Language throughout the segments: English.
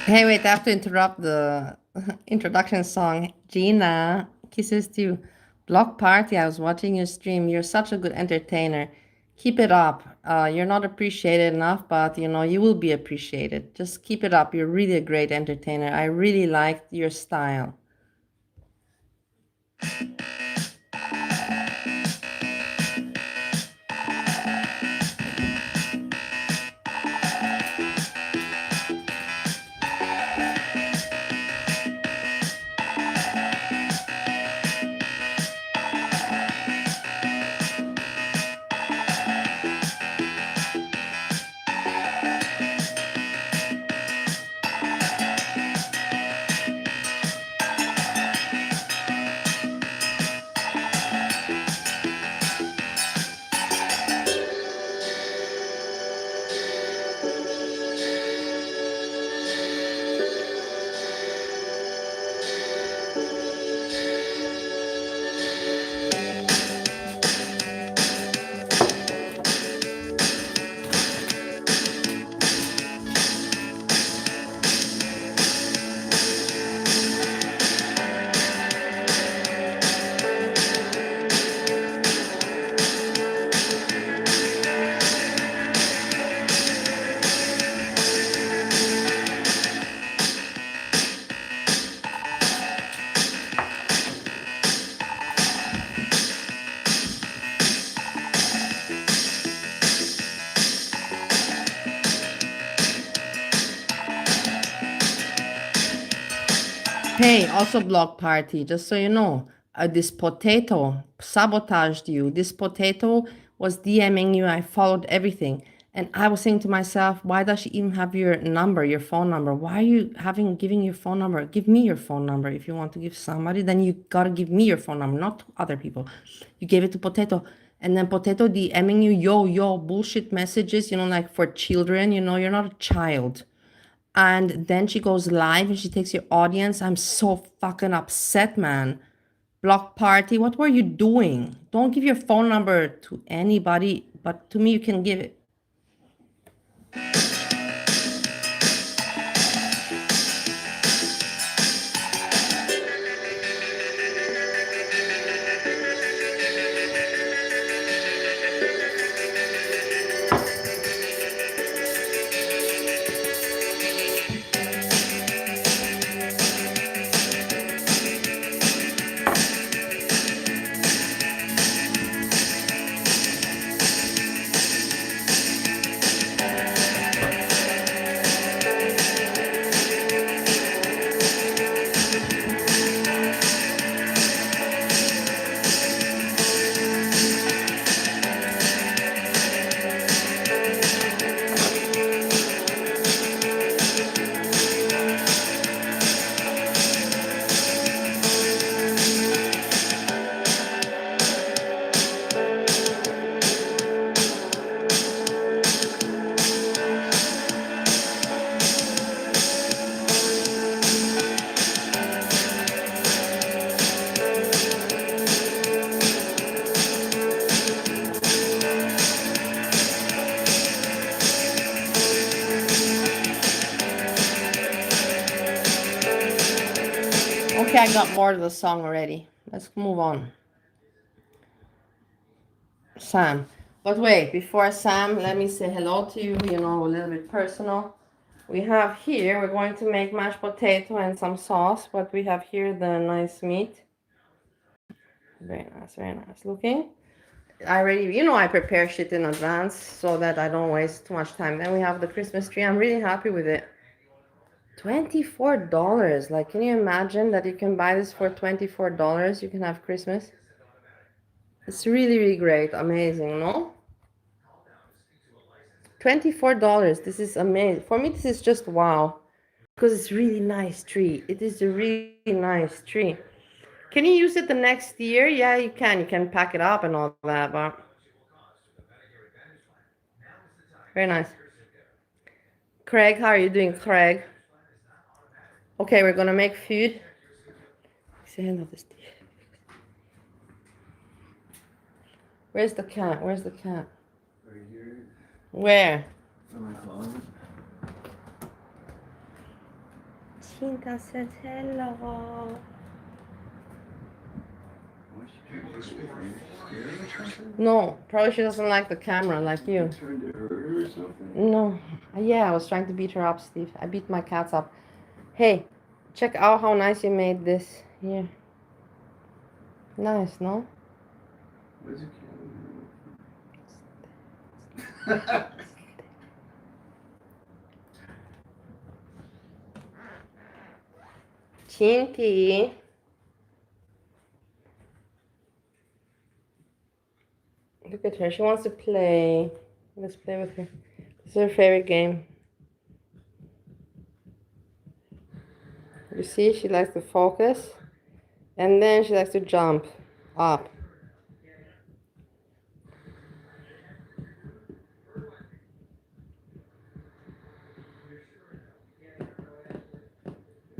Hey, wait, I have to interrupt the introduction song. Gina, kisses to you. Block Party, I was watching your stream. You're such a good entertainer. Keep it up. You're not appreciated enough, but you will be appreciated. Just keep it up. You're really a great entertainer. I really liked your style. Hey, also Block Party, just so you know, this potato sabotaged you. This potato was DMing you. I followed everything. And I was saying to myself, why does she even have your number, your phone number? Why are you giving your phone number? Give me your phone number. If you want to give somebody, then you gotta give me your phone number, not to other people. You gave it to Potato. And then Potato DMing you, yo, bullshit messages, like for children, you're not a child. And then she goes live and she takes your audience. I'm so fucking upset, man. Block Party, what were you doing? Don't give your phone number to anybody, but to me, you can give it. Okay, I got more of the song already. Let's move on. Sam. But wait, before Sam, let me say hello to you, a little bit personal. We have here, we're going to make mashed potato and some sauce, but we have here the nice meat. Very nice looking. I already, I prepare shit in advance so that I don't waste too much time. Then we have the Christmas tree. I'm really happy with it. $24. Like, can you imagine that you can buy this for $24? You can have Christmas. It's really, really great. Amazing, no? $24. This is amazing. For me, this is just wow. Because it's really nice tree. It is a really nice tree. Can you use it the next year? Yeah, you can. You can pack it up and all that, but very nice. Craig, how are you doing, Craig? Okay, we're gonna make food. Where's the cat? Where's the cat? Right here. Where? In my closet. Tinka said hello. No, probably she doesn't like the camera like you. Turned to her or something? No. Yeah, I was trying to beat her up, Steve. I beat my cats up. Hey, check out how nice you made this here. Nice, no? Where's the camera? Chinky. Look at her. She wants to play. Let's play with her. This is her favorite game. You see, she likes to focus. And then she likes to jump up.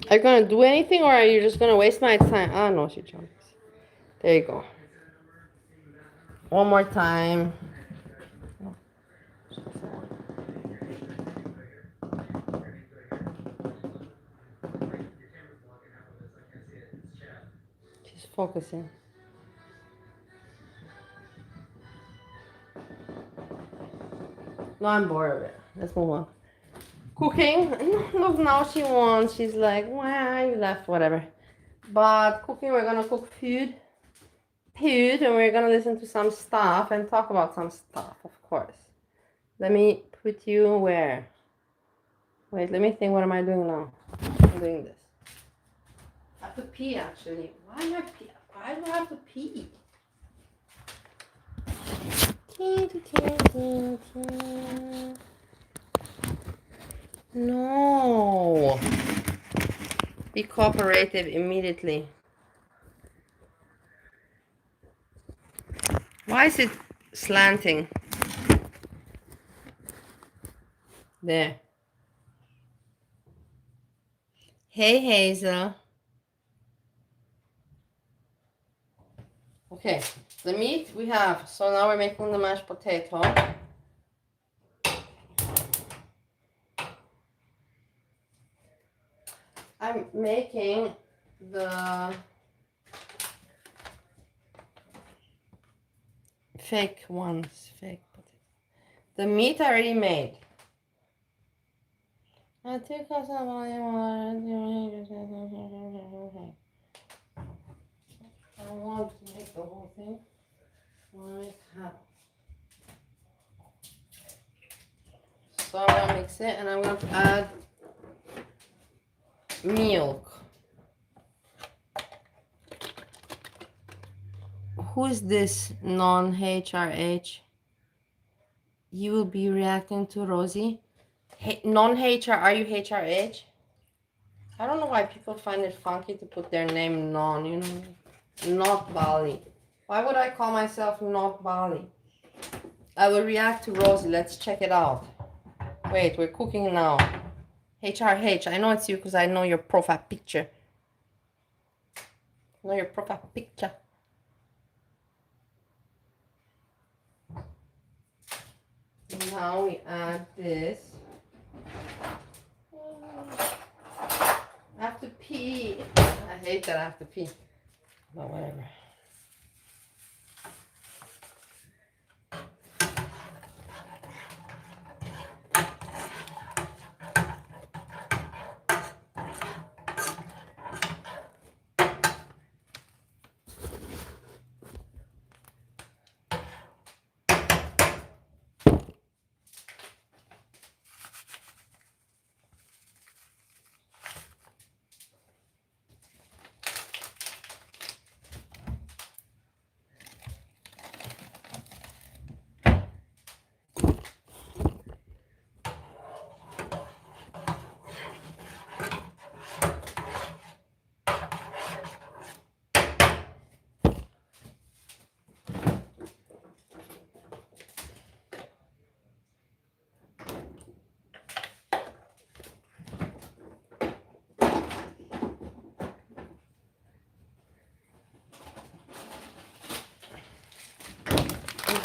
Are you going to do anything or are you just going to waste my time? Ah, no, she jumps. There you go. One more time. She's focusing. No, I'm bored of it. Let's move on. Cooking. Look, now she wants. She's like, wow, you left, whatever. But cooking, we're going to cook food. And we're going to listen to some stuff and talk about some stuff, of course. Let me put you where? Wait, let me think. What am I doing now? I'm doing this. I have to pee, actually. Why do I have to pee? No. Be cooperative immediately. Why is it slanting? There. Hey, Hazel. Okay, the meat we have. So now we're making the mashed potato. I'm making the fake ones. Fake potato. The meat I already made. I think I want to make the whole thing. I want to make half. So I'm going to mix it and I'm going to add milk. Who is this non-HRH? You will be reacting to Rosie. Non-HR, are you HRH? I don't know why people find it funky to put their name non, you know. Not Bali. Why would I call myself not Bali? I will react to Rosie. Let's check it out. Wait, we're cooking now. HRH, I know it's you because I know your profile picture. I know your profile picture. Now we add this. I have to pee. I hate that I have to pee. But whatever.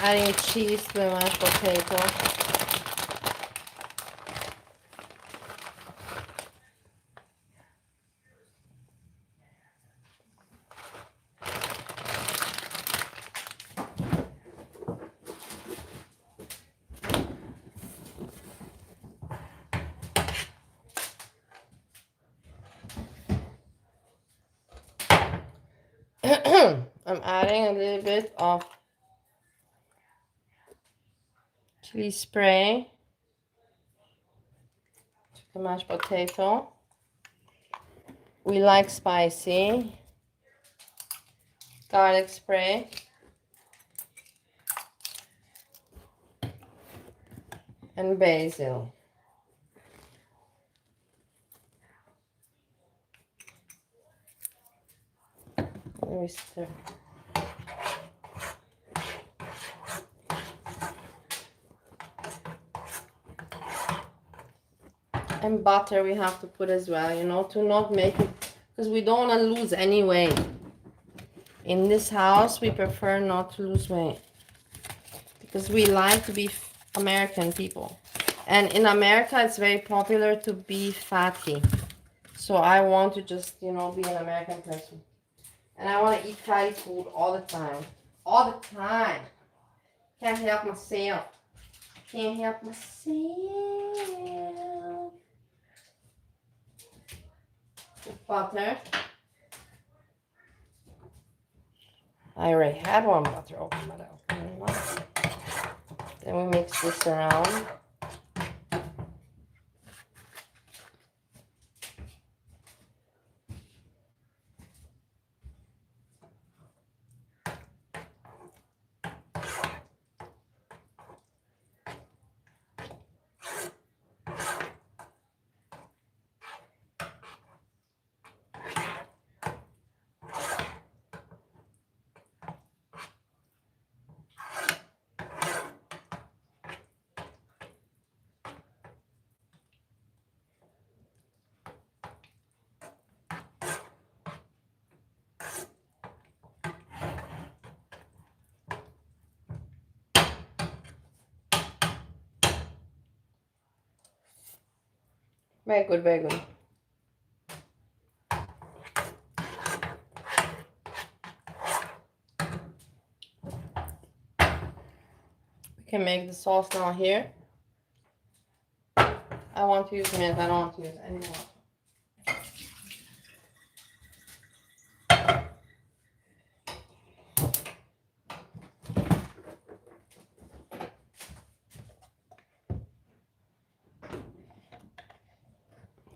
Adding cheese to the mashed potato. I'm adding a little bit of chili spray to the mashed potato. We like spicy. Garlic spray. And basil. Let me stir. And butter we have to put as well, you know, to not make it, because we don't want to lose any weight. In this house, we prefer not to lose weight because we like to be American people. And in America, it's very popular to be fatty. So I want to just, you know, be an American person. And I want to eat fatty food all the time. All the time. Can't help myself. Can't help myself. Butter. I already had one butter open, but I'll open one. Then we mix this around. Very good, very good. We can make the sauce now here. I want to use mint, I don't want to use any more.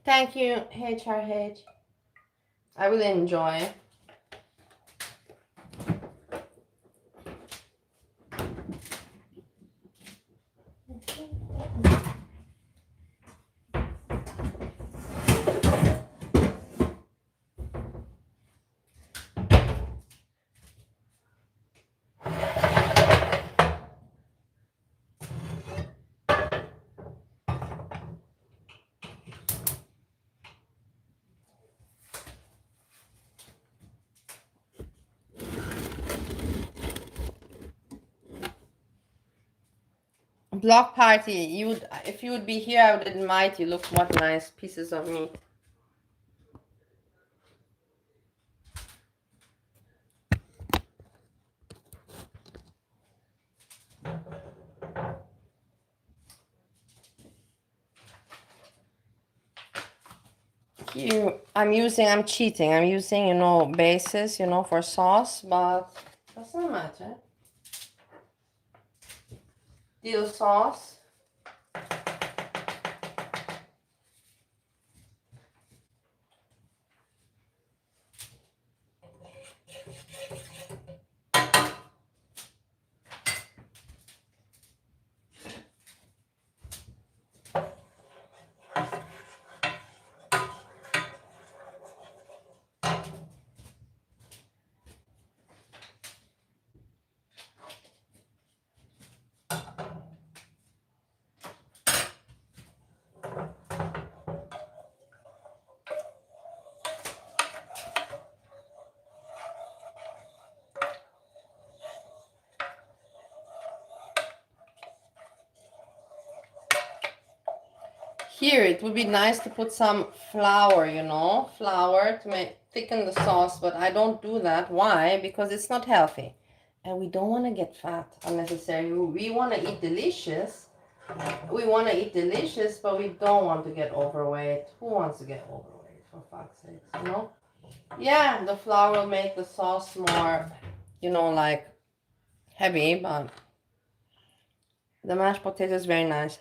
Thank you, HRH. I really enjoy it. Block party. If you would be here, I would invite you. Look what nice pieces of meat. I'm cheating. I'm using, you know, bases, you know, for sauce, but that's not much, eh? Dill sauce. Here, it would be nice to put some flour, you know, flour to thicken the sauce, but I don't do that. Why? Because it's not healthy. And we don't want to get fat unnecessarily. We want to eat delicious. We want to eat delicious, but we don't want to get overweight. Who wants to get overweight, for fuck's sake, you know? Yeah, the flour will make the sauce more, like heavy, but the mashed potato is very nice.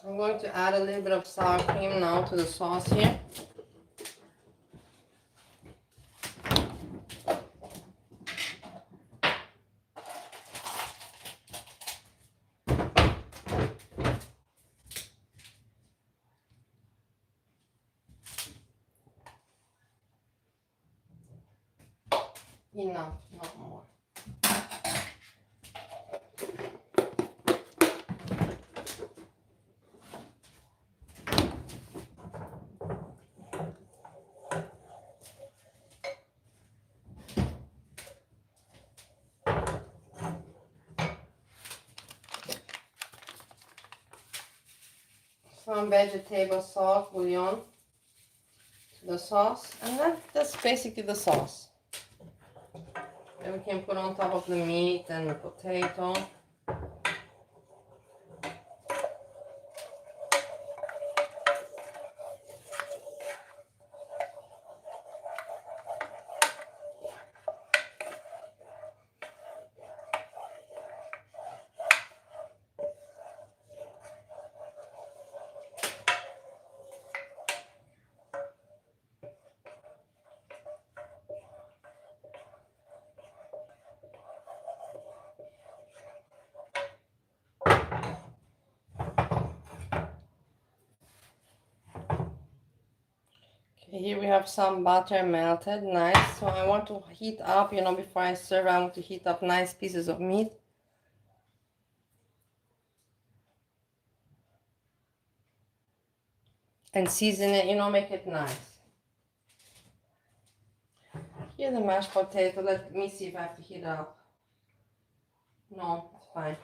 I'm going to add a little bit of sour cream now to the sauce here. Enough, not more. Some vegetable sauce, bouillon to the sauce, and that's basically the sauce. Then we can put on top of the meat and the potato. Here we have some butter melted, nice. So I want to heat up, before I serve, I want to heat up nice pieces of meat. And season it, make it nice. Here the mashed potato, let me see if I have to heat up. No, it's fine.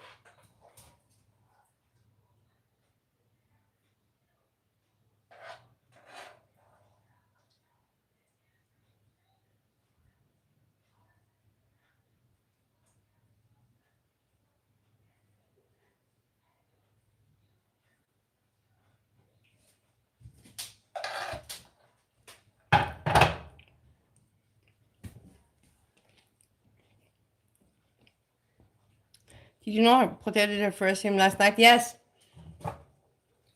Did you know Potato did her first stream last night? Yes.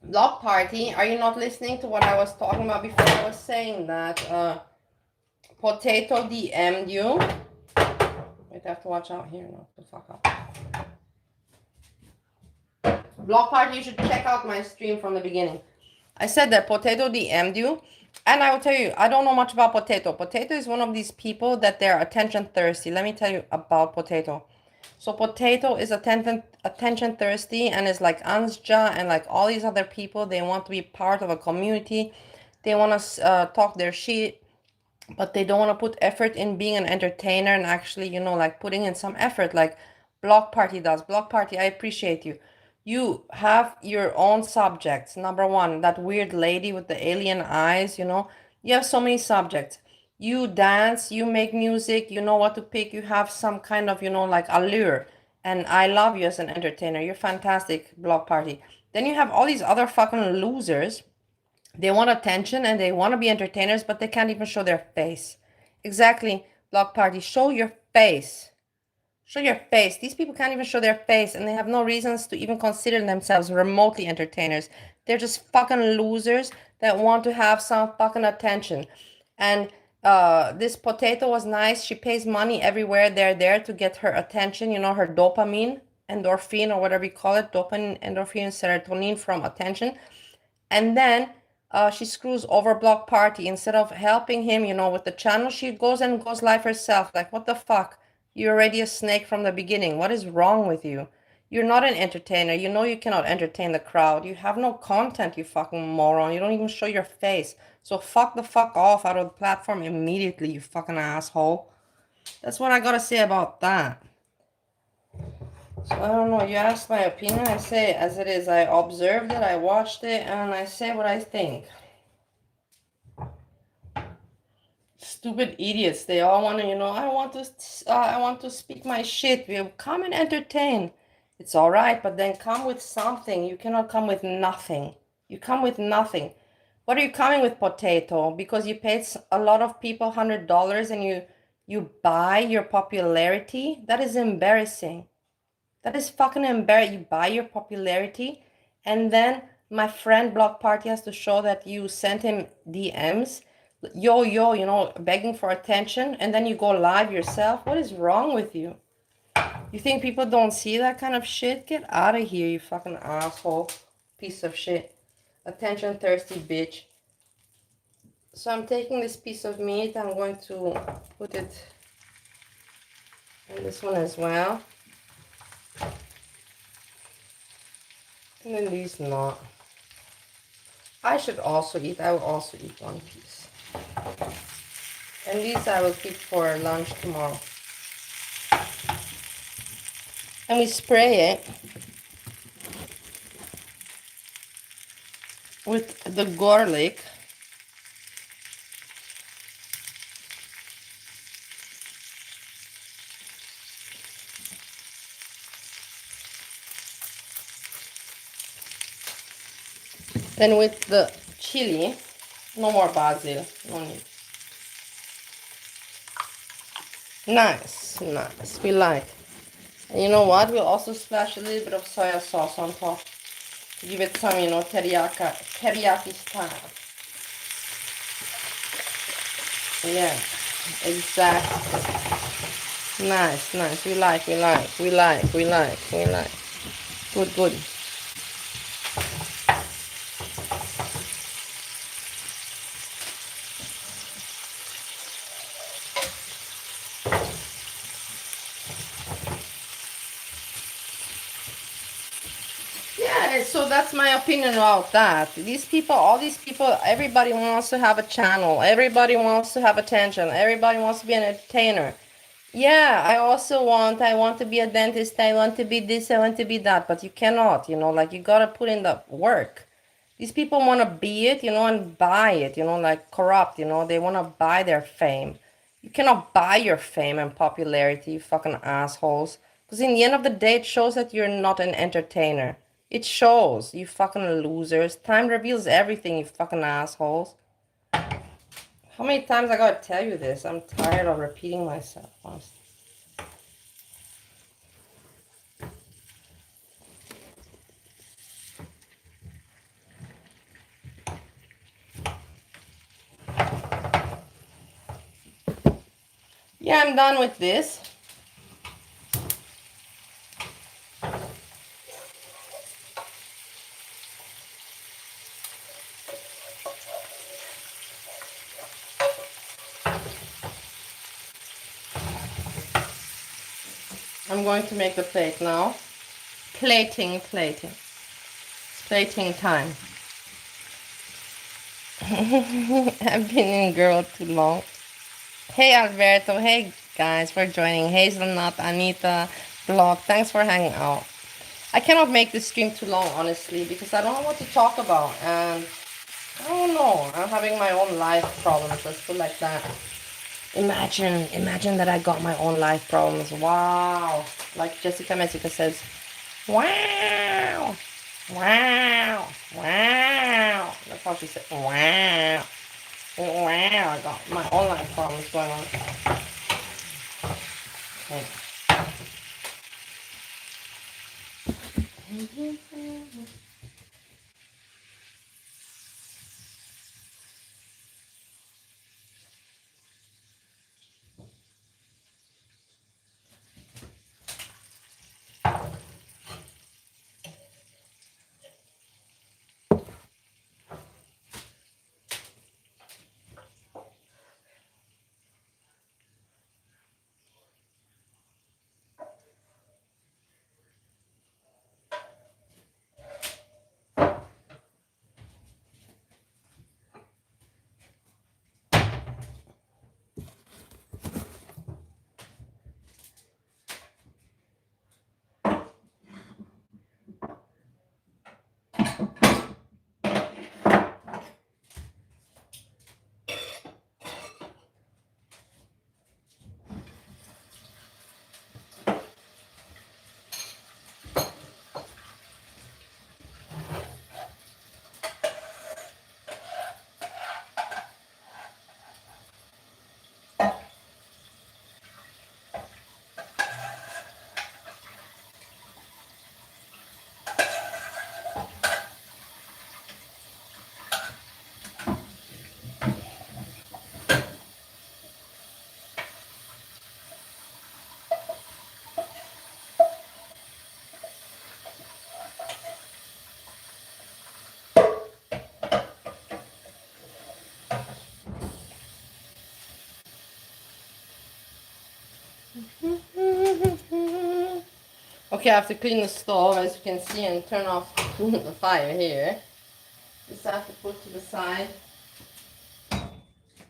Block party. Are you not listening to what I was talking about before? I was saying that Potato DM'd you. Wait, I have to watch out here. No, the fuck up. Block party, you should check out my stream from the beginning. I said that Potato DM'd you. And I will tell you, I don't know much about Potato. Potato is one of these people that they're attention thirsty. Let me tell you about Potato. So Potato is attention thirsty and is like Ansja and like all these other people. They want to be part of a community. They want to talk their shit, but they don't want to put effort in being an entertainer and actually, like putting in some effort like Block Party does. Block Party, I appreciate you. You have your own subjects. Number one, that weird lady with the alien eyes, you have so many subjects. You dance, you make music, you know what to pick. You have some kind of, like allure. And I love you as an entertainer. You're fantastic, Block Party. Then you have all these other fucking losers. They want attention and they want to be entertainers, but they can't even show their face. Exactly, Block Party. Show your face. Show your face. These people can't even show their face and they have no reasons to even consider themselves remotely entertainers. They're just fucking losers that want to have some fucking attention. And this Potato was nice. She pays money everywhere they're there to get her attention, her dopamine, endorphin, or whatever you call it, dopamine, endorphin, serotonin from attention. And then she screws over Block Party. Instead of helping him, with the channel, she goes and goes live herself. Like, what the fuck? You're already a snake from the beginning. What is wrong with you? You're not an entertainer. You know you cannot entertain the crowd. You have no content, you fucking moron. You don't even show your face. So fuck the fuck off out of the platform immediately, you fucking asshole. That's what I gotta say about that. So I don't know, you asked my opinion, I say as it is. I observed it, I watched it, and I say what I think. Stupid idiots, they all want to, I want to speak my shit. We come and entertain. It's all right, but then come with something. You cannot come with nothing. You come with nothing. What are you coming with, Potato? Because you paid a lot of people $100 and you buy your popularity? That is embarrassing. That is fucking embarrassing. You buy your popularity, and then my friend Block Party has to show that you sent him DMs, begging for attention, and then you go live yourself. What is wrong with you? You think people don't see that kind of shit? Get out of here, you fucking asshole. Piece of shit. Attention thirsty bitch. So I'm taking this piece of meat. I'm going to put it in this one as well. And then these not. I should also eat. I will also eat one piece. And these I will keep for lunch tomorrow. And we spray it with the garlic. And with the chili. No more basil. No need. Nice, nice. We like. And you know what? We'll also splash a little bit of soy sauce on top. To give it some, teriyaki style. Yeah, exactly. Nice, nice. We like. Good, good. So that's my opinion about that. These people, all these people, everybody wants to have a channel. Everybody wants to have attention. Everybody wants to be an entertainer. Yeah, I want to be a dentist. I want to be this, I want to be that. But you cannot, like you gotta put in the work. These people want to be it, and buy it, like corrupt, they want to buy their fame. You cannot buy your fame and popularity, you fucking assholes. Because in the end of the day, it shows that you're not an entertainer. It shows, you fucking losers. Time reveals everything, you fucking assholes. How many times I gotta tell you this? I'm tired of repeating myself, honestly. Yeah, I'm done with this. I'm going to make the plate now. Plating. It's plating time. I've been in girl too long. Hey Alberto, hey guys for joining. Hazelnut, Anita, Block, thanks for hanging out. I cannot make this stream too long, honestly, because I don't know what to talk about, and I don't know. I'm having my own life problems, let's put it like that. Imagine that I got my own life problems. Wow. Like Jessica Messica says, wow. Wow. Wow. That's how she said, wow. Wow, I got my own life problems going on. Okay. Okay, I have to clean the stove, as you can see, and turn off the fire here. This I have to put to the side.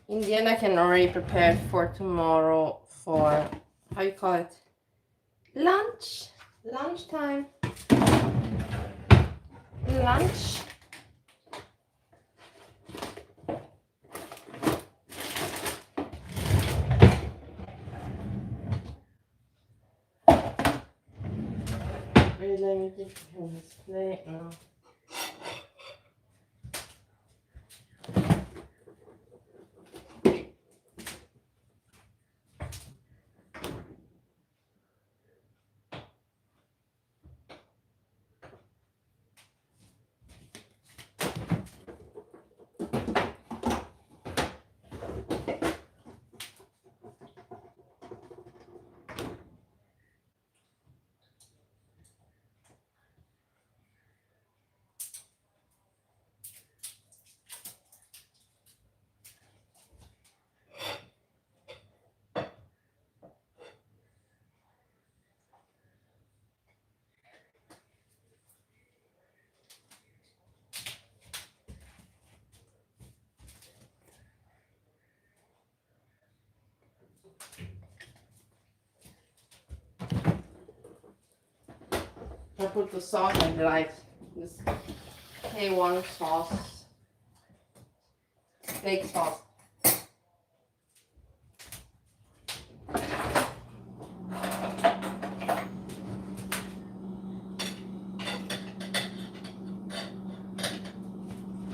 In the end, I can already prepare for tomorrow for, how you call it? Lunch. Lunchtime. Lunch. Wait, let me get this plate now. I put the sauce I like. This K1 sauce. Steak sauce.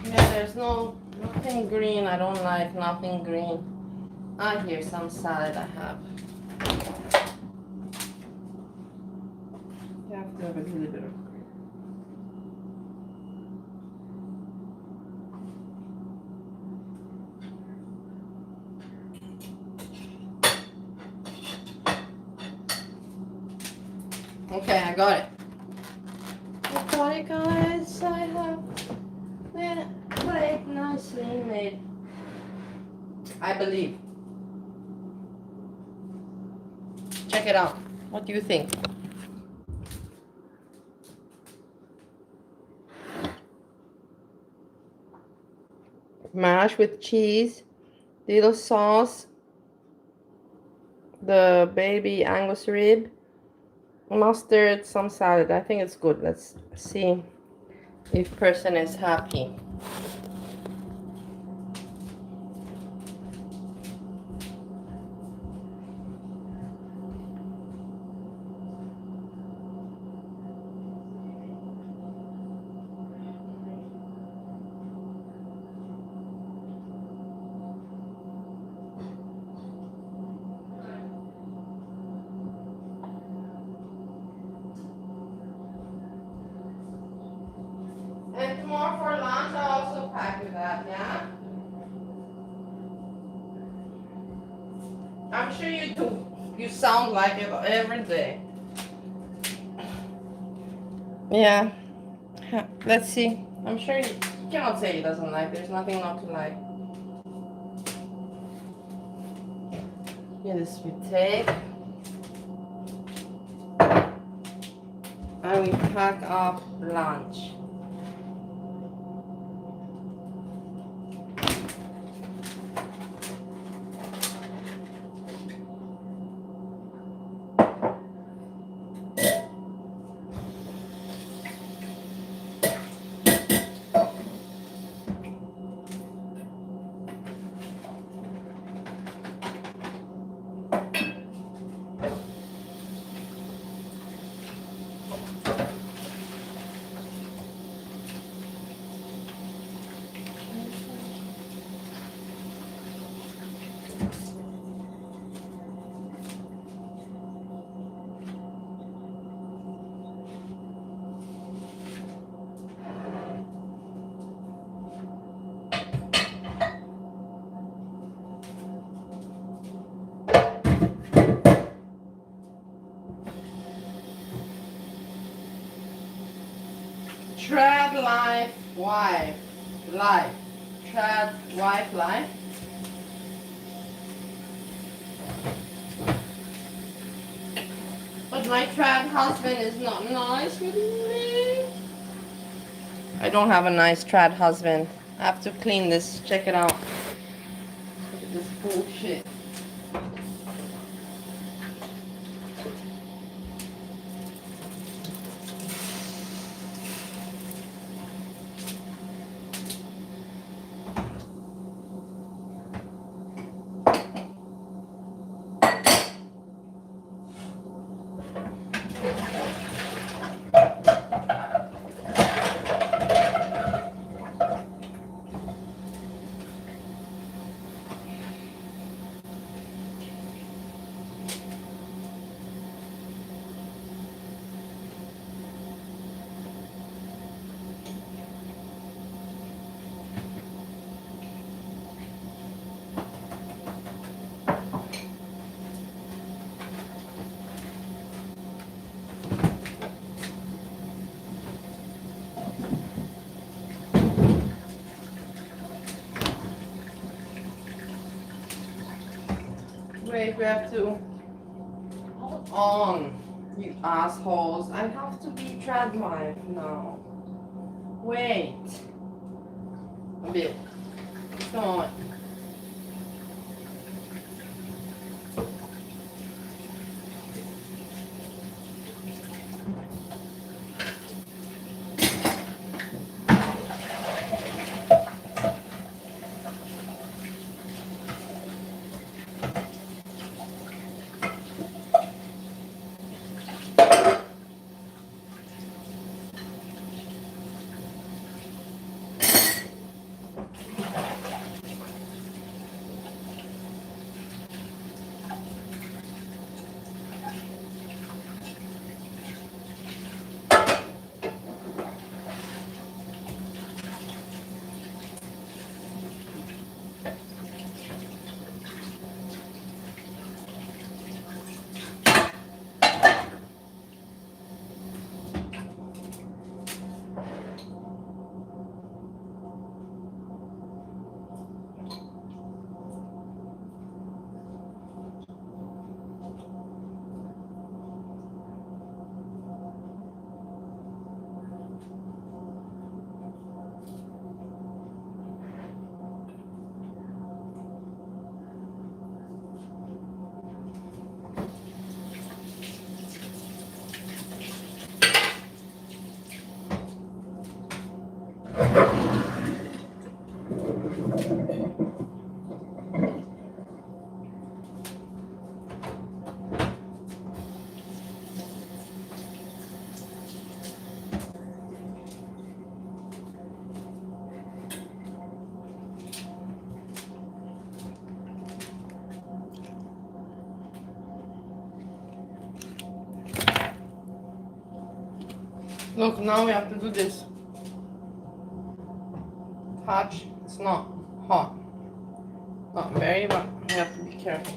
Yeah, there's nothing green. I don't like nothing green. Ah, here's some salad I have. You have to have a little bit of green. Okay, I got it. I got it, guys. I have the plate nicely made. I believe. Check it out. What do you think? Mash with cheese, little sauce, the baby Angus rib, mustard, some salad. I think it's good. Let's see if person is happy. And tomorrow for lunch, I'll also pack with that, yeah? I'm sure you do. You sound like it every day. Yeah. Let's see. I'm sure you cannot say he doesn't like. There's nothing not to like. Here this we take. And we pack up lunch. Trad life, wife, life. Trad wife, life. But My trad husband is not nice with me. I don't have a nice trad husband. I have to clean this. Check it out. Look at this bullshit. Wait, we have to. Hold on, you assholes. I have to be trad wife now. Wait. A bit. Come on. Look, now we have to do this. Touch. It's not hot. Not very, but we have to be careful.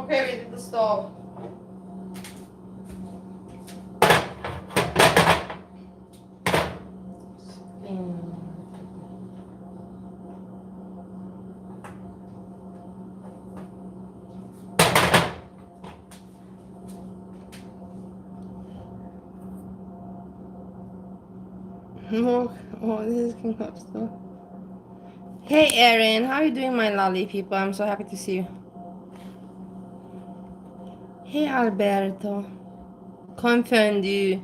Okay, we did the stove. Oh, this is stuff. Hey, Erin, how are you doing, my lovely people? I'm so happy to see you. Hey, Alberto. Confondu.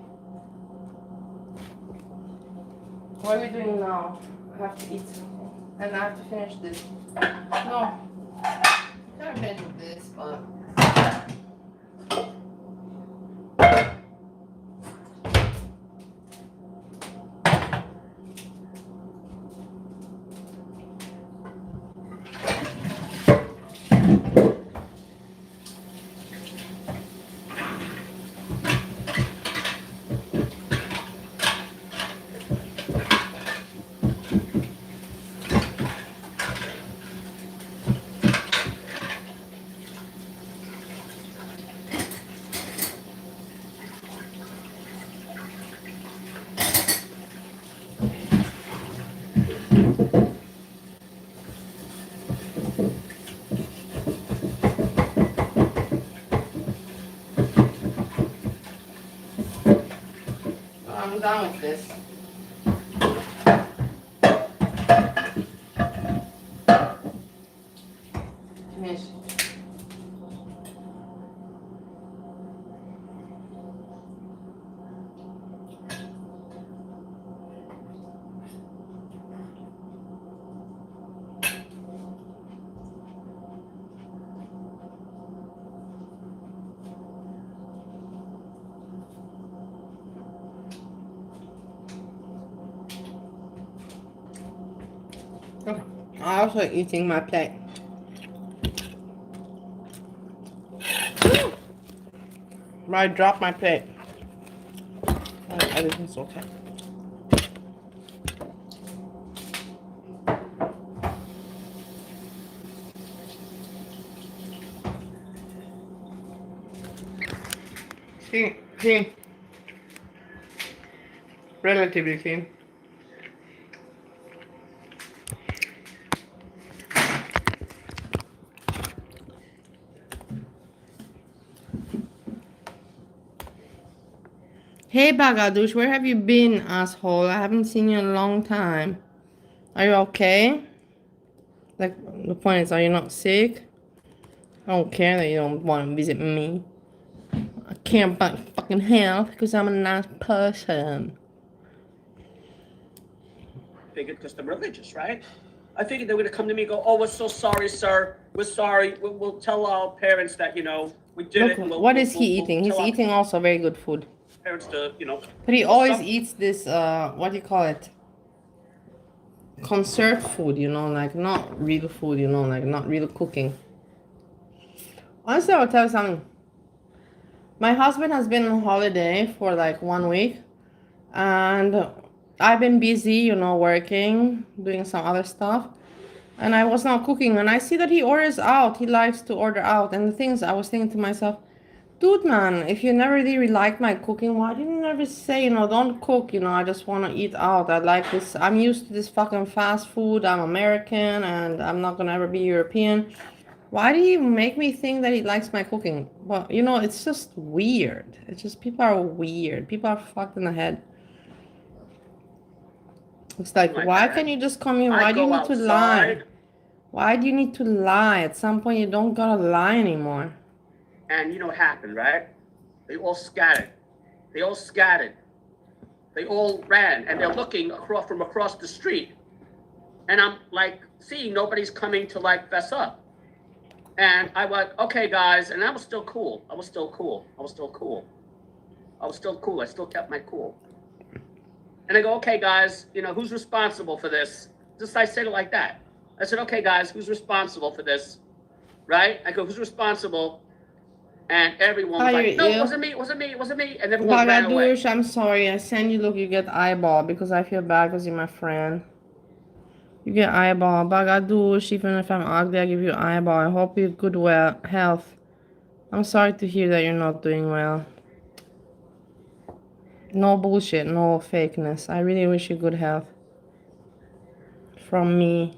What are we doing now? I have to eat something. And I have to finish this. No. I can't finish this, but... I'm done with this. Finish. I'm also eating my plate. But I dropped my plate. Everything's okay. See. Relatively clean. Hey Bagadush, where have you been, asshole? I haven't seen you in a long time. Are you okay? Like, the point is, are you not sick? I don't care that you don't want to visit me. I care about fucking health because I'm a nice person. Figured because they're religious, right? I figured they were going to come to me and go, oh, we're so sorry, sir. We're sorry. We'll tell our parents that, we did Look, it. what is he eating? He's eating also very good food. Parents to, But he always eats this, what do you call it? Conserved food, like not real food, like not real cooking. Honestly, I'll tell you something. My husband has been on holiday for like 1 week, and I've been busy, working, doing some other stuff, and I was not cooking. And I see that he orders out. He likes to order out. And the things I was thinking to myself, dude, man, if you never really liked my cooking, why didn't you never say, don't cook, I just want to eat out. I like this. I'm used to this fucking fast food. I'm American, and I'm not gonna ever be European. Why do you make me think that he likes my cooking? Well, it's just weird. It's just people are weird. People are fucked in the head. It's like, why can't you just come here? Why do you need to lie? Why do you need to lie? At some point, you don't gotta lie anymore. And you know what happened, right? They all scattered. They all ran, and they're looking from across the street. And I'm like, seeing nobody's coming to like fess up. And I went, okay, guys, and I was still cool. I still kept my cool. And I go, okay, guys, who's responsible for this? Just I said it like that. I said, okay, guys, who's responsible for this? Right? I go, who's responsible? And everyone was like, no, it wasn't me. And everyone ran away. Bagadush, I'm sorry. I send you, look, you get eyeball because I feel bad because you're my friend. You get eyeball. Bagadush, even if I'm ugly, I give you eyeball. I hope you good health. I'm sorry to hear that you're not doing well. No bullshit, no fakeness. I really wish you good health. From me.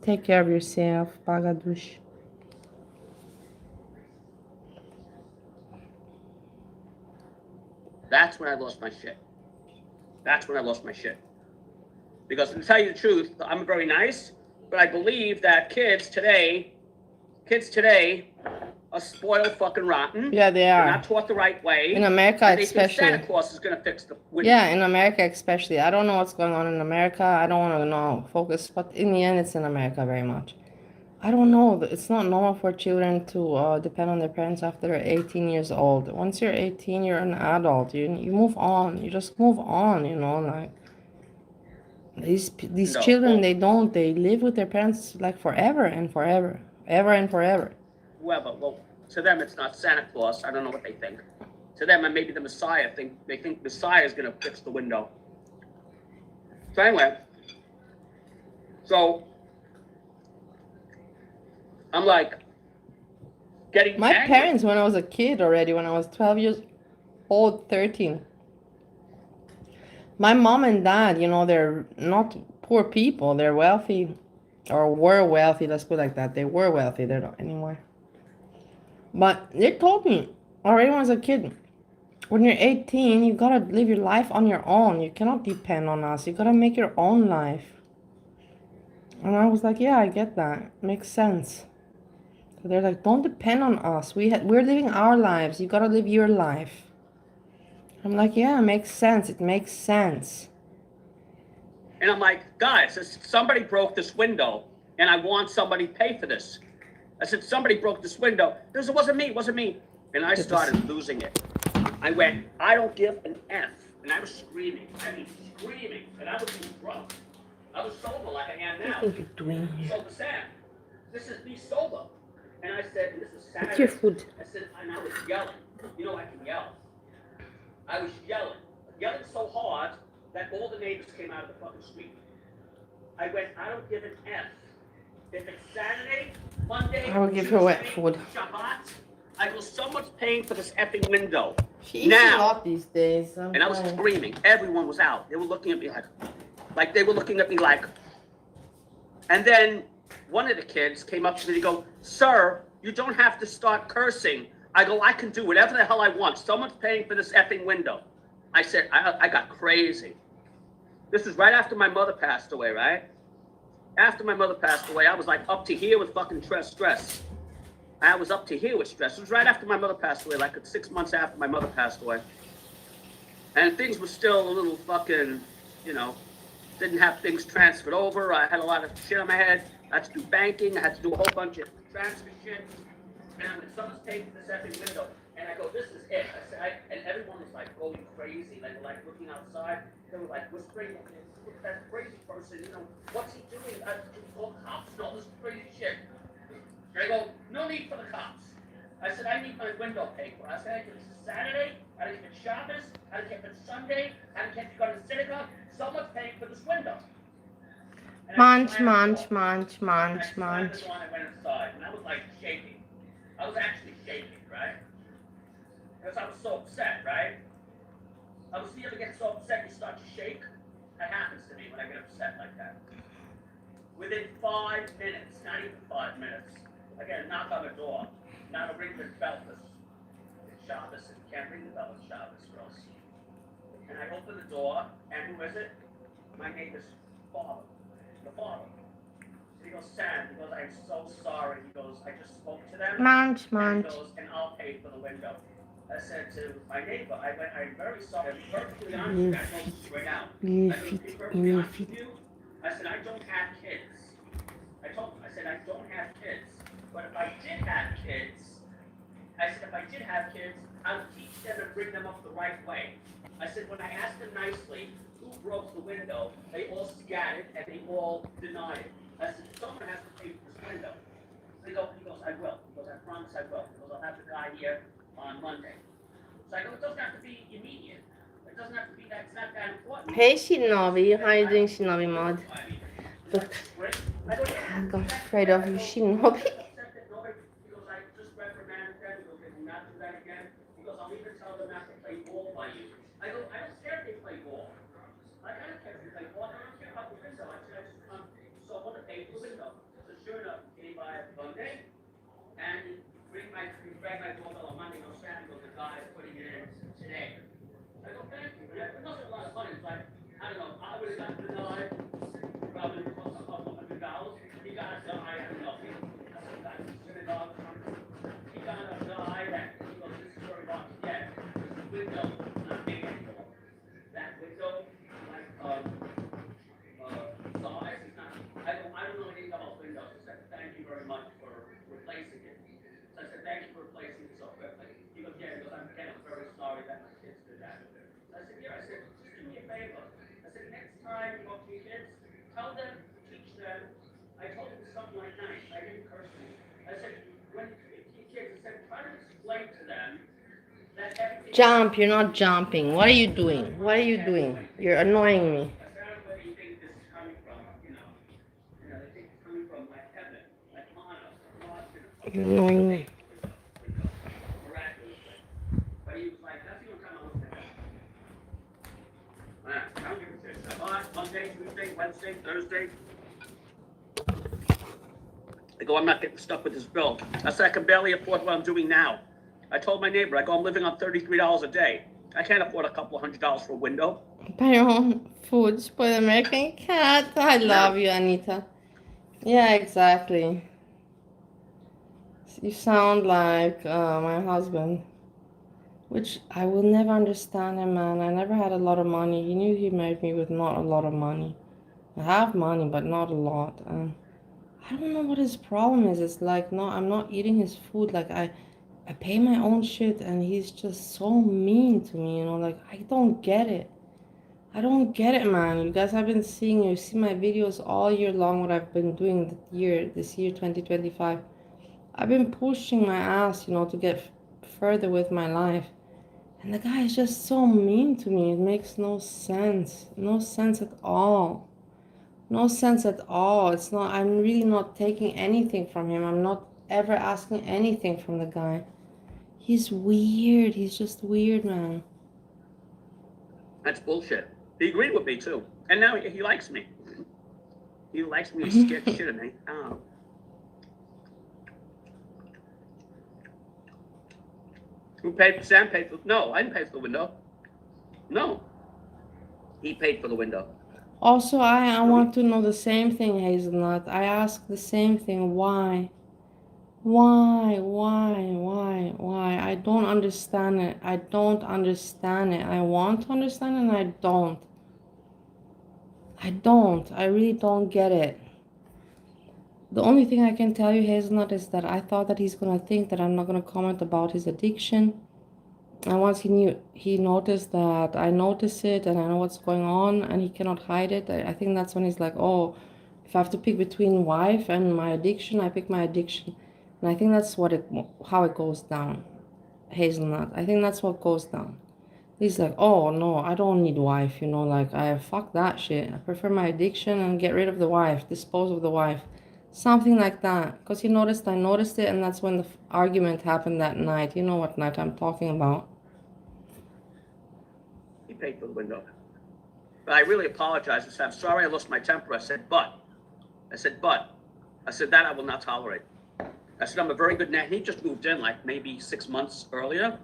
Take care of yourself, Bagadush. That's when I lost my shit. That's when I lost my shit. Because to tell you the truth, I'm very nice, but I believe that kids today are spoiled fucking rotten. Yeah, they They're are. not taught the right way. In America, and they especially. think Santa Claus is going to fix the window. Yeah, in America especially. I don't know what's going on in America. I don't want to know focus, but in the end, it's in America very much. I don't know. It's not normal for children to depend on their parents after they're 18 years old. Once you're 18, you're an adult. You move on. You just move on. You know, like these No. children, they live with their parents like forever and forever, ever and forever. Whoever. Well, to them, it's not Santa Claus. I don't know what they think. To them, and maybe the Messiah they think Messiah is going to fix the window. So anyway, so I'm like getting My angry. parents, when I was a kid already, when I was 12 years old, 13. My mom and dad, you know, they're not poor people. They're wealthy, or were wealthy. Let's put it like that. They were wealthy. They're not anymore. But they told me already when I was a kid, when you're 18, you gotta live your life on your own. You cannot depend on us. You gotta make your own life. And I was like, yeah, I get that. Makes sense. So they're like, don't depend on us. We're living our lives. You gotta live your life. I'm like, yeah, it makes sense. It makes sense. And I'm like, guys, somebody broke this window, and I want somebody to pay for this. I said, somebody broke this window. It wasn't me. And I started losing it. I went, I don't give an F. And I was screaming. And I was drunk. I was sober like I am now. What are you doing here? So Sam, this is me sober. And I said, this is Saturday. What's your food? I said, and I was yelling. You know I can yell. I was yelling so hard that all the neighbors came out of the fucking street. I went, I don't give an F. If it's Saturday, Monday, I will give her wet food. Shabbat, I go, someone's paying for this effing window. She eats a lot these days. And I was screaming. Everyone was out. They were looking at me like they were looking at me like. And then one of the kids came up to me and go, sir, you don't have to start cursing. I go, I can do whatever the hell I want. Someone's paying for this effing window. I said, I got crazy. This was right after my mother passed away, right? After my mother passed away, I was like up to here with fucking stress. I was up to here with stress. It was right after my mother passed away, like 6 months after my mother passed away. And things were still a little fucking, you know, didn't have things transferred over. I had a lot of shit on my head. I had to do banking. I had to do a whole bunch of transfer shit. And someone's paying for this effing window. And I go, this is it. I said, and everyone was like going crazy. They were like looking outside. They were like whispering, look at that crazy person, you know, what's he doing? Call cops and all this crazy shit. And I go, no need for the cops. I said, I need my window paid for. I said, it's Saturday, I didn't get Shabbos, I didn't get Sunday, I didn't get to go to the synagogue. Someone's paying for this window. Munch. I went inside, and I was like shaking. I was actually shaking, right? Because I was so upset, right? You ever get so upset you start to shake? That happens to me when I get upset like that. Within 5 minutes, not even 5 minutes, I get a knock on the door. Now to ring the bell because it's Shabbos and you can't ring the bell at Shabbos for us. And I open the door, and who is it? My neighbor's father. The father. He goes, Sam, he goes, I'm so sorry. He goes, I just spoke to them. And he goes, and I'll pay for the window. I said to my neighbor, I'm very sorry. I'm perfectly honest with you. I told you right now. I said, I don't have kids. I told him, I said, I don't have kids. But if I did have kids, I would teach them and bring them up the right way. I said, when I asked them nicely who broke the window, they all scattered and they all denied it. I said, someone has to pay for this window. He goes, I will. He goes, I promise I will. He goes, I'll have the guy here on Monday. So I go, it doesn't have to be immediate. It doesn't have to be that, it's not that important. Hey, Shinobi. How are you doing, Shinobi mod? Look, I got afraid of you, Shinobi. rang my doorbell on Monday, no Saturday, goes, the guy is putting it in today. I go, thank you. It wasn't a lot of money. It's like, I don't know, I would have gotten the guy probably close to $100. He got a guy, I don't know, synagogue. He got a guy that, he goes, this is where he wants to get. This window, not big anymore. That window, like, size, is not, I don't know anything about windows. I said, thank you very much for replacing it. So I said, thank you for replacing it so quickly. He goes, yeah, he goes, I'm very sorry that my kids did that. So I said, yeah, I said, just do me a favor. I said, next time you talk to your kids, tell them, teach them. I told him something like nice. I didn't curse them. I said, when you speak to your kids, I said, try to explain to them that everything. Jump, you're not jumping. What are you doing? What are you doing? You're annoying me. I said, I don't know where you think this is coming from, they think it's coming from like heaven, like honor, God, You're annoying me. miraculously. But he was like, that's the only time I looked at that. I don't give a shit. Monday, Tuesday, Wednesday, Thursday. I go, I'm not getting stuck with this bill. I said, I can barely afford what I'm doing now. I told my neighbor, I go, I'm living on $33 a day. I can't afford a couple of $100 for a window. Buy your own food, spoil American cat. I love you, Anita. Yeah, exactly. You sound like my husband, which I will never understand him, man. I never had a lot of money. He knew he married me with not a lot of money. I have money, but not a lot. I don't know what his problem is. It's like, no, I'm not eating his food. Like, I pay my own shit, and he's just so mean to me, like, I don't get it. I don't get it, man. You guys have been seeing, you see my videos all year long, what I've been doing this year, 2025. I've been pushing my ass, to get further with my life. And the guy is just so mean to me. It makes no sense. No sense at all. No sense at all. It's not, I'm really not taking anything from him. I'm not ever asking anything from the guy. He's weird. He's just weird, man. That's bullshit. He agreed with me too. And now he likes me. He likes me. He's scared shit of me. Oh. Who paid? Sam paid for. No, I didn't pay for the window. No. He paid for the window. Also, I want to know the same thing, Hazelnut. I ask the same thing. Why? Why? I don't understand it. I don't understand it. I want to understand it, and I don't. I really don't get it. The only thing I can tell you, Hazelnut, is that I thought that he's going to think that I'm not going to comment about his addiction. And once he noticed that I notice it and I know what's going on and he cannot hide it, I think that's when he's like, oh, if I have to pick between wife and my addiction, I pick my addiction. And I think that's how it goes down, Hazelnut. I think that's what goes down. He's like, oh, no, I don't need wife, I fuck that shit. I prefer my addiction and get rid of the wife, dispose of the wife. Something like that. Because I noticed it, and that's when the argument happened that night. You know what night I'm talking about. He paid for the window. But I really apologize. I said, I'm sorry I lost my temper. I said, that I will not tolerate. I said, I'm a very good man. He just moved in like maybe 6 months earlier.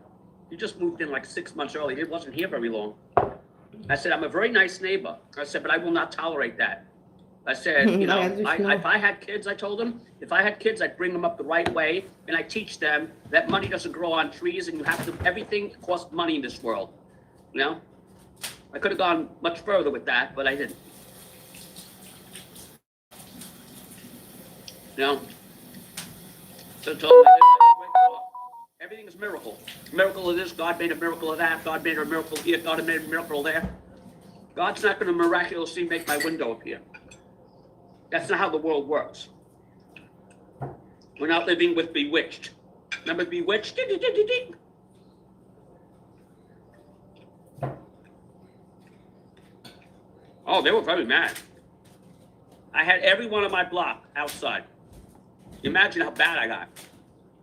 He just moved in like 6 months earlier. He wasn't here very long. I said, I'm a very nice neighbor. I said, but I will not tolerate that. I said, if I had kids, I told him, if I had kids, I'd bring them up the right way. And I teach them that money doesn't grow on trees and everything costs money in this world. I could have gone much further with that, but I didn't. So everything is miracle. Miracle of this, God made a miracle of that, God made a miracle here, God made a miracle there. God's not going to miraculously make my window appear. That's not how the world works. We're not living with Bewitched. Remember Bewitched? Oh, they were very mad. I had everyone on my block outside. Imagine how bad I got.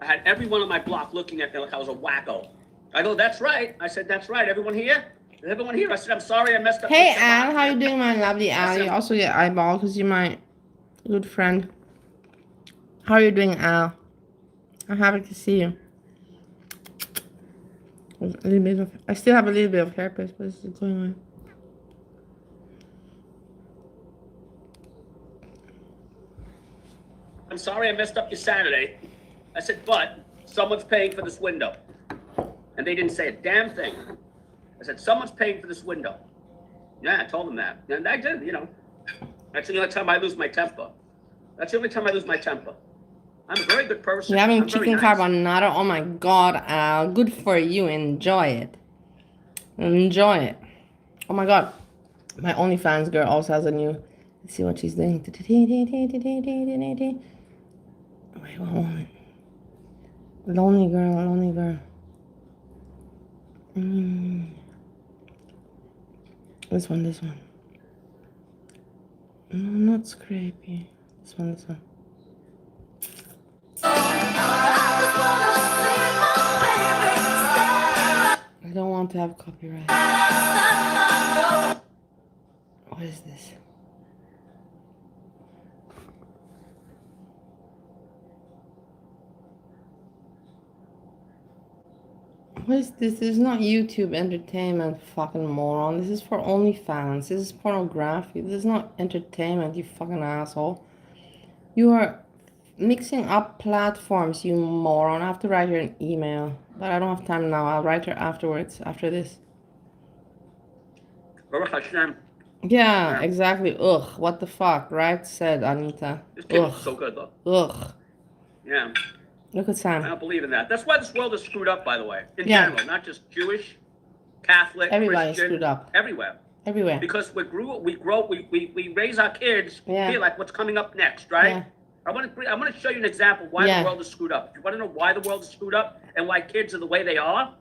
I had everyone on my block looking at me like I was a wacko. I go, that's right. I said, that's right. Everyone here? Is everyone here? I said, I'm sorry I messed up. Hey, Al, how you doing, my lovely Al? You also get eyeball because you're my good friend. How are you doing, Al? I'm happy to see you. A little bit of, I still have a little bit of hairpress, but it's going away. I'm sorry I messed up your Saturday. I said, but someone's paying for this window. And they didn't say a damn thing. I said, someone's paying for this window. Yeah, I told them that. And I did, you know. That's the only time I lose my temper. That's the only time I lose my temper. I'm a very good person. You're having I'm very chicken nice. carbonara? Oh my god, Al. Good for you. Enjoy it. Enjoy it. Oh my god. My OnlyFans girl also has a new. Let's see what she's doing. Wait, one moment. Lonely girl, lonely girl. This one, this one. No, not scrapey. This one, this one. I don't want to have copyright. What is this? What is this? This is not YouTube entertainment, fucking moron. This is for OnlyFans. This is pornography. This is not entertainment, you fucking asshole. You are mixing up platforms, you moron. I have to write her an email, but I don't have time now. I'll write her afterwards, after this. Baruch Hashem. Yeah, exactly. Ugh, what the fuck, right? Said Anita. This kid Ugh. is so good, though. Ugh. Yeah. Look at I Sam. don't believe in that. That's why this world is screwed up, by the way. In Yeah. general, not just Jewish, Catholic, Everybody's Christian, screwed up. everywhere. Everywhere. Because we raise our kids, Yeah. feel like what's coming up next, right? Yeah. I want to show you an example why Yeah. the world is screwed up. If you want to know why the world is screwed up and why kids are the way they are,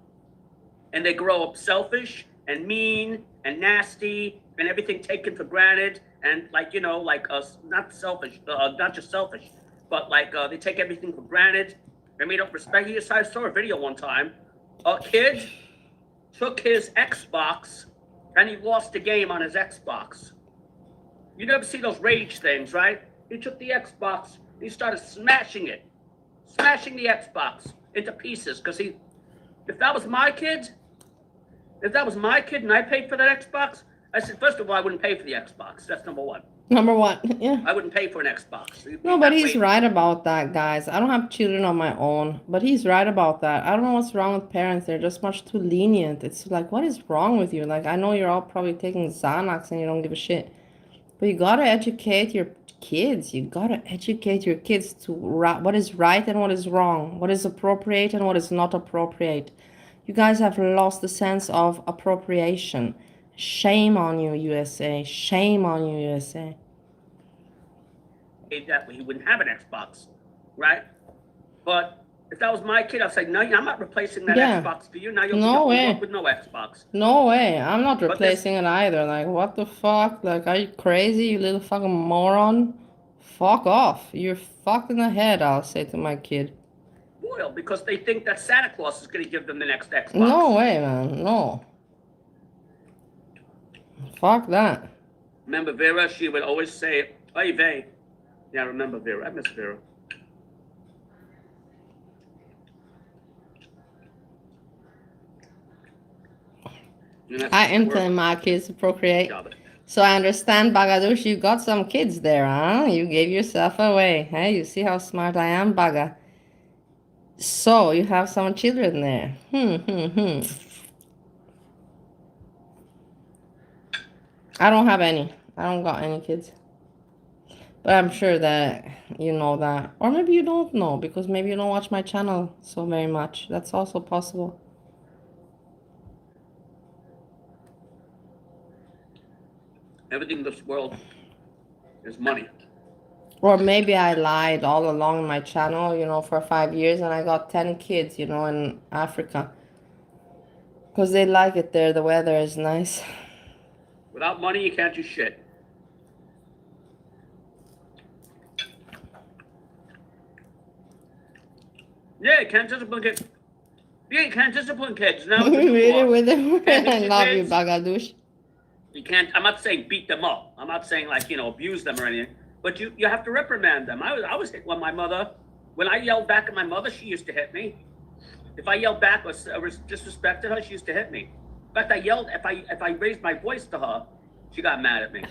and they grow up selfish and mean and nasty and everything taken for granted, and like not selfish, not just selfish, but like they take everything for granted and we don't respect you. I saw a video one time. A kid took his Xbox and he lost the game on his Xbox. You never see those rage things, right? He took the Xbox, he started smashing the Xbox into pieces. Because if that was my kid and I paid for that Xbox, I said, first of all, I wouldn't pay for the Xbox. That's number one. Number one, yeah. I wouldn't pay for an Xbox. No, but he's right about that, guys. I don't have children of my own, but he's right about that. I don't know what's wrong with parents. They're just much too lenient. It's like, what is wrong with you? Like, I know you're all probably taking Xanax and you don't give a shit, but you gotta educate your kids. You gotta educate your kids to what is right and what is wrong, what is appropriate and what is not appropriate. You guys have lost the sense of appropriation. Shame on you, USA. Shame on you, USA. That he wouldn't have an Xbox, right? But if that was my kid, I'd say, no, I'm not replacing that Xbox for you. Now you'll no way. With no Xbox. No way. I'm not replacing it either. Like, what the fuck? Like, are you crazy, you little fucking moron? Fuck off. You're fucked in the head, I'll say to my kid. Well, because they think that Santa Claus is going to give them the next Xbox. No way, man. No. Fuck that. Remember Vera? She would always say, "Oy vey." Yeah, I remember Vera. I miss Vera. I intend my kids to procreate. So I understand, Bagadush, you got some kids there, huh? You gave yourself away. Hey, you see how smart I am, Baga? So you have some children there. I don't have any. I don't got any kids. But I'm sure that you know that. Or maybe you don't know, because maybe you don't watch my channel so very much. That's also possible. Everything in this world is money. Or maybe I lied all along in my channel, you know, for 5 years, and I got 10 kids, you know, in Africa. Because they like it there. The weather is nice. Without money, you can't do shit. Yeah, you can't discipline kids. Yeah, you can't discipline kids. Now, Really, with them? I love you, Bagadush. You can't. I'm not saying beat them up. I'm not saying like abuse them or anything. But you have to reprimand them. I was hit when my mother, when I yelled back at my mother, she used to hit me. If I yelled back or disrespected her, she used to hit me. In fact, I yelled, if I raised my voice to her, she got mad at me.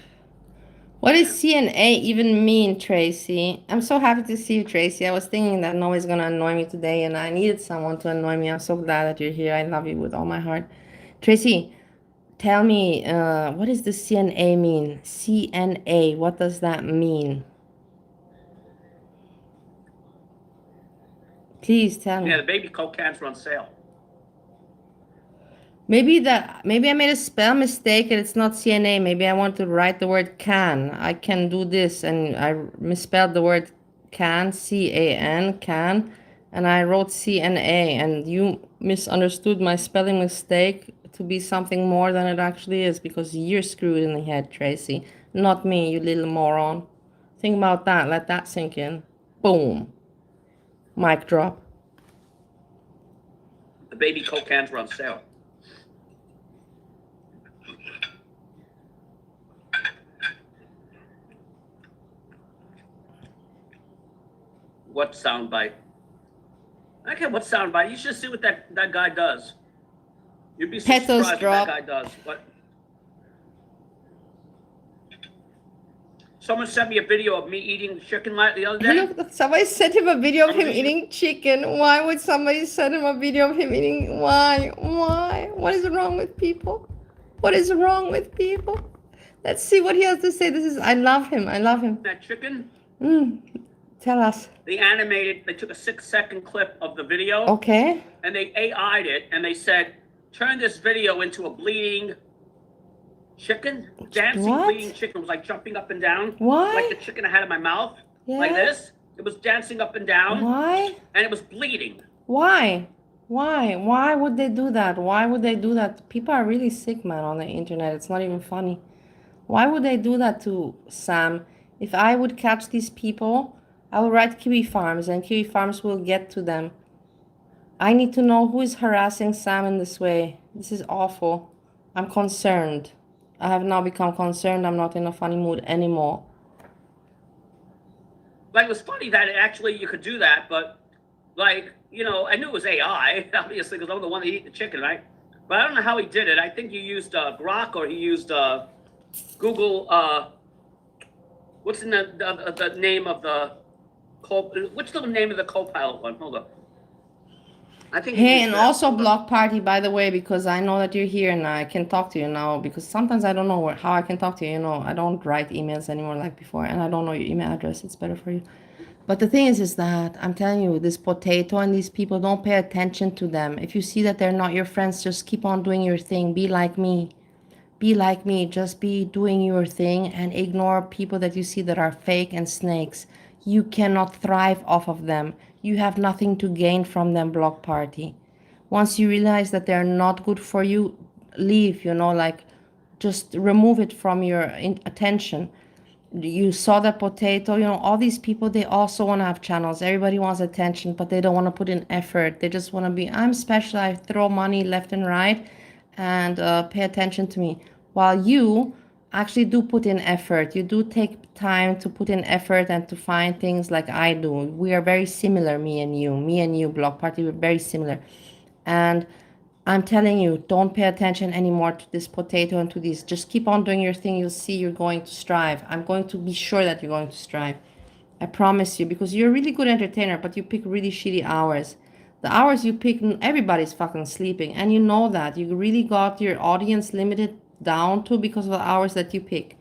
What does CNA even mean, Tracy? I'm so happy to see you, Tracy. I was thinking that nobody's gonna annoy me today, and I needed someone to annoy me. I'm so glad that you're here. I love you with all my heart. Tracy, tell me, what does the CNA mean? CNA, what does that mean? Please tell me. Yeah, the baby Coke cans were on sale. Maybe I made a spell mistake and it's not CNA. Maybe I want to write the word can. I can do this, and I misspelled the word can, C-A-N, can, and I wrote CNA, and you misunderstood my spelling mistake to be something more than it actually is, because you're screwed in the head, Tracy, not me, you little moron. Think about that. Let that sink in. Boom. Mic drop. The baby Coke cans were on sale. What soundbite? I don't care what soundbite. You should see what that guy does. You'd be so Petals surprised drop. what that guy does. What? Someone sent me a video of me eating chicken the other day. Look, somebody sent him a video of him eating chicken. Why would somebody send him a video of him eating? Why? What is wrong with people? What is wrong with people? Let's see what he has to say. I love him. That chicken. Tell us. They took a 6-second clip of the video. Okay. And they AI'd it, and they said, turn this video into a bleeding chicken. Dancing What? bleeding chicken. It was like jumping up and down. Why? Like the chicken I had in my mouth. Yeah. Like this. It was dancing up and down. Why? And it was bleeding. Why? Why would they do that? Why would they do that? People are really sick, man, on the internet. It's not even funny. Why would they do that to Sam? If I would catch these people, I will write Kiwi Farms, and Kiwi Farms will get to them. I need to know who is harassing Sam in this way. This is awful. I'm concerned. I have now become concerned. I'm not in a funny mood anymore. Like, it was funny that actually you could do that, but, like, you know, I knew it was AI, obviously, because I'm the one that eat the chicken, right? But I don't know how he did it. I think he used Grok, or he used Google. What's in the name of the what's the name of the Copilot one? Hold up. I think. Hey, and also Block Party, by the way, because I know that you're here and I can talk to you now, because sometimes I don't know how I can talk to you. You know, I don't write emails anymore like before, and I don't know your email address. It's better for you. But the thing is that I'm telling you, this Potato and these people, don't pay attention to them. If you see that they're not your friends, just keep on doing your thing. Be like me. Be like me. Just be doing your thing and ignore people that you see that are fake and snakes. You cannot thrive off of them. You have nothing to gain from them, Block Party. Once you realize that they're not good for you, leave, you know, like just remove it from your attention. You saw that Potato, you know, all these people, they also want to have channels. Everybody wants attention, but they don't want to put in effort. They just want to be, I'm special, I throw money left and right, and pay attention to me. While you actually do put in effort. You do take time to put in effort and to find things like I do. We are very similar, me and you, Block Party, we're very similar. And I'm telling you, don't pay attention anymore to this Potato and to these. Just keep on doing your thing. You'll see you're going to strive. I'm going to be sure that you're going to strive. I promise you, because you're a really good entertainer, but you pick really shitty hours. The hours you pick, everybody's fucking sleeping. And you know that. You really got your audience limited down to because of the hours that you pick.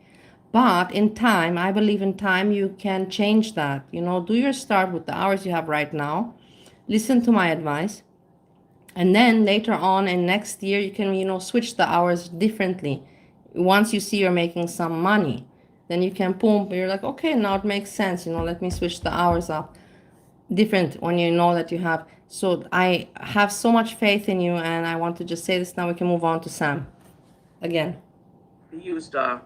But in time, I believe in time, you can change that. You know, do your start with the hours you have right now. Listen to my advice. And then later on in next year, you can, you know, switch the hours differently. Once you see you're making some money, then you can boom, you're like, okay, now it makes sense. You know, let me switch the hours up different when you know that you have. So I have so much faith in you, and I want to just say this now. We can move on to Sam again. He used, I'll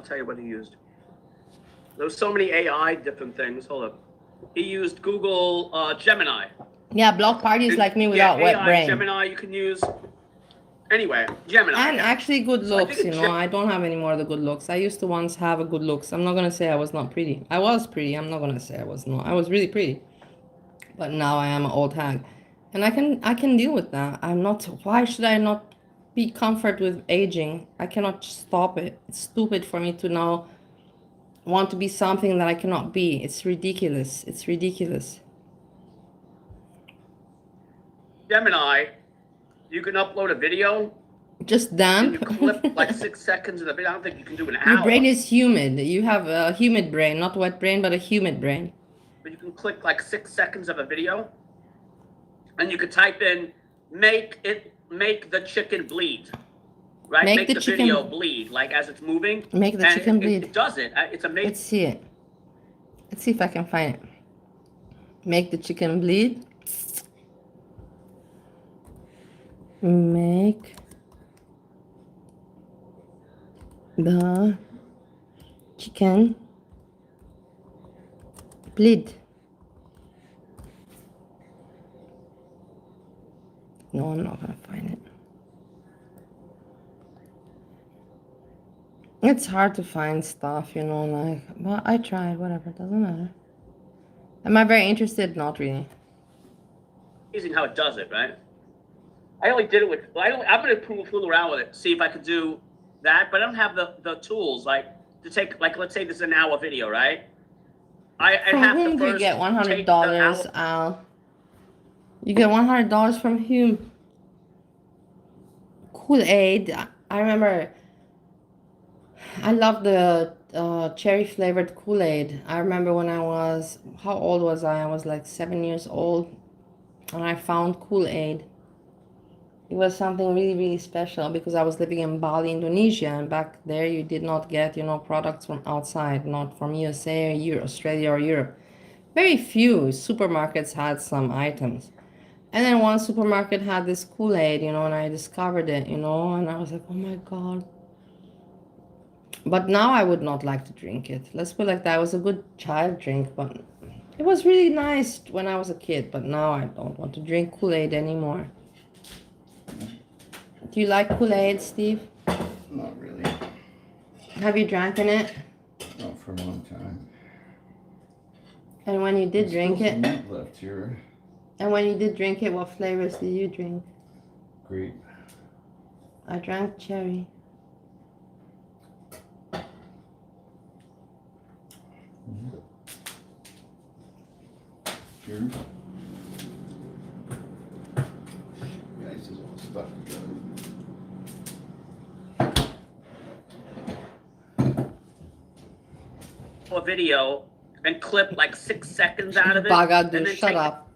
tell you what he used. There was so many AI different things. Hold up. He used Google Gemini. Yeah, Block Party is like me without wet AI, brain. Gemini you can use. Anyway, Gemini. And actually good looks, So you know. I don't have any more of the good looks. I used to once have a good looks. I'm not going to say I was not pretty. I was pretty. I'm not going to say I was not. I was really pretty. but now I am an old hag, and I can deal with that. I'm not. Why should I not be comfort with aging? I cannot stop it. It's stupid for me to now want to be something that I cannot be. It's ridiculous. It's ridiculous. Gemini, you can upload a video. Just And damp. you clip like 6 seconds of the video. I don't think you can do an Your hour. brain is humid. You have a humid brain, not wet brain, but a humid brain. But you can click like 6 seconds of a video, and you could type in make the chicken bleed, right? Make the chicken- video bleed, like as it's moving. Make the And chicken it bleed. does it. It's amazing. Let's see it. Let's see if I can find it. Make the chicken bleed. Make the chicken bleed. No, I'm not gonna find it. It's hard to find stuff, you know, like, but I tried, whatever, doesn't matter. Am I very interested? Not really. Amazing how it does it, right? I only did it with. I'm gonna fool around with it, see if I could do that, but I don't have the tools like to take, like, let's say this is an hour video, right? I From have whom to do you first get take $100, the Al? You get $100 from whom? Kool-Aid. I remember. I love the cherry flavored Kool-Aid. I remember when I was, how old was I? I was like 7 years old, and I found Kool-Aid. It was something really, really special because I was living in Bali, Indonesia, and back there you did not get, you know, products from outside, not from USA or Australia or Europe. Very few supermarkets had some items. And then one supermarket had this Kool-Aid, you know, and I discovered it, you know, and I was like, oh my God. But now I would not like to drink it. Let's put it like that. It was a good child drink, but it was really nice when I was a kid. But now I don't want to drink Kool-Aid anymore. Do you like Kool-Aid, Steve? Not really. Have you drank in it? Not for a long time. And when you did There's drink still it, some mint left here. and when you did drink it, what flavors did you drink? Grape. I drank cherry. Cheers. Guys, this is all stuck together. a video and clip like 6 seconds out of it. Bagadu, and then shut take up.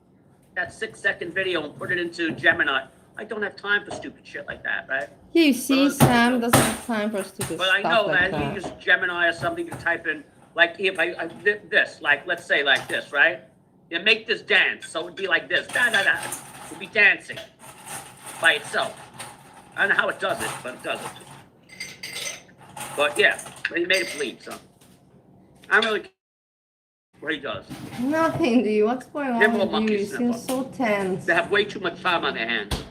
that 6-second video and put it into Gemini. I don't have time for stupid shit like that, right? Yeah, you see, Well, Sam doesn't have time for stupid But I stuff know like that that. you use Gemini or something to type in, like if I this, like let's say like this, right? You make this dance, so it'd be like this, da da da. It'd be dancing by itself. I don't know how it does it, but it does it. But yeah, he made it bleed, so I don't really care what he does. Nothing, dude. What's going They're on more with you? You monkeys than seem bugs. so tense. They have way too much time on their hands.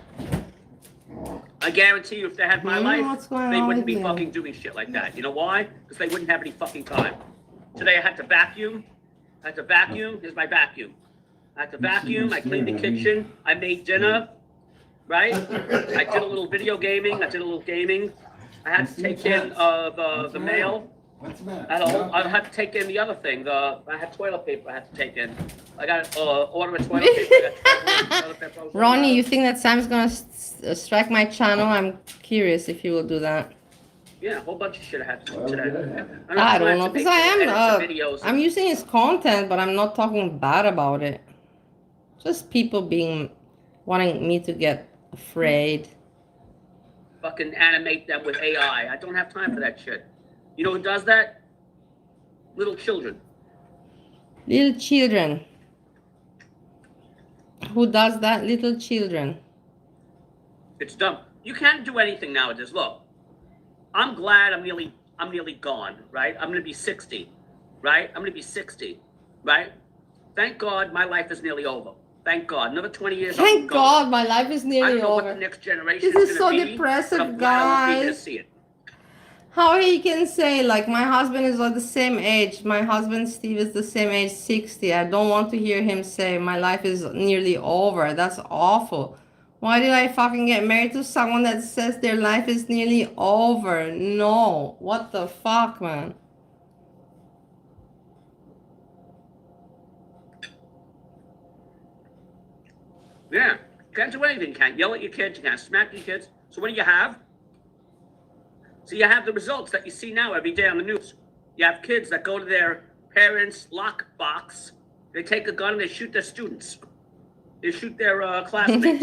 I guarantee you, if they had my life, what's going they on wouldn't with be you? fucking doing shit like that. You know why? Because they wouldn't have any fucking time. Today I had to vacuum. Here's my vacuum. I had to vacuum. I cleaned the kitchen. I made dinner. Right? I did a little video gaming. I had to take in the mail. What's that? I had to take in the other thing. I had toilet paper I had to take in. I got order of toilet paper. Toilet paper. Ronnie, you think that Sam's gonna strike my channel? I'm curious if he will do that. Yeah, a whole bunch of shit I had to do Well, today. yeah. I don't know, because I am. Videos. I'm using his content, but I'm not talking bad about it. Just people wanting me to get afraid. Fucking animate them with AI. I don't have time for that shit. You know who does that? Little children. Little children. Who does that? Little children. It's dumb. You can't do anything nowadays. Look, I'm glad I'm nearly gone, right? I'm gonna be 60, right? Right? Thank God my life is nearly over. Thank God. Another 20 years. I'll be Thank gone. God, my life is I nearly don't know what over. the next generation This is is so gonna be, depressive, but I'm glad I won't be here to guys. see it. How he can say, like, my husband is like the same age. My husband Steve is the same age, 60. I don't want to hear him say my life is nearly over. That's awful. Why did I fucking get married to someone that says their life is nearly over? No. What the fuck, man? Yeah. Can't do anything. You can't yell at your kids. You can't smack your kids. So what do you have? So you have the results that you see now every day on the news. You have kids that go to their parents' lockbox. They take a gun and they shoot their students. They shoot their classmates.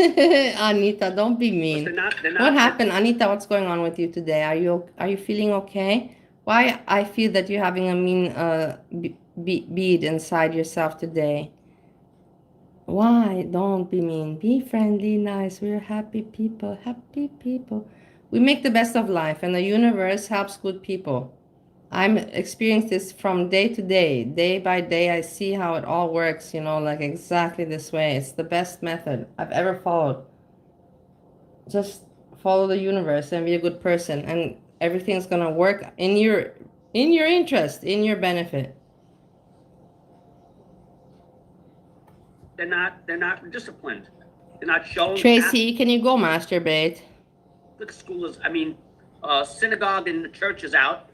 Anita, don't be mean. They're not, What happened, Anita? What's going on with you today? Are you feeling okay? Why I feel that you're having a mean bead inside yourself today? Why? Don't be mean. Be friendly, nice. We're happy people. Happy people. We make the best of life, and the universe helps good people. I'm experiencing this from day to day. Day by day, I see how it all works, you know, like exactly this way. It's the best method I've ever followed. Just follow the universe and be a good person, and everything's gonna work in your interest, in your benefit. they're not disciplined. They're not shown. Tracy, can you go masturbate? Catholic school is, synagogue and the church is out,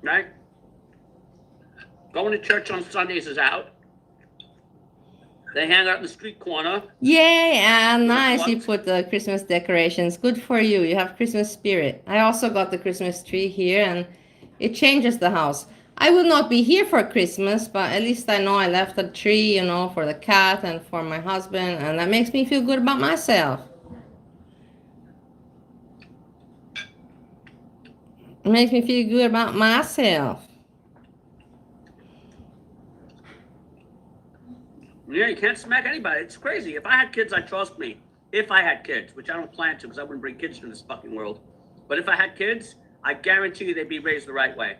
right? Going to church on Sundays is out. They hang out in the street corner. Yay, and nice. You put the Christmas decorations. Good for you. You have Christmas spirit. I also got the Christmas tree here, and it changes the house. I will not be here for Christmas, but at least I know I left a tree, you know, for the cat and for my husband, and that makes me feel good about myself. It makes me feel good about myself. Yeah, you can't smack anybody. It's crazy. If I had kids, trust me. If I had kids, which I don't plan to because I wouldn't bring kids into this fucking world. But if I had kids, I guarantee you they'd be raised the right way.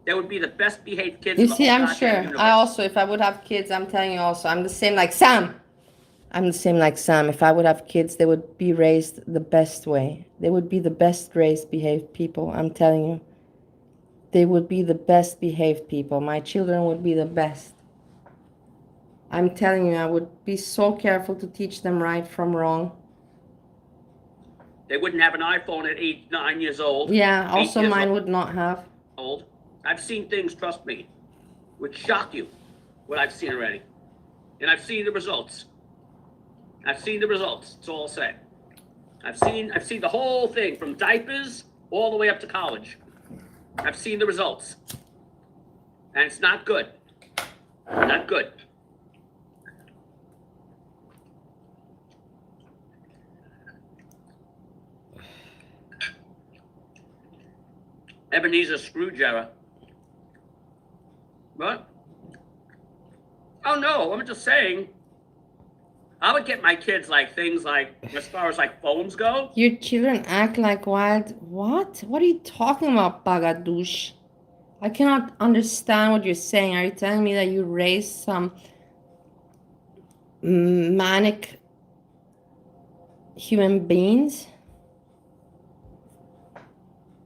They would be the best behaved kids. You see, I'm sure. I also, if I would have kids, I'm telling you also, I'm the same like Sam. I'm the same like Sam. If I would have kids, they would be raised the best way. They would be the best raised behaved people. I'm telling you. They would be the best behaved people. My children would be the best. I'm telling you, I would be so careful to teach them right from wrong. They wouldn't have an iPhone at 8, 9 years old. Yeah, also mine would not have. Old. I've seen things, trust me, would shock you what I've seen already. And I've seen the results. I've seen the results, that's all I'll say. I've seen the whole thing from diapers all the way up to college. I've seen the results. And it's not good. Not good. Ebenezer Screwdriver. What? Oh no, I'm just saying. I would get my kids like things like, as far as like phones go. Your children act like wild. What? What are you talking about, Bagadouche? I cannot understand what you're saying. Are you telling me that you raised some manic human beings?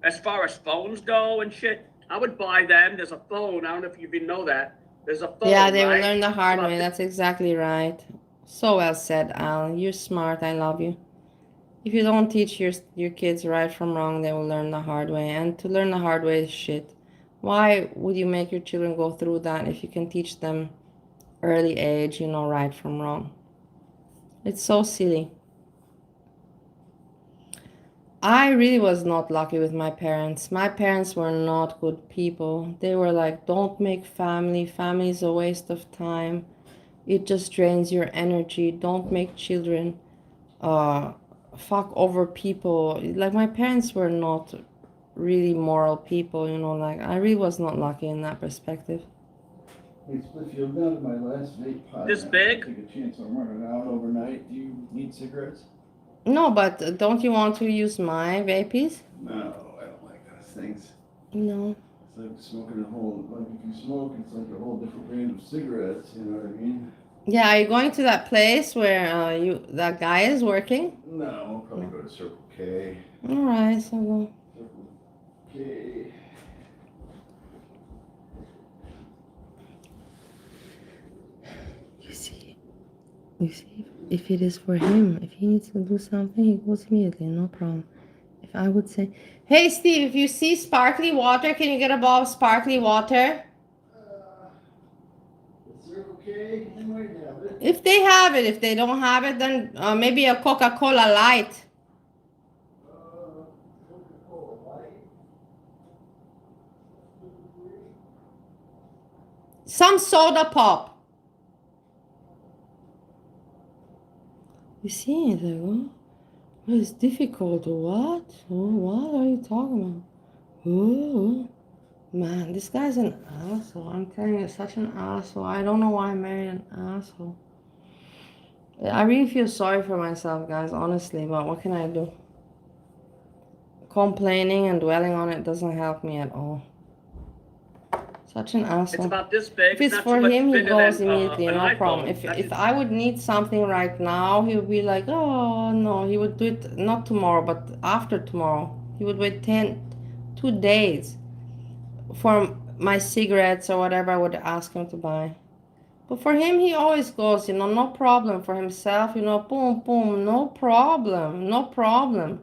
As far as phones go and shit, I would buy them. There's a phone. I don't know if you even know that. There's a phone. Yeah, they will learn the hard way. That's exactly right. So well said, Al. You're smart. I love you. If you don't teach your kids right from wrong, they will learn the hard way. And to learn the hard way is shit. Why would you make your children go through that if you can teach them early age, you know, right from wrong? It's so silly. I really was not lucky with my parents. My parents were not good people. They were like, don't make family. Family is a waste of time. It just drains your energy. Don't make children. Fuck over people. Like, my parents were not really moral people, you know, like, I really was not lucky in that perspective. Hey, Splitfield, now to my last vape pod. This big? Take a chance on running out overnight. Do you need cigarettes? No, but don't you want to use my vapies? No, I don't like those things. No. It's like smoking like if you smoke, it's like a whole different brand of cigarettes, you know what I mean? Yeah, are you going to that place where that guy is working? No, I'll probably go to Circle K. All right, so go. Okay. You see, if it is for him, if he needs to do something, he goes immediately, no problem. If I would say, hey Steve, if you see sparkly water, can you get a bowl of sparkly water? Is Circle K? They might have it. If they have it, if they don't have it, then maybe a Coca-Cola Light. Coca-Cola Light. Some soda pop. You see it, like, oh, it's difficult. What? Oh, what are you talking about? Oh, man, this guy's an asshole. I'm telling you, such an asshole. I don't know why I married an asshole. I really feel sorry for myself, guys, honestly, but what can I do? Complaining and dwelling on it doesn't help me at all. Such an asshole. It's about this big. If it's not for too much him, he bigger goes than, immediately, an no iPhone. problem. If I would need something right now, he would be like, oh, no, he would do it not tomorrow, but after tomorrow. He would wait 2 days for my cigarettes or whatever I would ask him to buy. But for him, he always goes, no problem. For himself, boom, boom, no problem, no problem.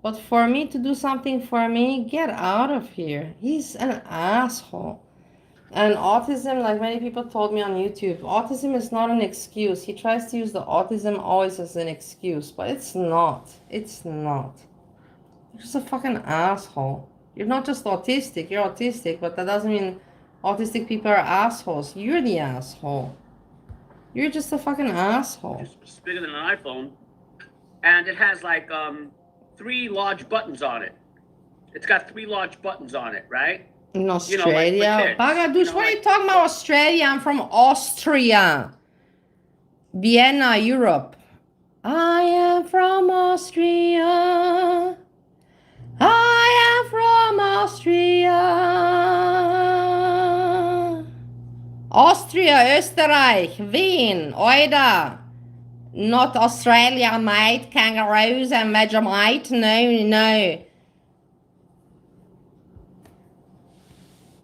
But for me to do something for me, get out of here. He's an asshole. And autism, like many people told me on YouTube, autism is not an excuse. He tries to use the autism always as an excuse, but it's not. It's not. You're just a fucking asshole. You're not just autistic, you're autistic, but that doesn't mean autistic people are assholes. You're the asshole. You're just a fucking asshole. It's bigger than an iPhone. And it has like 3 large buttons on it. It's got 3 large buttons on it, right? In Australia? Bagadush, what are you talking about Australia? I'm from Austria. Vienna, Europe. I am from Austria. I am from Austria. Austria, Österreich, Wien, Oida. Not Australia, mate. Kangaroos and Vegemite. No.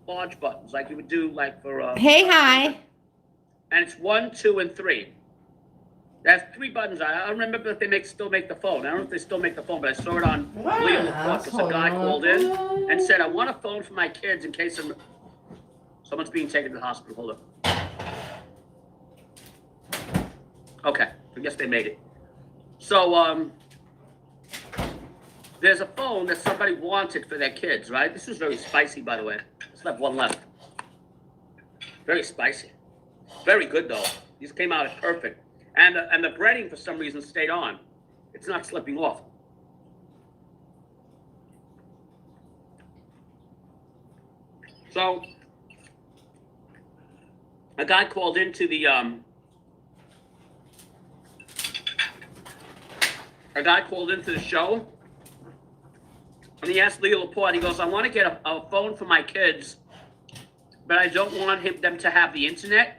Large buttons, like you would do like for Hey, hi. And it's 1, 2, and 3. There's 3 buttons. I don't remember if they still make the phone. I don't know if they still make the phone, but I saw it on Leo Laporte because a guy called in and said, I want a phone for my kids in case someone's being taken to the hospital. Hold up. Okay, I guess they made it. So, there's a phone that somebody wanted for their kids, right? This is very spicy, by the way. Let's have one left. Very spicy. Very good, though. These came out perfect. And the breading, for some reason, stayed on. It's not slipping off. So, a guy called into the, show, and he asked Leo Laporte, he goes, I want to get a phone for my kids, but I don't want them to have the internet.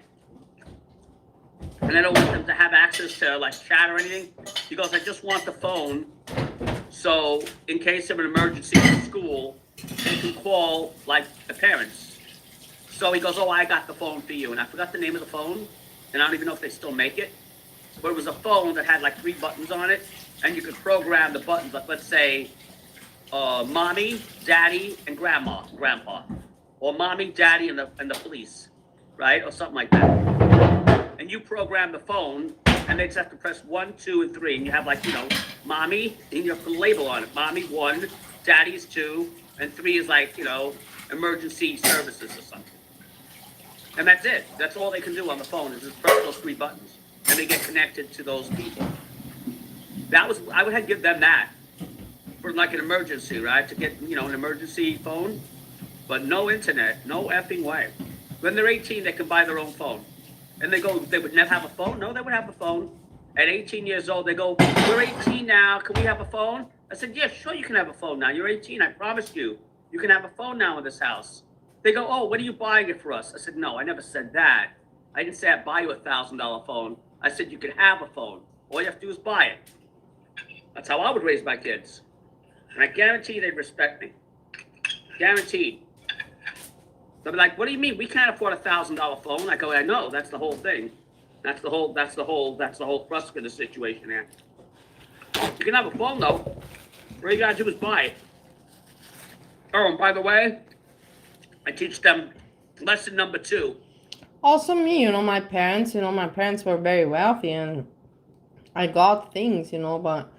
And I don't want them to have access to like chat or anything. He goes, I just want the phone. So in case of an emergency in school, they can call like the parents. So he goes, oh, I got the phone for you. And I forgot the name of the phone. And I don't even know if they still make it. But it was a phone that had like 3 buttons on it. And you could program the buttons, like let's say, mommy, daddy, and grandpa. Or mommy, daddy, and the police, right? Or something like that. And you program the phone, and they just have to press 1, 2, and 3, and you have like, mommy, and you have to put a label on it. Mommy 1, daddy's 2, and 3 is like, emergency services or something. And that's it. That's all they can do on the phone is just press those 3 buttons, and they get connected to those people. I would give them that for like an emergency, right? To get, an emergency phone, but no internet, no effing way. When they're 18, they can buy their own phone. And they would never have a phone? No, they would have a phone. At 18 years old, they go, we're 18 now, can we have a phone? I said, yeah, sure you can have a phone now. You're 18, I promise you. You can have a phone now in this house. They go, oh, when are you buying it for us? I said, no, I never said that. I didn't say I'd buy you a $1,000 phone. I said you could have a phone. All you have to do is buy it. That's how I would raise my kids. And I guarantee they'd respect me. Guaranteed. They'll be like, what do you mean? We can't afford $1,000 phone. I go, I know, that's the whole thing. That's the whole thrust of the situation here. You can have a phone though. All you gotta do is buy it. Oh, and by the way, I teach them lesson number 2. Also me, my parents were very wealthy and I got things, but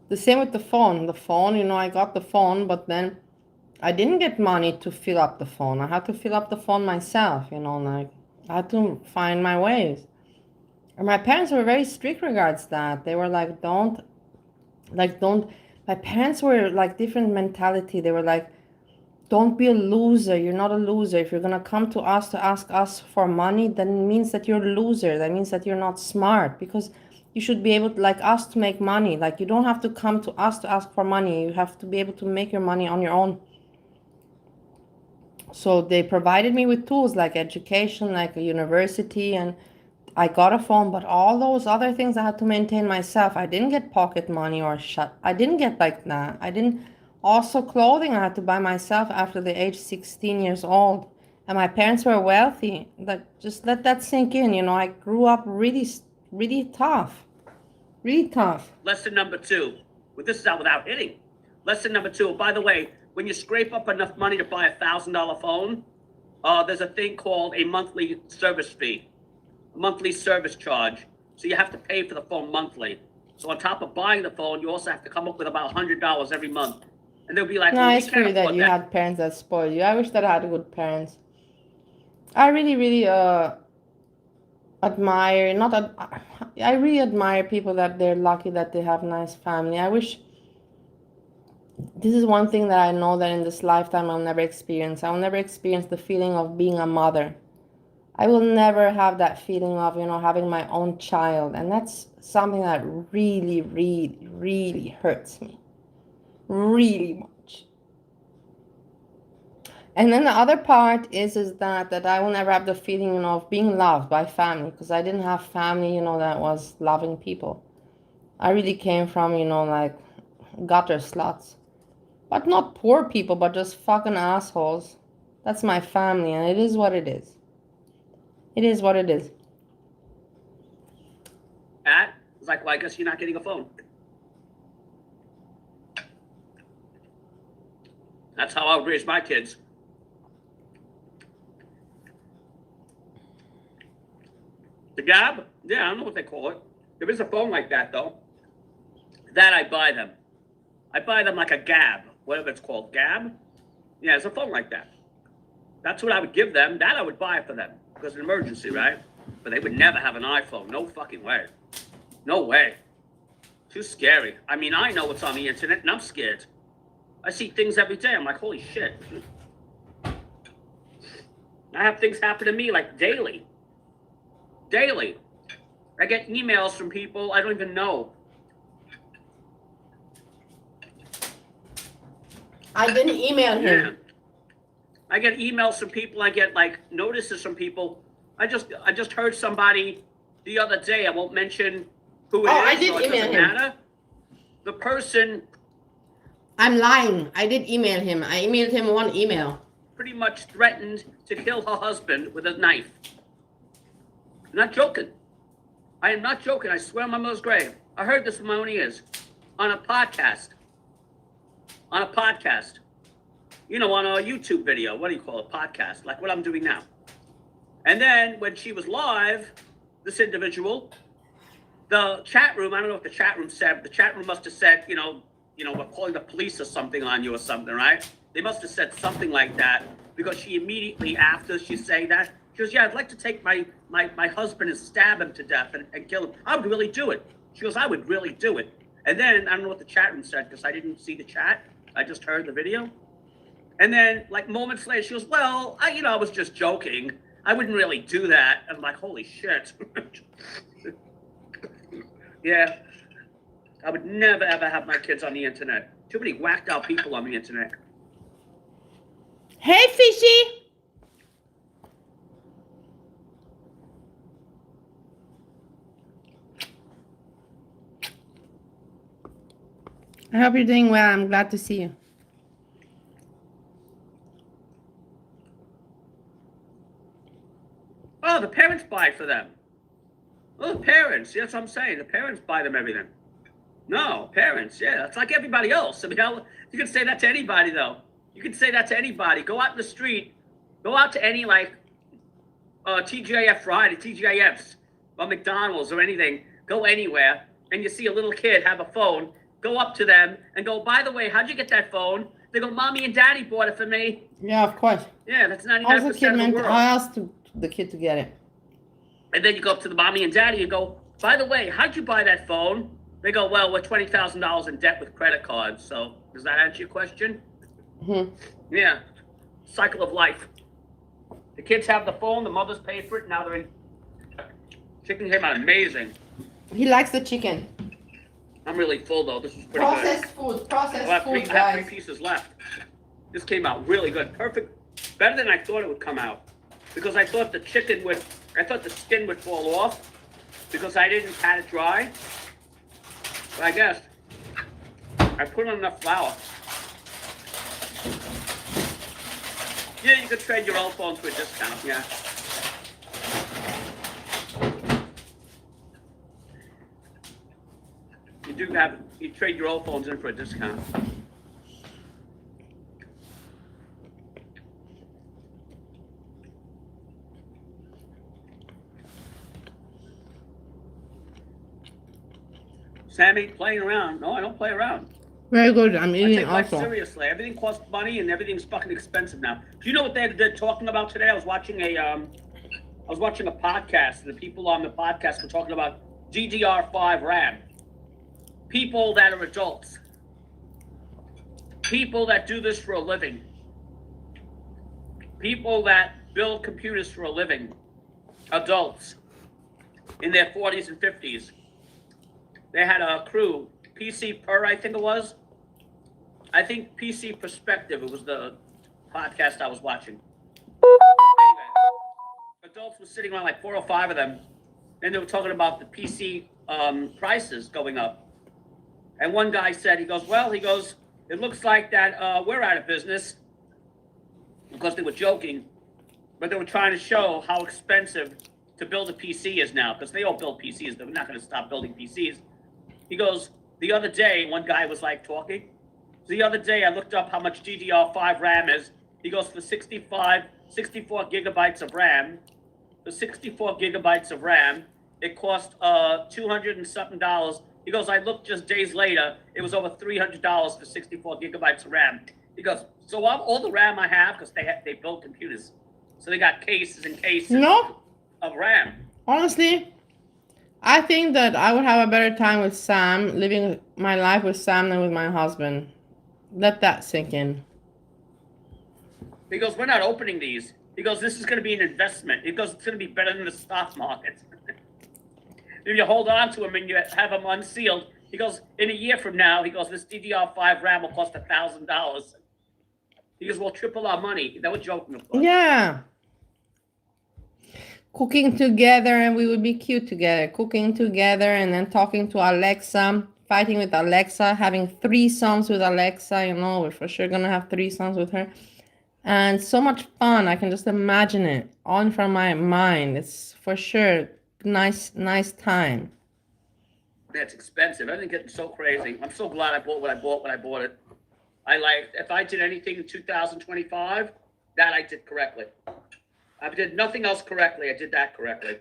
the same with the phone. The phone, I got the phone, but then I didn't get money to fill up the phone. I had to fill up the phone myself, like I had to find my ways. And my parents were very strict regards that. They were like, don't, my parents were like different mentality. They were like, don't be a loser. You're not a loser. If you're going to come to us to ask us for money, then it means that you're a loser. That means that you're not smart, because you should be able to, like us, to make money. Like, you don't have to come to us to ask for money. You have to be able to make your money on your own. So they provided me with tools like education, like a university, and I got a phone, but all those other things I had to maintain myself. I didn't get pocket money or I didn't get like that. I didn't. Also, clothing I had to buy myself after the age 16 years old. And my parents were wealthy. Just let that sink in. I grew up really, really tough. Really tough. Lesson number 2. Well, this is out without hitting. Lesson number 2. By the way, when you scrape up enough money to buy $1,000 phone, there's a thing called a monthly service fee, a monthly service charge. So you have to pay for the phone monthly. So on top of buying the phone, you also have to come up with about $100 every month. And they'll be like, nice for you that you had parents that spoiled you. I wish that I had good parents. I really, really admire, I really admire people that they're lucky that they have nice family. I wish, this is one thing that I know that in this lifetime I'll never experience. I'll never experience the feeling of being a mother. I will never have that feeling of, having my own child. And that's something that really, really, really hurts me. Really much. And then the other part is that I will never have the feeling, of being loved by family, because I didn't have family, that was loving people. I really came from, like gutter sluts. But not poor people, but just fucking assholes. That's my family, and it is what it is. It is what it is. It's like, well, I guess you're not getting a phone. That's how I would raise my kids. The Gab? Yeah, I don't know what they call it. There is a phone like that, though. That I buy them. I buy them like a Gab, whatever it's called. Gab? Yeah, it's a phone like that. That's what I would give them. That I would buy for them. Because it's an emergency, right? But they would never have an iPhone. No fucking way. No way. Too scary. I mean, I know what's on the internet, and I'm scared. I see things every day. I'm like, holy shit. I have things happen to me like daily. Daily. I get emails from people I don't even know. I didn't email him. Yeah. I get emails from people. I get like notices from people. I just heard somebody the other day. I won't mention who it is. I did so it email doesn't him. matter. The person. I'm lying. I did email him. I emailed him one email. Pretty much threatened to kill her husband with a knife. I'm not joking. I am not joking. I swear on my mother's grave. I heard this with my own ears on a podcast. On a podcast. On a YouTube video. What do you call it? Podcast. Like what I'm doing now. And then when she was live, this individual, the chat room, I don't know what the chat room said, but the chat room must have said, we're calling the police or something on you or something, right? They must have said something like that because she immediately after she saying that, she goes, yeah, I'd like to take my husband and stab him to death and kill him. I would really do it. She goes, I would really do it. And then, I don't know what the chat room said because I didn't see the chat. I just heard the video. And then, like moments later, she goes, well, I was just joking. I wouldn't really do that. I'm like, holy shit. Yeah. I would never, ever have my kids on the internet. Too many whacked out people on the internet. Hey, Fishy. I hope you're doing well. I'm glad to see you. the parents buy it for them. Well, the parents, that's what I'm saying. The parents buy them everything. No, parents, yeah. It's like everybody else. I mean, you can say that to anybody, though. You can say that to anybody. Go out in the street. Go out to any, like, TGIF Friday, TGIFs, or McDonald's or anything. Go anywhere, and you see a little kid have a phone. Go up to them and go, by the way, how'd you get that phone? They go, Mommy and Daddy bought it for me. Yeah, of course. Yeah, that's 99% I was a kid, of the man. world. I asked the kid to get it. And then you go up to the Mommy and Daddy and go, by the way, how'd you buy that phone? They go, well, we're $20,000 in debt with credit cards. So does that answer your question? Mm-hmm. Yeah. Cycle of life. The kids have the phone, the mothers pay for it, now they're in. Chicken came out amazing. He likes the chicken. I'm really full though. This is pretty Processed good. food. Processed I have food, three guys. pieces left. This came out really good. Perfect. Better than I thought it would come out. Because I thought the skin would fall off. Because I didn't pat it dry. But I guess I put on enough flour. Yeah, you could trade your old phones for a discount, yeah. You trade your old phones in for a discount. Sammy, playing around. No, I don't play around. Very good. I'm I eating take life also. seriously. Everything costs money and everything's fucking expensive now. Do you know what they're talking about today? I was watching a podcast, and the people on the podcast were talking about DDR5 RAM. People that are adults. People that do this for a living. People that build computers for a living. Adults in their 40s and 50s. They had a crew, PC Per, I think it was. I think PC Perspective, it was the podcast I was watching. Anyway, adults were sitting around, like 4 or 5 of them, and they were talking about the PC prices going up. And one guy said, he goes, it looks like that we're out of business. Because they were joking, but they were trying to show how expensive to build a PC is now, because they all build PCs. They're not going to stop building PCs. He goes, the other day, one guy was like talking. The other day, I looked up how much DDR5 RAM is. He goes, for 64 gigabytes of RAM, it cost $200 and something. He goes, I looked just days later, it was over $300 for 64 gigabytes of RAM. He goes, so all the RAM I have, because they build computers, so they got cases and cases of RAM. Honestly, I think that I would have a better time with Sam, living my life with Sam, than with my husband. Let that sink in. He goes, we're not opening these. He goes, this is going to be an investment. He goes, it's going to be better than the stock market. If you hold on to them and you have them unsealed, he goes, in a year from now, he goes, this DDR5 RAM will cost $1,000. He goes, we'll triple our money. That was joking, of course. Yeah. Cooking together, and we would be cute together. Cooking together, and then talking to Alexa, fighting with Alexa, having threesomes with Alexa. We're for sure going to have threesomes with her. And so much fun. I can just imagine it all in front of my mind. It's for sure nice time. That's expensive. Everything's getting so crazy. I'm so glad I bought what I bought when I bought it. If I did anything in 2025, that I did correctly. I did nothing else correctly. I did that correctly.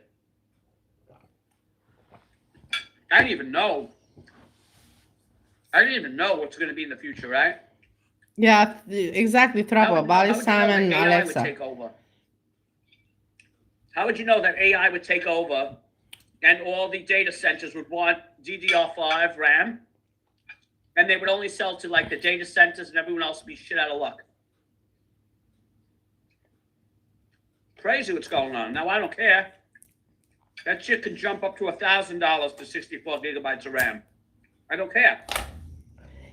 I didn't even know what's going to be in the future, right? Yeah, exactly. Trouble about Sam and Alexa. Would take over? How would you know that AI would take over and all the data centers would want DDR5 RAM and they would only sell to like the data centers and everyone else would be shit out of luck? Crazy what's going on. Now, I don't care. That shit can jump up to $1,000 for 64 gigabytes of RAM. I don't care.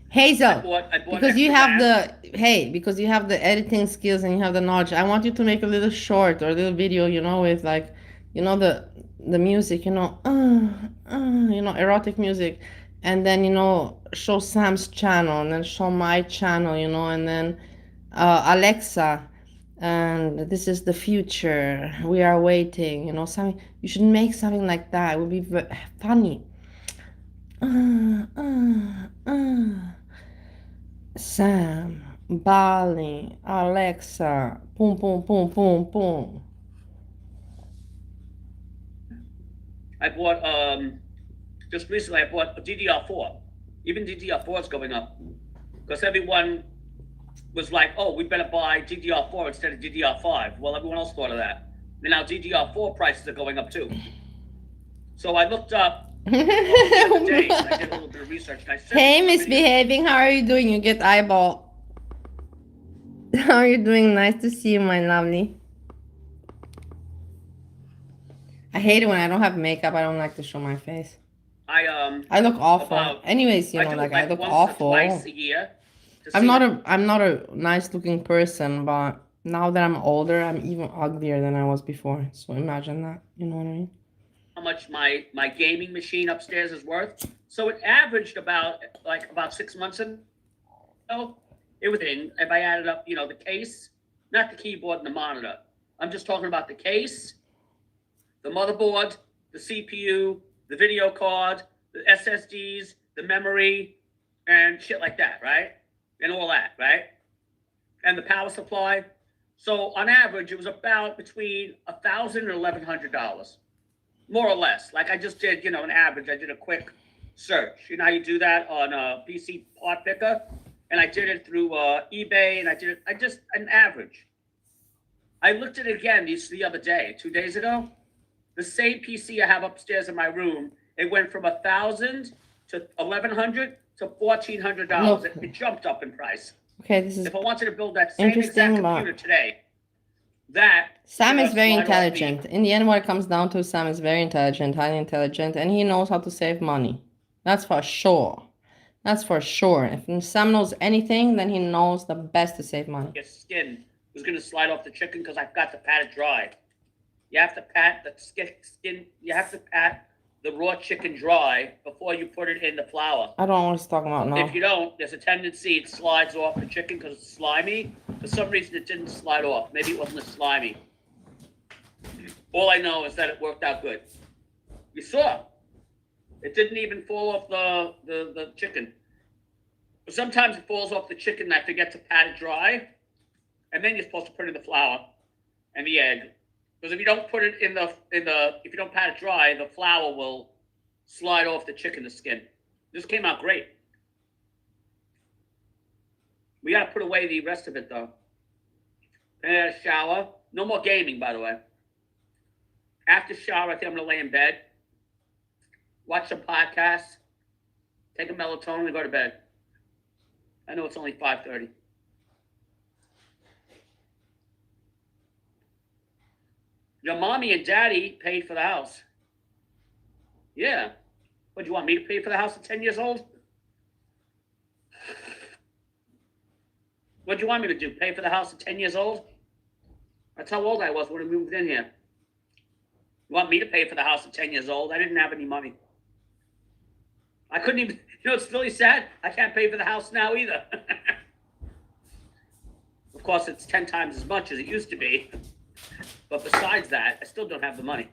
Hazel, I bought because you have because you have the editing skills and you have the knowledge, I want you to make a little short or a little video, with like, the music, erotic music, and then, show Sam's channel and then show my channel, and then Alexa, and this is the future. We are waiting. You know, something. You should make something like that. It would be funny. Sam, Bali, Alexa, boom, boom, boom, boom, boom. I bought just recently. I bought a DDR4. Even DDR4 is going up because everyone was like, "Oh, we better buy DDR4 instead of DDR5." Well, everyone else thought of that, and now DDR4 prices are going up too. So I looked up. The other day, I did a little bit of research. And I said, Hey, misbehaving. How are you doing? You get eyeball. How are you doing? Nice to see you, my lovely. I hate it when I don't have makeup. I don't like to show my face. I look awful. Anyways, you know, like I look once awful. or twice a year. I'm not a nice looking person, but now that I'm older, I'm even uglier than I was before. So imagine that. You know what I mean? How much my gaming machine upstairs is worth. So it averaged about 6 months ago. It was in, if I added up, the case, not the keyboard and the monitor. I'm just talking about the case, the motherboard, the CPU, the video card, the SSDs, the memory, and shit like that, right? And all that, right? And the power supply. So on average, it was about between $1,000 and $1,100, more or less. Like I just did, an average. I did a quick search. You know how you do that on a PC part picker? And I did it through eBay, and I just an average. I looked at it again the other day, 2 days ago. The same PC I have upstairs in my room, it went from $1,000 to $1,100 to $1,400. It jumped up in price. Okay, this is if I wanted to build that same exact computer today, Sam is very intelligent. In the end, what it comes down to, Sam is very intelligent, highly intelligent, and he knows how to save money. That's for sure. That's for sure. If Sam knows anything, then he knows the best to save money. Your skin was going to slide off the chicken because I've got to pat it dry. You have to pat the skin. You have to pat the raw chicken dry before you put it in the flour. I don't know what he's talking about now. If you don't, there's a tendency it slides off the chicken because it's slimy. For some reason, it didn't slide off. Maybe it wasn't as slimy. All I know is that it worked out good. You saw. It didn't even fall off the chicken. But sometimes it falls off the chicken and I forget to pat it dry. And then you're supposed to put it in the flour and the egg. Because if you don't put it if you don't pat it dry, the flour will slide off the chicken, the skin. This came out great. We got to put away the rest of it, though. And shower. No more gaming, by the way. After shower, I think I'm going to lay in bed, watch some podcasts, take a melatonin, and go to bed. I know it's only 5:30. Your mommy and daddy paid for the house. Yeah. What, do you want me to pay for the house at 10 years old? What do you want me to do? Pay for the house at 10 years old? That's how old I was when I moved in here. You want me to pay for the house at 10 years old? I didn't have any money. I couldn't even, it's really sad. I can't pay for the house now either. Of course, it's 10 times as much as it used to be. But besides that, I still don't have the money.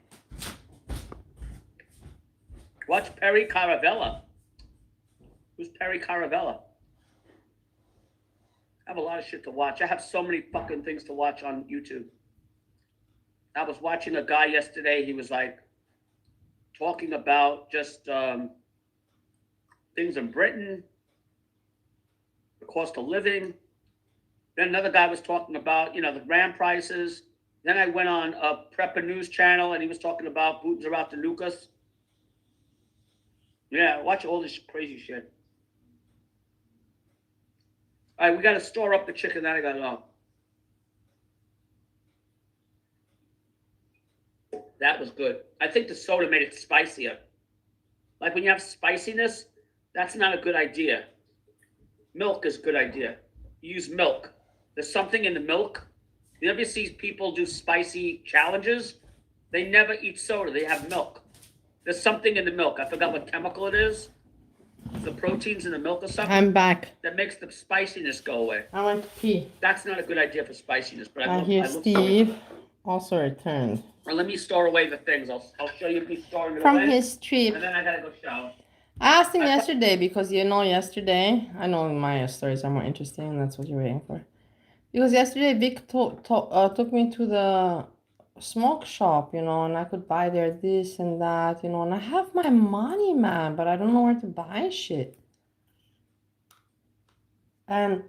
Watch Perry Caravella. Who's Perry Caravella? I have a lot of shit to watch. I have so many fucking things to watch on YouTube. I was watching a guy yesterday. He was like talking about just things in Britain, the cost of living. Then another guy was talking about, the RAM prices. Then I went on a Prepper News channel, and he was talking about Putin's about to nuke us. Yeah, watch all this crazy shit. All right, we got to store up the chicken. Then I got to go. That was good. I think the soda made it spicier. Like when you have spiciness, that's not a good idea. Milk is a good idea. You use milk. There's something in the milk. You ever see people do spicy challenges? They never eat soda. They have milk. There's something in the milk. I forgot what chemical it is. the proteins in the milk or something I'm back. that makes the spiciness go away. I went to pee. That's not a good idea for spiciness, but I hear Steve also returned Well, let me store away the things. I'll show you me storing it from away. his trip. And then I gotta go shower. I asked him yesterday because yesterday, I know my stories are more interesting, and that's what you're waiting for. Because yesterday Vic took me to the smoke shop, and I could buy there this and that, and I have my money, man, but I don't know where to buy shit. And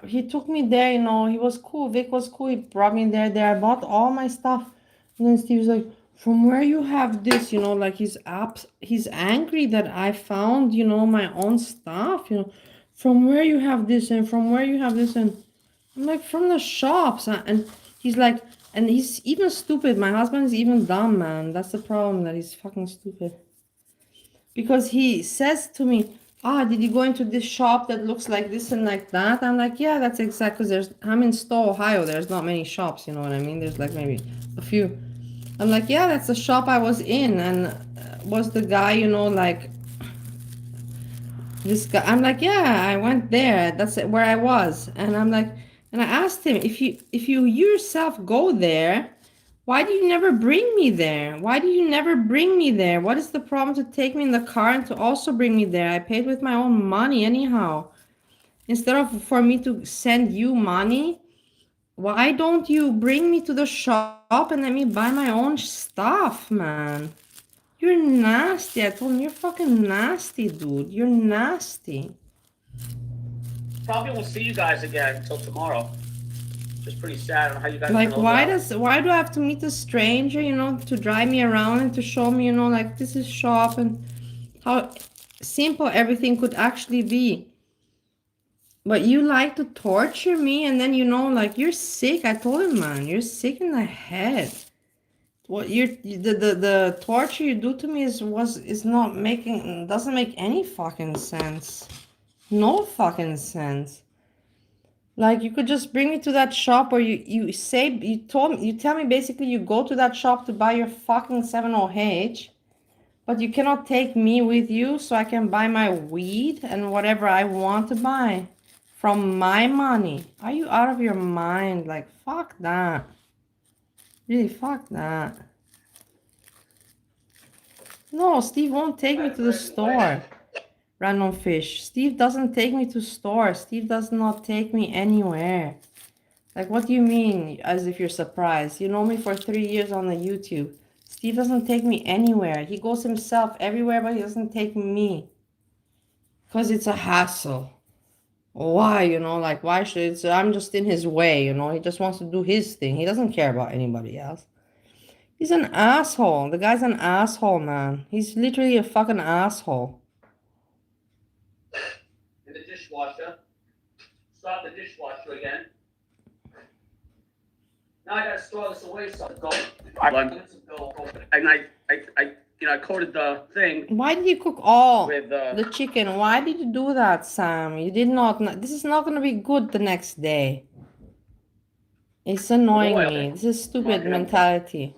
he took me there, he was cool. Vic was cool. He brought me there. I bought all my stuff. And then Steve was like, from where you have this, like he's angry that I found, my own stuff, from where you have this and from where you have this. And I'm like, from the shops. And he's like, and he's even stupid. My husband is even dumb, man. That's the problem, that he's fucking stupid. Because he says to me, did you go into this shop that looks like this and like that? I'm like, yeah, that's exactly, I'm in Stowe, Ohio. There's not many shops, you know what I mean? There's like maybe a few. I'm like, yeah, that's the shop I was in. And was the guy, like, this guy. I'm like, yeah, I went there. That's where I was. And I'm like, and I asked him, if you yourself go there, why do you never bring me there? Why do you never bring me there? What is the problem to take me in the car and to also bring me there? I paid with my own money anyhow. Instead of for me to send you money, why don't you bring me to the shop and let me buy my own stuff, man? You're nasty. I told him, you're fucking nasty, dude. You're nasty. Probably won't see you guys again until tomorrow. It's pretty sad. I don't know how you guys Like, why do I have to meet a stranger, to drive me around and to show me, like, this is shop, and how simple everything could actually be. But you like to torture me, and then, like, you're sick. I told him, man, you're sick in the head. What the torture you do to me doesn't make any fucking sense. No fucking sense. Like, you could just bring me to that shop, or you tell me basically you go to that shop to buy your fucking 70H, but you cannot take me with you so I can buy my weed and whatever I want to buy from my money. Are you out of your mind? Like, fuck that. Really, fuck that. No, Steve won't take me to the store. Random fish. Steve doesn't take me to stores. Steve does not take me anywhere. Like, what do you mean, as if you're surprised? You know me for 3 years on the YouTube. Steve doesn't take me anywhere. He goes himself everywhere, but he doesn't take me. Because it's a hassle. Why, like, why should I'm just in his way, he just wants to do his thing. He doesn't care about anybody else. He's an asshole. The guy's an asshole, man. He's literally a fucking asshole. In the dishwasher. Start the dishwasher again. Now I gotta store this away so go. And I coated the thing. Why did you cook all with the chicken? Why did you do that, Sam? You did not. This is not gonna be good the next day. It's annoying me. This is stupid mentality.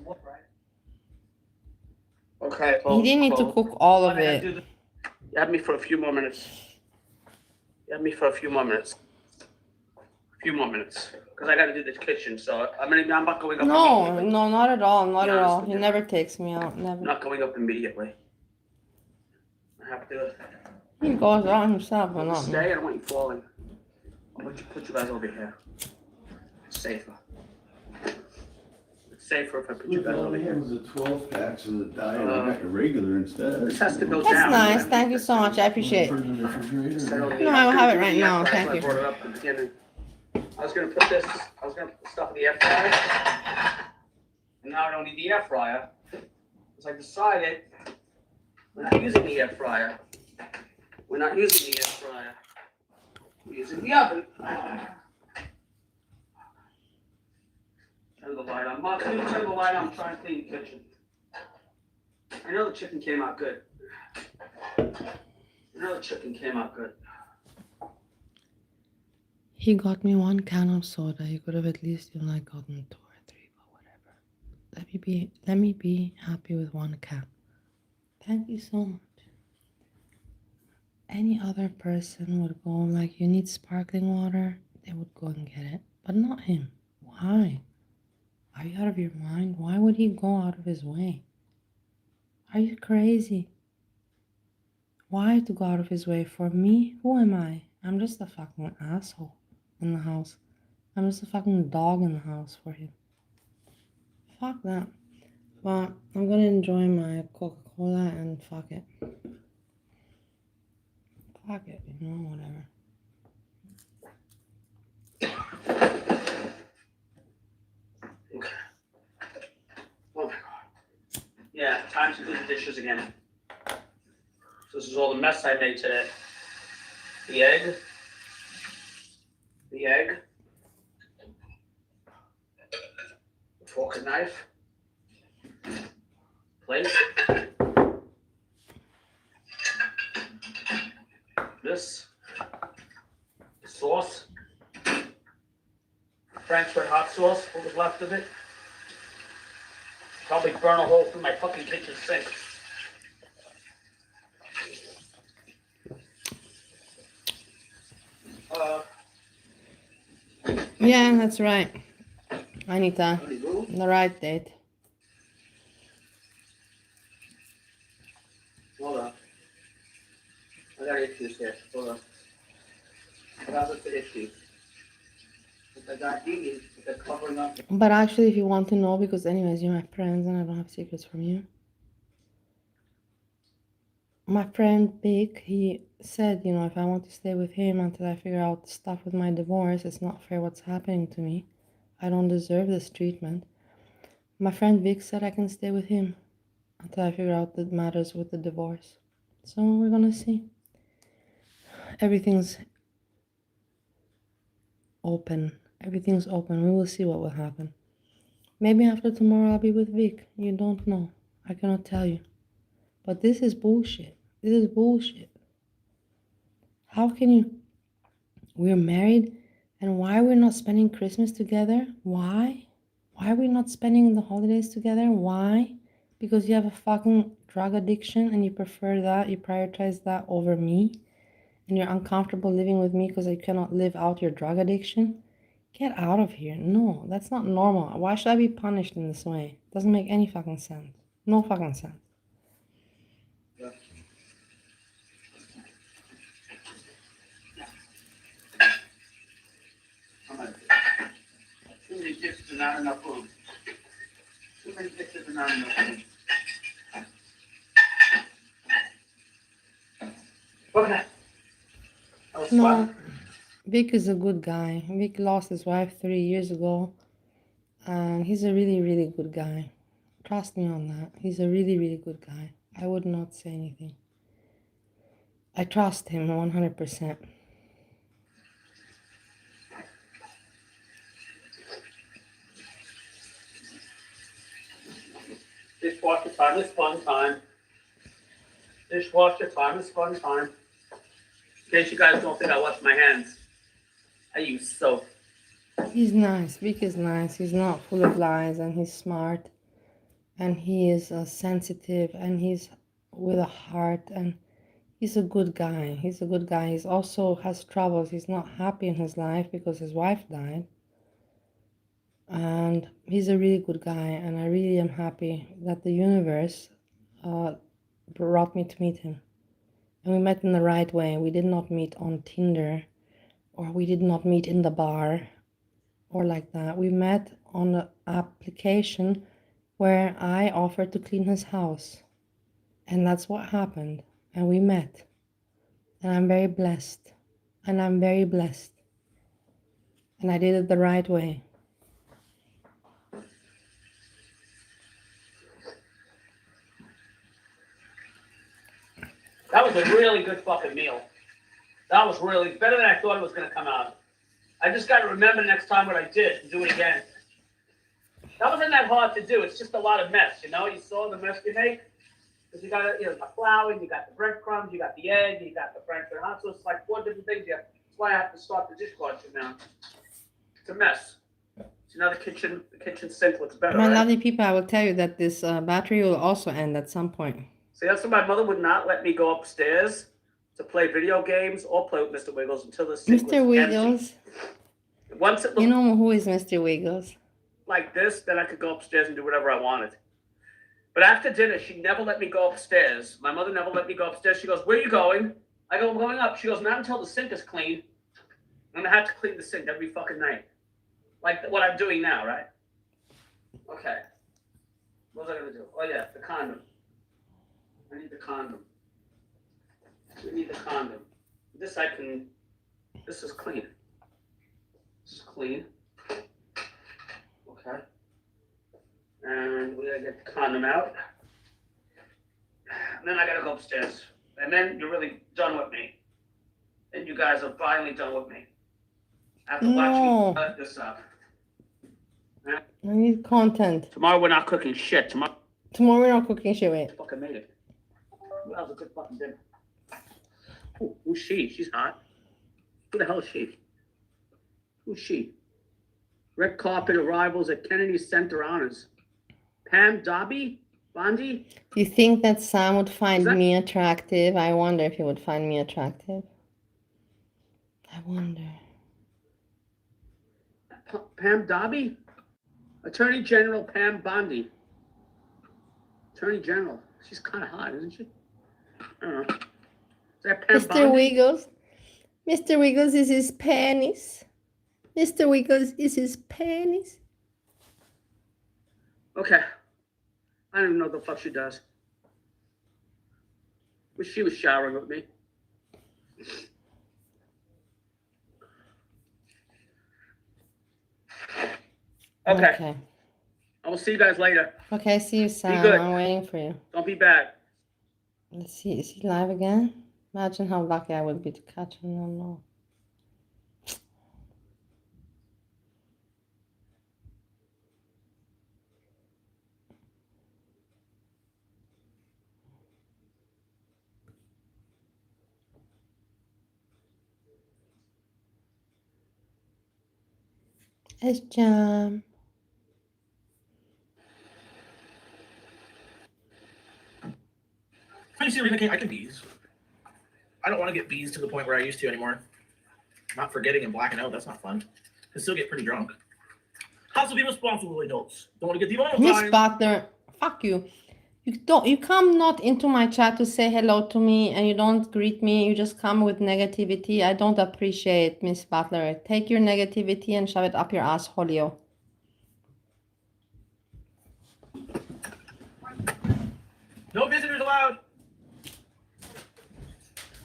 Okay. He didn't need to cook all of it. You have me for a few more minutes. Because I got to do the kitchen, so I'm not going up. No, not at all, not at all. He never takes me out, never. I'm not going up immediately. I have to. He goes out himself, but not me. Stay. I don't want you falling. I'll put you guys over here. It's safer. It's safer if I put you guys over here. It was a 12 pack, so the diet I got a regular instead. This has to go That's down. nice. Thank you so much. I appreciate it. No, I will have it right now. Thank you. I brought it up at the beginning. I was gonna put the stuff in the air fryer. And now I don't need the air fryer. Because I decided we're not using the air fryer. We're using the oven. Turn the light on. Mom, can you turn the light on? I'm trying to clean the kitchen. I know the chicken came out good. He got me 1 can of soda. He could have at least, gotten 2 or 3, but whatever. Let me be happy with 1 can. Thank you so much. Any other person would go like, you need sparkling water, they would go and get it, but not him. Why? Are you out of your mind? Why would he go out of his way? Are you crazy? Why to go out of his way for me? Who am I? I'm just a fucking asshole in the house. I'm just a fucking dog in the house for him. Fuck that. But I'm gonna enjoy my Coca-Cola and fuck it. Fuck it, you know, whatever. Okay. Oh my God. Yeah, time to do the dishes again. So this is all the mess I made today. The egg. Fork and knife. Plate. This. The sauce. Frankfurt hot sauce, what was left of it. Probably burn a hole through my fucking kitchen sink. Yeah, that's right. Anita, the right date. Hold on. I got issues here. Hold on. I got the issues. I got these, they're covering up. But actually, if you want to know, because anyways, you're my friends and I don't have secrets from you. My friend Big, he said, you know, if I want to stay with him until I figure out stuff with my divorce, it's not fair what's happening to me. I don't deserve this treatment. My friend Vic said I can stay with him until I figure out the matters with the divorce. So we're gonna see. Everything's open. Everything's open. We will see what will happen. Maybe after tomorrow I'll be with Vic. You don't know. I cannot tell you. But this is bullshit. This is bullshit. How can you... We're married, and why we're not spending Christmas together? Why? Why are we not spending the holidays together? Why? Because you have a fucking drug addiction and you prefer that, you prioritize that over me, and you're uncomfortable living with me because you cannot live out your drug addiction? Get out of here. No, that's not normal. Why should I be punished in this way? Doesn't make any fucking sense. No fucking sense. Yeah. Too many dishes and not enough food. Too many dishes and not enough food. Okay. That was No, fun. Vic is a good guy. Vic lost his wife 3 years ago, and he's a really, really good guy. Trust me on that. He's a really, really good guy. I would not say anything. I trust him 100%. Dishwasher time is fun time. Dishwasher time is fun time. In case you guys don't think I wash my hands, I use soap. He's nice. Vic is nice. He's not full of lies, and he's smart, and he is sensitive, and he's with a heart, and he's a good guy. He's a good guy. He's also has troubles. He's not happy in his life because his wife died. And he's a really good guy, and I really am happy that the universe brought me to meet him. And we met in the right way. We did not meet on Tinder, or we did not meet in the bar, or like that. We met on an application where I offered to clean his house. And that's what happened. And we met. And I'm very blessed. And I'm very blessed. And I did it the right way. That was a really good fucking meal. That was really better than I thought it was going to come out. I just got to remember next time what I did and do it again. That wasn't that hard to do. It's just a lot of mess, you know? You saw the mess you make? Because you got the flour, you got the breadcrumbs, you got the egg, you got the Frankfurt hot sauce. It's like 4 different things. That's why I have to start the dishwasher now. It's a mess. So now the kitchen sink looks better, My right? lovely people, I will tell you that this battery will also end at some point. See, that's why my mother would not let me go upstairs to play video games or play with Mr. Wiggles until the sink Mr. was Wiggles. empty. Once it looked You know who is Mr. Wiggles? like this, then I could go upstairs and do whatever I wanted. But after dinner, she never let me go upstairs. My mother never let me go upstairs. She goes, "Where are you going?" I go, "I'm going up." She goes, "Not until the sink is clean." And I have to clean the sink every fucking night. Like what I'm doing now, right? Okay. What was I going to do? Oh, yeah, the condom. I need the condom. We need the condom. This is clean. This is clean. Okay. And we gotta get the condom out. And then I gotta go upstairs. And then you're really done with me. And you guys are finally done with me. After watching me cut this up. I need content. Tomorrow we're not cooking shit. Tomorrow we're not cooking shit, wait. I fucking made it. That was a good fucking dinner. Ooh, who's she? She's hot. Who the hell is she? Who's she? Red carpet arrivals at Kennedy Center Honors. Pam Dobby? Bondi? Do you think that Sam would find me attractive? I wonder if he would find me attractive. I wonder. Pam Dobby? Attorney General Pam Bondi. Attorney General. She's kind of hot, isn't she? I don't know. Is that Pam Mr. Bondi? Wiggles. Mr. Wiggles is his penis. Mr. Wiggles is his penis. Okay. I don't even know what the fuck she does. Wish she was showering with me. Okay. I will see you guys later. Okay, see you, Sam. good. I'm waiting for you. Don't be bad. Let's see. Is he live again? Imagine how lucky I would be to catch him. No, no. It's Jam. I can bees. I don't want to get bees to the point where I used to anymore. Not forgetting and blacking out, that's not fun. Can still get pretty drunk. Also be responsible adults. Don't want to get the oil Miss time. Butler, fuck you. You come not into my chat to say hello to me and you don't greet me. You just come with negativity. I don't appreciate, Miss Butler. Take your negativity and shove it up your asshole. No visitors allowed.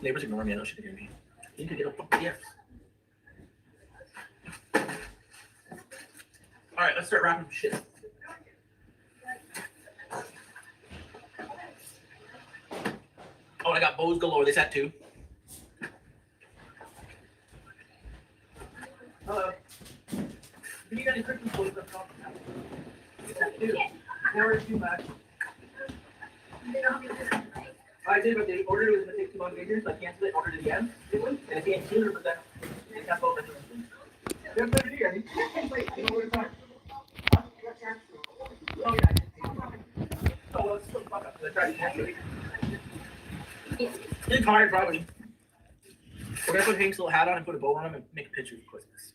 Neighbors ignore me. I know she can hear me. You can get a fucking yes. All right, let's start wrapping some shit. Oh, and I got bows galore. They sat too. Hello. Do you got any Christmas bows up top? Never too much. I did, but the order was going to take 2 months later, so I canceled it, ordered it again. And it came sooner, but then it kept over. There's no here. Oh, yeah. Oh, well, it's still fuck up, because I tried to cancel it. It's hard, probably. We're going to put Hank's little hat on and put a bow on him and make a picture of Christmas.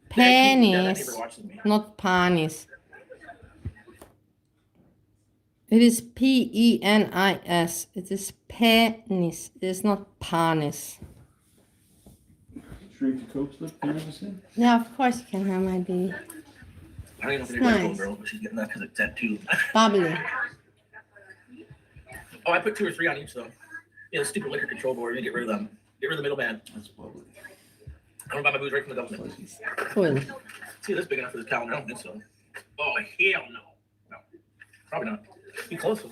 Penis, not panis. It is penis. It is penis. It is not panis. Shrink the Coke slip, can you understand? Yeah, of course you can have my D. I don't even know if It's they're nice. nice. Girl, but she's getting that because it's tattooed. Bubbly. Oh, I put 2 or 3 on each, though. Yeah, the stupid liquor control board. We're going to get rid of them. Get rid of the middleman. That's lovely. I'm going to buy my booze right from the government. Cool. See, this big enough for this calendar. I don't think so. Oh, hell no. No. Probably not. Be close.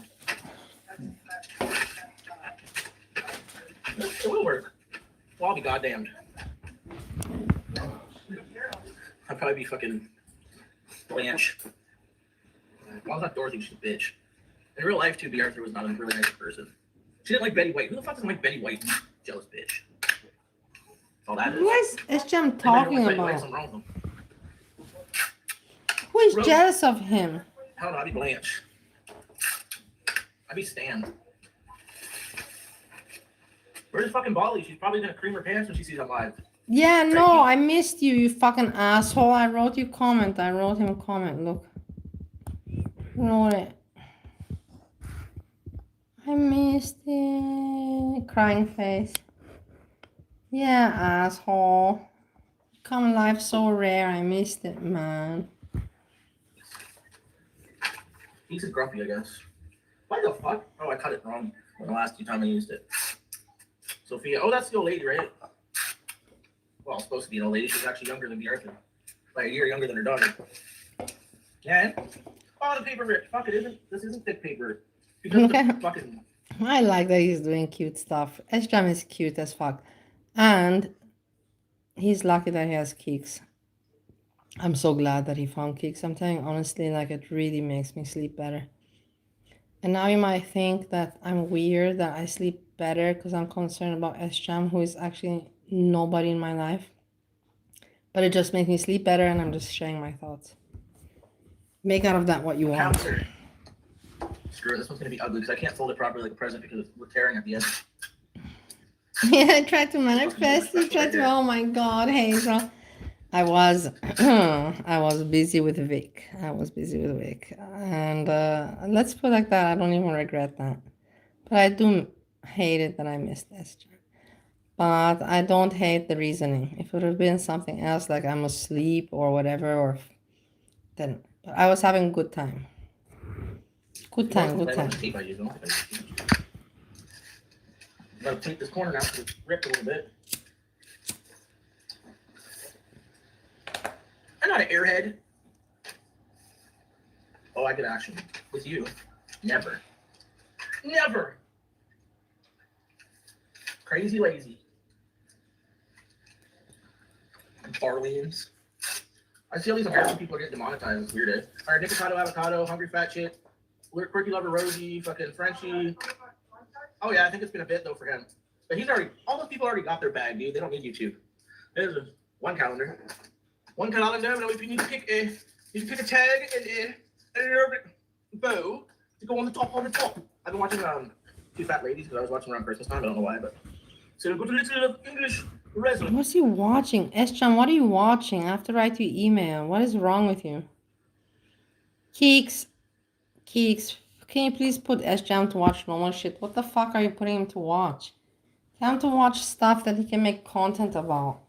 It will work. Well, I'll be goddamned. I'll probably be fucking Blanche. Well, it's not Dorothy, she's a bitch. In real life, too, B. Arthur was not a really nice person. She didn't like Betty White. Who the fuck doesn't like Betty White? Jealous bitch. That's all that is. What is Jam Anybody talking don't like Betty White, about? something wrong with them. Who is Rose. jealous of him? Hell no, I'd be Blanche. I'd be Stan. Where's fucking Bali? She's probably gonna cream her pants when she sees I'm live. Yeah, no, I missed you, you fucking asshole. I wrote you comment. I wrote him a comment. Look. Wrote it. I missed it. Crying face. Yeah, asshole. Come live so rare. I missed it, man. He's just grumpy, I guess. Why the fuck? Oh, I cut it wrong the last two times I used it. Sophia. Oh, that's the old lady, right? Well, supposed to be an old lady. She's actually younger than Arthur. Like a year younger than her daughter. Yeah. Oh, the paper ripped. Fuck, it isn't. This isn't thick paper. Because the fucking. I like that he's doing cute stuff. Eshjam is cute as fuck. And he's lucky that he has Keeks. I'm so glad that he found Keeks. I'm telling you, honestly, like it really makes me sleep better. And now you might think that I'm weird, that I sleep better because I'm concerned about Eshjam, who is actually nobody in my life. But it just makes me sleep better, and I'm just sharing my thoughts. Make out of that what you want. Counter. Screw it. This one's gonna be ugly because I can't fold it properly like a present because we're tearing at the end. Yeah, I tried to manifest. You tried to. Oh my God, Hazel. I was busy with Vic. And let's put it like that. I don't even regret that. But I do hate it that I missed Esther. But I don't hate the reasoning. If it would have been something else, like I'm asleep or whatever, then. But I was having a good time. Good time. I'm gonna take this corner now because it's ripped a little bit. I'm not an airhead. Oh, I could actually. With you. Never. Never. Crazy lazy. Barleans. I see all these American people are getting demonetized. It's weird. All right, Nick Potatoe, avocado, hungry fat shit, quirky lover Rosie, fucking Frenchie. Oh yeah, I think it's been a bit though for him. But he's already. All those people already got their bag, dude. They don't need YouTube. There's one calendar. One calendar. Now if you need to pick a tag and a bow to go on the top. I've been watching Two Fat Ladies because I was watching around Christmas time. I don't know why, but so go to little English resident. What's he watching? Eshjam, what are you watching? I have to write you email. What is wrong with you? Keeks, can you please put Eshjam to watch normal shit? What the fuck are you putting him to watch? Tell him to watch stuff that he can make content about.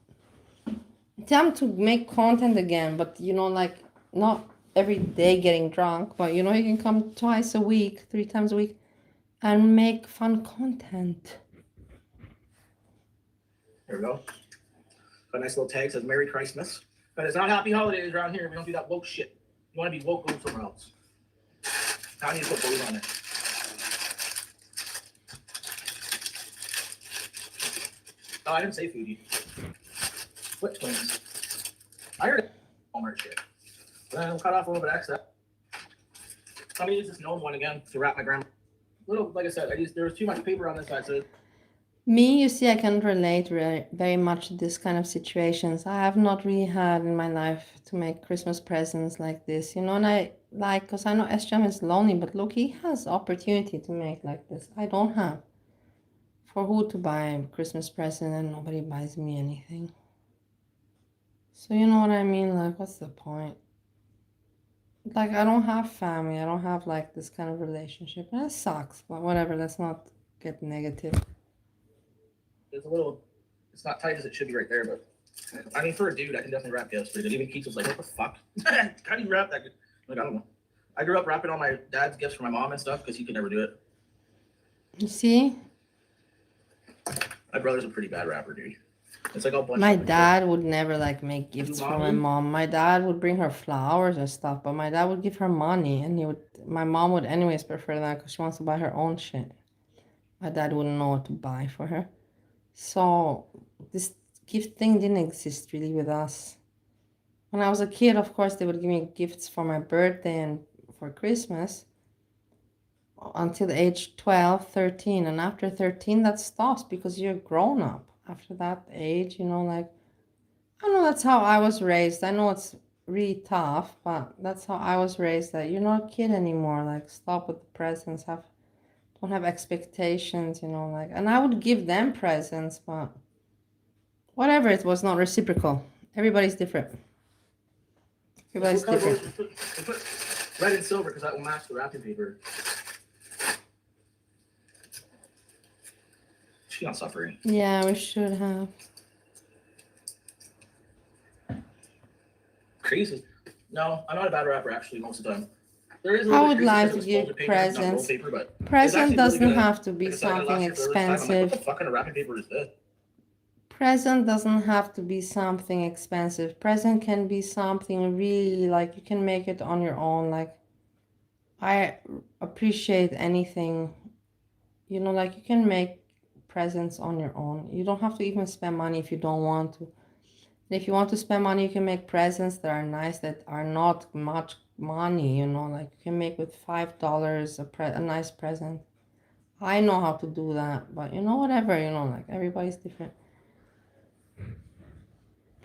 Tell him to make content again, but like not every day getting drunk, but he can come twice a week, 3 times a week, and make fun content. There we go. Got a nice little tag, says Merry Christmas. But it's not Happy Holidays around here. We don't do that woke shit. You want to be woke, go somewhere else. Now I need to put bows on it. Oh, I didn't say foodie. Split twins. I heard Walmart shit. Then I'll cut off a little bit of extra. I'm gonna use this gnome one again to wrap my grandma. Little, like I said, there was too much paper on this side, so. Me, you see, I can relate very much to this kind of situations. I have not really had in my life to make Christmas presents like this, and I because I know Eshjam is lonely, but look, he has opportunity to make like this. I don't have. For who to buy a Christmas present and nobody buys me anything. So you know what I mean? Like, what's the point? Like, I don't have family. I don't have like this kind of relationship. And it sucks, but whatever. Let's not get negative. It's not tight as it should be right there, but I mean, for a dude, I can definitely wrap gifts pretty good. Even Keith was like, what the fuck? How do you wrap that good? Like, I don't know. I grew up wrapping all my dad's gifts for my mom and stuff because he could never do it. You see? My brother's a pretty bad rapper, dude. It's like all bunch my dad would never like make gifts for my mom. My dad would bring her flowers and stuff, but my dad would give her money, and my mom would anyways prefer that because she wants to buy her own shit. My dad wouldn't know what to buy for her. So this gift thing didn't exist really with us. When I was a kid, of course, they would give me gifts for my birthday and for Christmas until age 12, 13. And after 13, that stops because you're grown up. After that age, like, I don't know, that's how I was raised. I know it's really tough, but that's how I was raised, that you're not a kid anymore. Like, stop with the presents. Don't don't have expectations, you know, like, and I would give them presents, but whatever, it was not reciprocal. Everybody's different. Everybody's What color different. we put red and silver because that will match the wrapping paper. She's not suffering. Yeah, we should have. Crazy. No, I'm not a bad rapper actually most of the time. There is a I little would bit like crazy to because it was give folded paper, not roll presents. paper, but it's Present actually really doesn't good. have to be Like I said, I got something last year for the first time. I'm like, what expensive. the fuck kind of wrapping paper is this? Present doesn't have to be something expensive. Present can be something really, like, you can make it on your own. Like, I appreciate anything, you know, like, you can make presents on your own. You don't have to even spend money if you don't want to. And if you want to spend money, you can make presents that are nice, that are not much money, you know, like, you can make with $5 a nice present. I know how to do that, but you know, whatever, you know, like, everybody's different.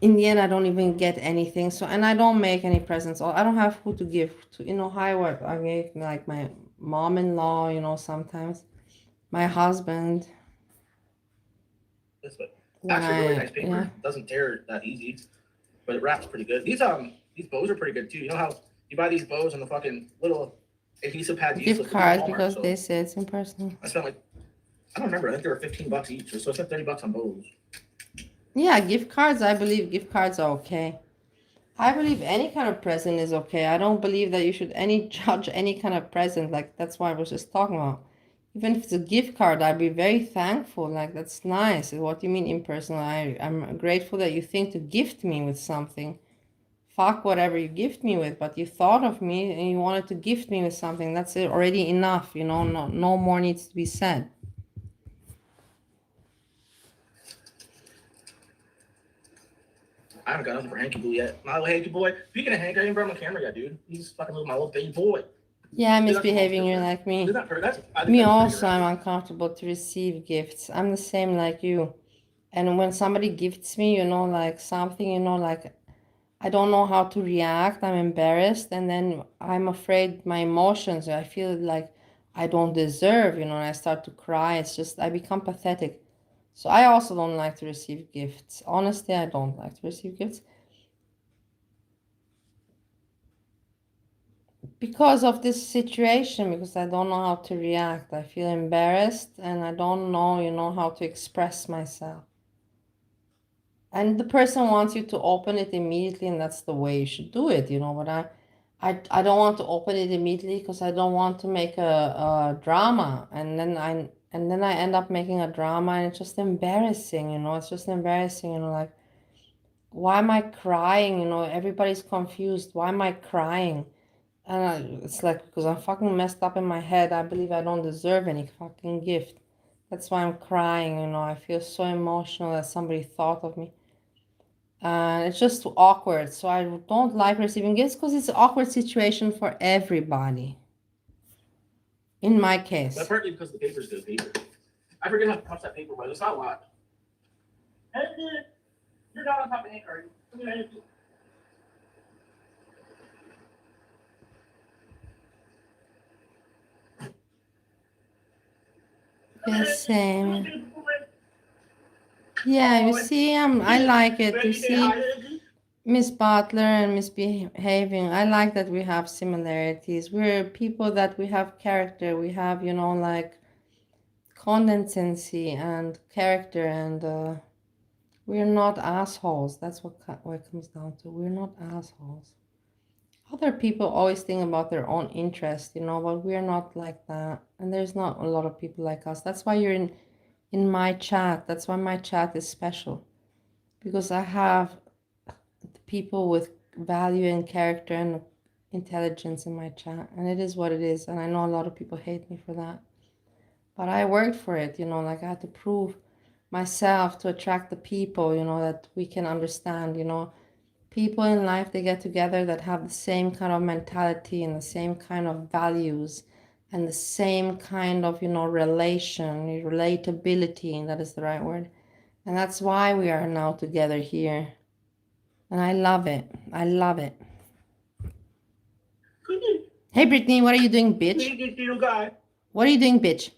In the end, I don't even get anything. So, and I don't make any presents. I don't have who to give to. You know, I gave like my mom-in-law, you know, sometimes my husband. This but When actually really nice paper. yeah. Doesn't tear that easy, but it wraps pretty good. These bows are pretty good too. You know how you buy these bows and the fucking little adhesive pads Gift useless cards Walmart, because so they say it's impersonal. I spent like I don't remember. I think they were $15 each, so I spent $30 on bows. Yeah, gift cards. I believe gift cards are okay. I believe any kind of present is okay. I don't believe that you should judge any kind of present. Like, that's what I was just talking about. Even if it's a gift card, I'd be very thankful. Like, that's nice. What do you mean impersonal? I'm grateful that you think to gift me with something. Fuck whatever you gift me with, but you thought of me and you wanted to gift me with something. That's it, already enough, you know. No more needs to be said. I haven't got nothing for Hanky Boo yet. My little Hanky boy. Speaking of Hank, I didn't bring my camera yet, dude. He's fucking little my little baby boy. Yeah, I'm Dude, that's misbehaving. awesome. You're like me. Isn't that perfect? I think Me that's also, pretty I'm good. uncomfortable to receive gifts. I'm the same like you. And when somebody gifts me, you know, like something, you know, like, I don't know how to react. I'm embarrassed. And then I'm afraid my emotions, I feel like I don't deserve, you know, and I start to cry. It's just, I become pathetic. So I also don't like to receive gifts. Honestly, I don't like to receive gifts. Because of this situation, because I don't know how to react. I feel embarrassed and I don't know, you know, how to express myself. And the person wants you to open it immediately, and that's the way you should do it, you know. But I don't want to open it immediately because I don't want to make a drama, and then I end up making a drama, and it's just embarrassing, you know. It's just embarrassing, you know. Like, why am I crying? You know, everybody's confused. Why am I crying? And it's like, because I'm fucking messed up in my head. I believe I don't deserve any fucking gift. That's why I'm crying, you know. I feel so emotional that somebody thought of me. And it's just awkward. So I don't like receiving gifts because it's an awkward situation for everybody. In my case. But partly because the paper's good paper. I forget how much that paper was. It's not a lot. Hey, you're not on top of Hank, are you? Yes, same. Yeah, you see, I like it. You see, Miss Butler and Misbehaving. I like that we have similarities. We're people that we have character. We have, you know, like consistency and character, and we're not assholes. That's what it comes down to. We're not assholes. Other people always think about their own interest, you know, but we're not like that. And there's not a lot of people like us. That's why you're in my chat. That's why my chat is special. Because I have people with value and character and intelligence in my chat. And it is what it is. And I know a lot of people hate me for that. But I worked for it, you know, like I had to prove myself to attract the people, you know, that we can understand, you know. People in life, they get together that have the same kind of mentality and the same kind of values and the same kind of, you know, relatability, and that is the right word. And that's why we are now together here. And I love it. I love it. Hey, Brittany, what are you doing, bitch? What are you doing, bitch?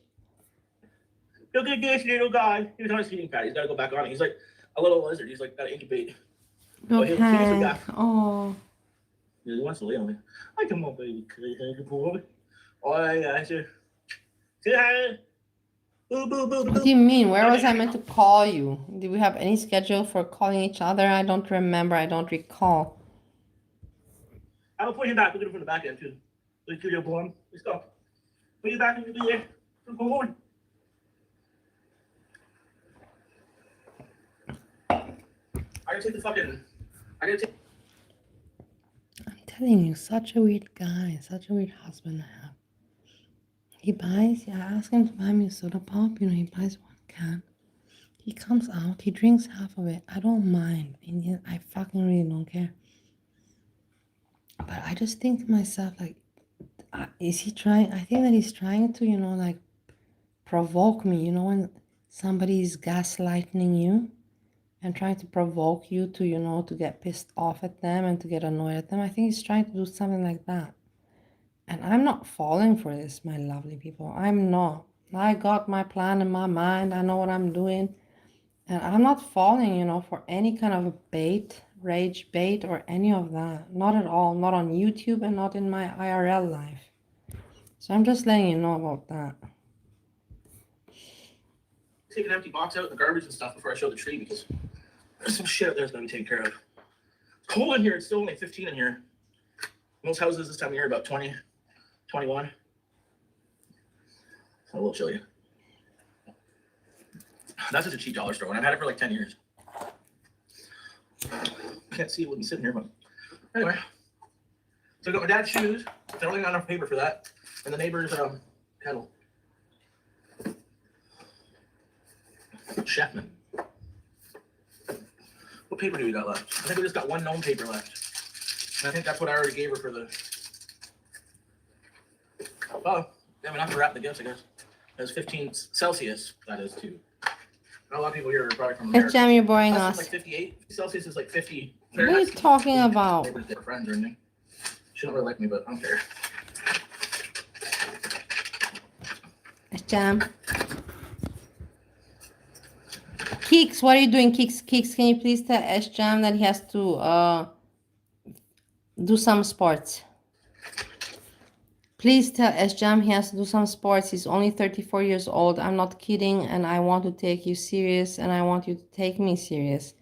Look at this little guy. He was on his feeding pad. He's got to go back on it. He's like a little lizard. He's like got to incubate. Oh, he's a Okay. guy. Oh. He wants to lay on me. I come on, baby. Good boy. Oh, yeah, say hi. Boo, boo, boo, What boo. do you mean? Where was I meant to call you? Did we have any schedule for calling each other? I don't remember. I don't recall. I will put him back. Look at him from the back end, too. Look at your boy. Let's go. Put him back in the air. Come on. I gotta take the fucking. I gotta take. I'm telling you, such a weird guy, such a weird husband I have. He buys, I ask him to buy me a soda pop, he buys one can. He comes out, he drinks half of it. I don't mind. I fucking really don't care. But I just think to myself, like, is he trying? I think that he's trying to, like, provoke me. When somebody's gaslighting you and trying to provoke you to, to get pissed off at them and to get annoyed at them. I think he's trying to do something like that. And I'm not falling for this, my lovely people. I'm not. I got my plan in my mind. I know what I'm doing. And I'm not falling, for any kind of a bait, rage bait, or any of that. Not at all. Not on YouTube and not in my IRL life. So I'm just letting you know about that. Take an empty box out in the garbage and stuff before I show the tree because there's some shit up there that's gonna be taken care of. It's cold in here. It's still only 15 in here. Most houses this time of year are about 20, 21. It's a little chilly. That's just a cheap dollar store, and I've had it for like 10 years. Can't see it wouldn't sit in here, but anyway. So I got my dad's shoes. They're only got enough paper for that, and the neighbor's kettle. Chefman. What paper do we got left? I think we just got one gnome paper left. And I think that's what I already gave her for the. Oh, yeah, enough to wrap the gifts, I guess. That's 15 Celsius, that is too. A lot of people here are probably from America. Let's jam, you're boring That's us. like 58. Celsius is like 50. What are you talking about? They're friends or anything. She don't really like me, but I don't care. Let's jam. Keeks, what are you doing, Keeks? Keeks, can you please tell S-Jam that he has to do some sports? Please tell S-Jam he has to do some sports. He's only 34 years old. I'm not kidding, and I want to take you serious, and I want you to take me serious.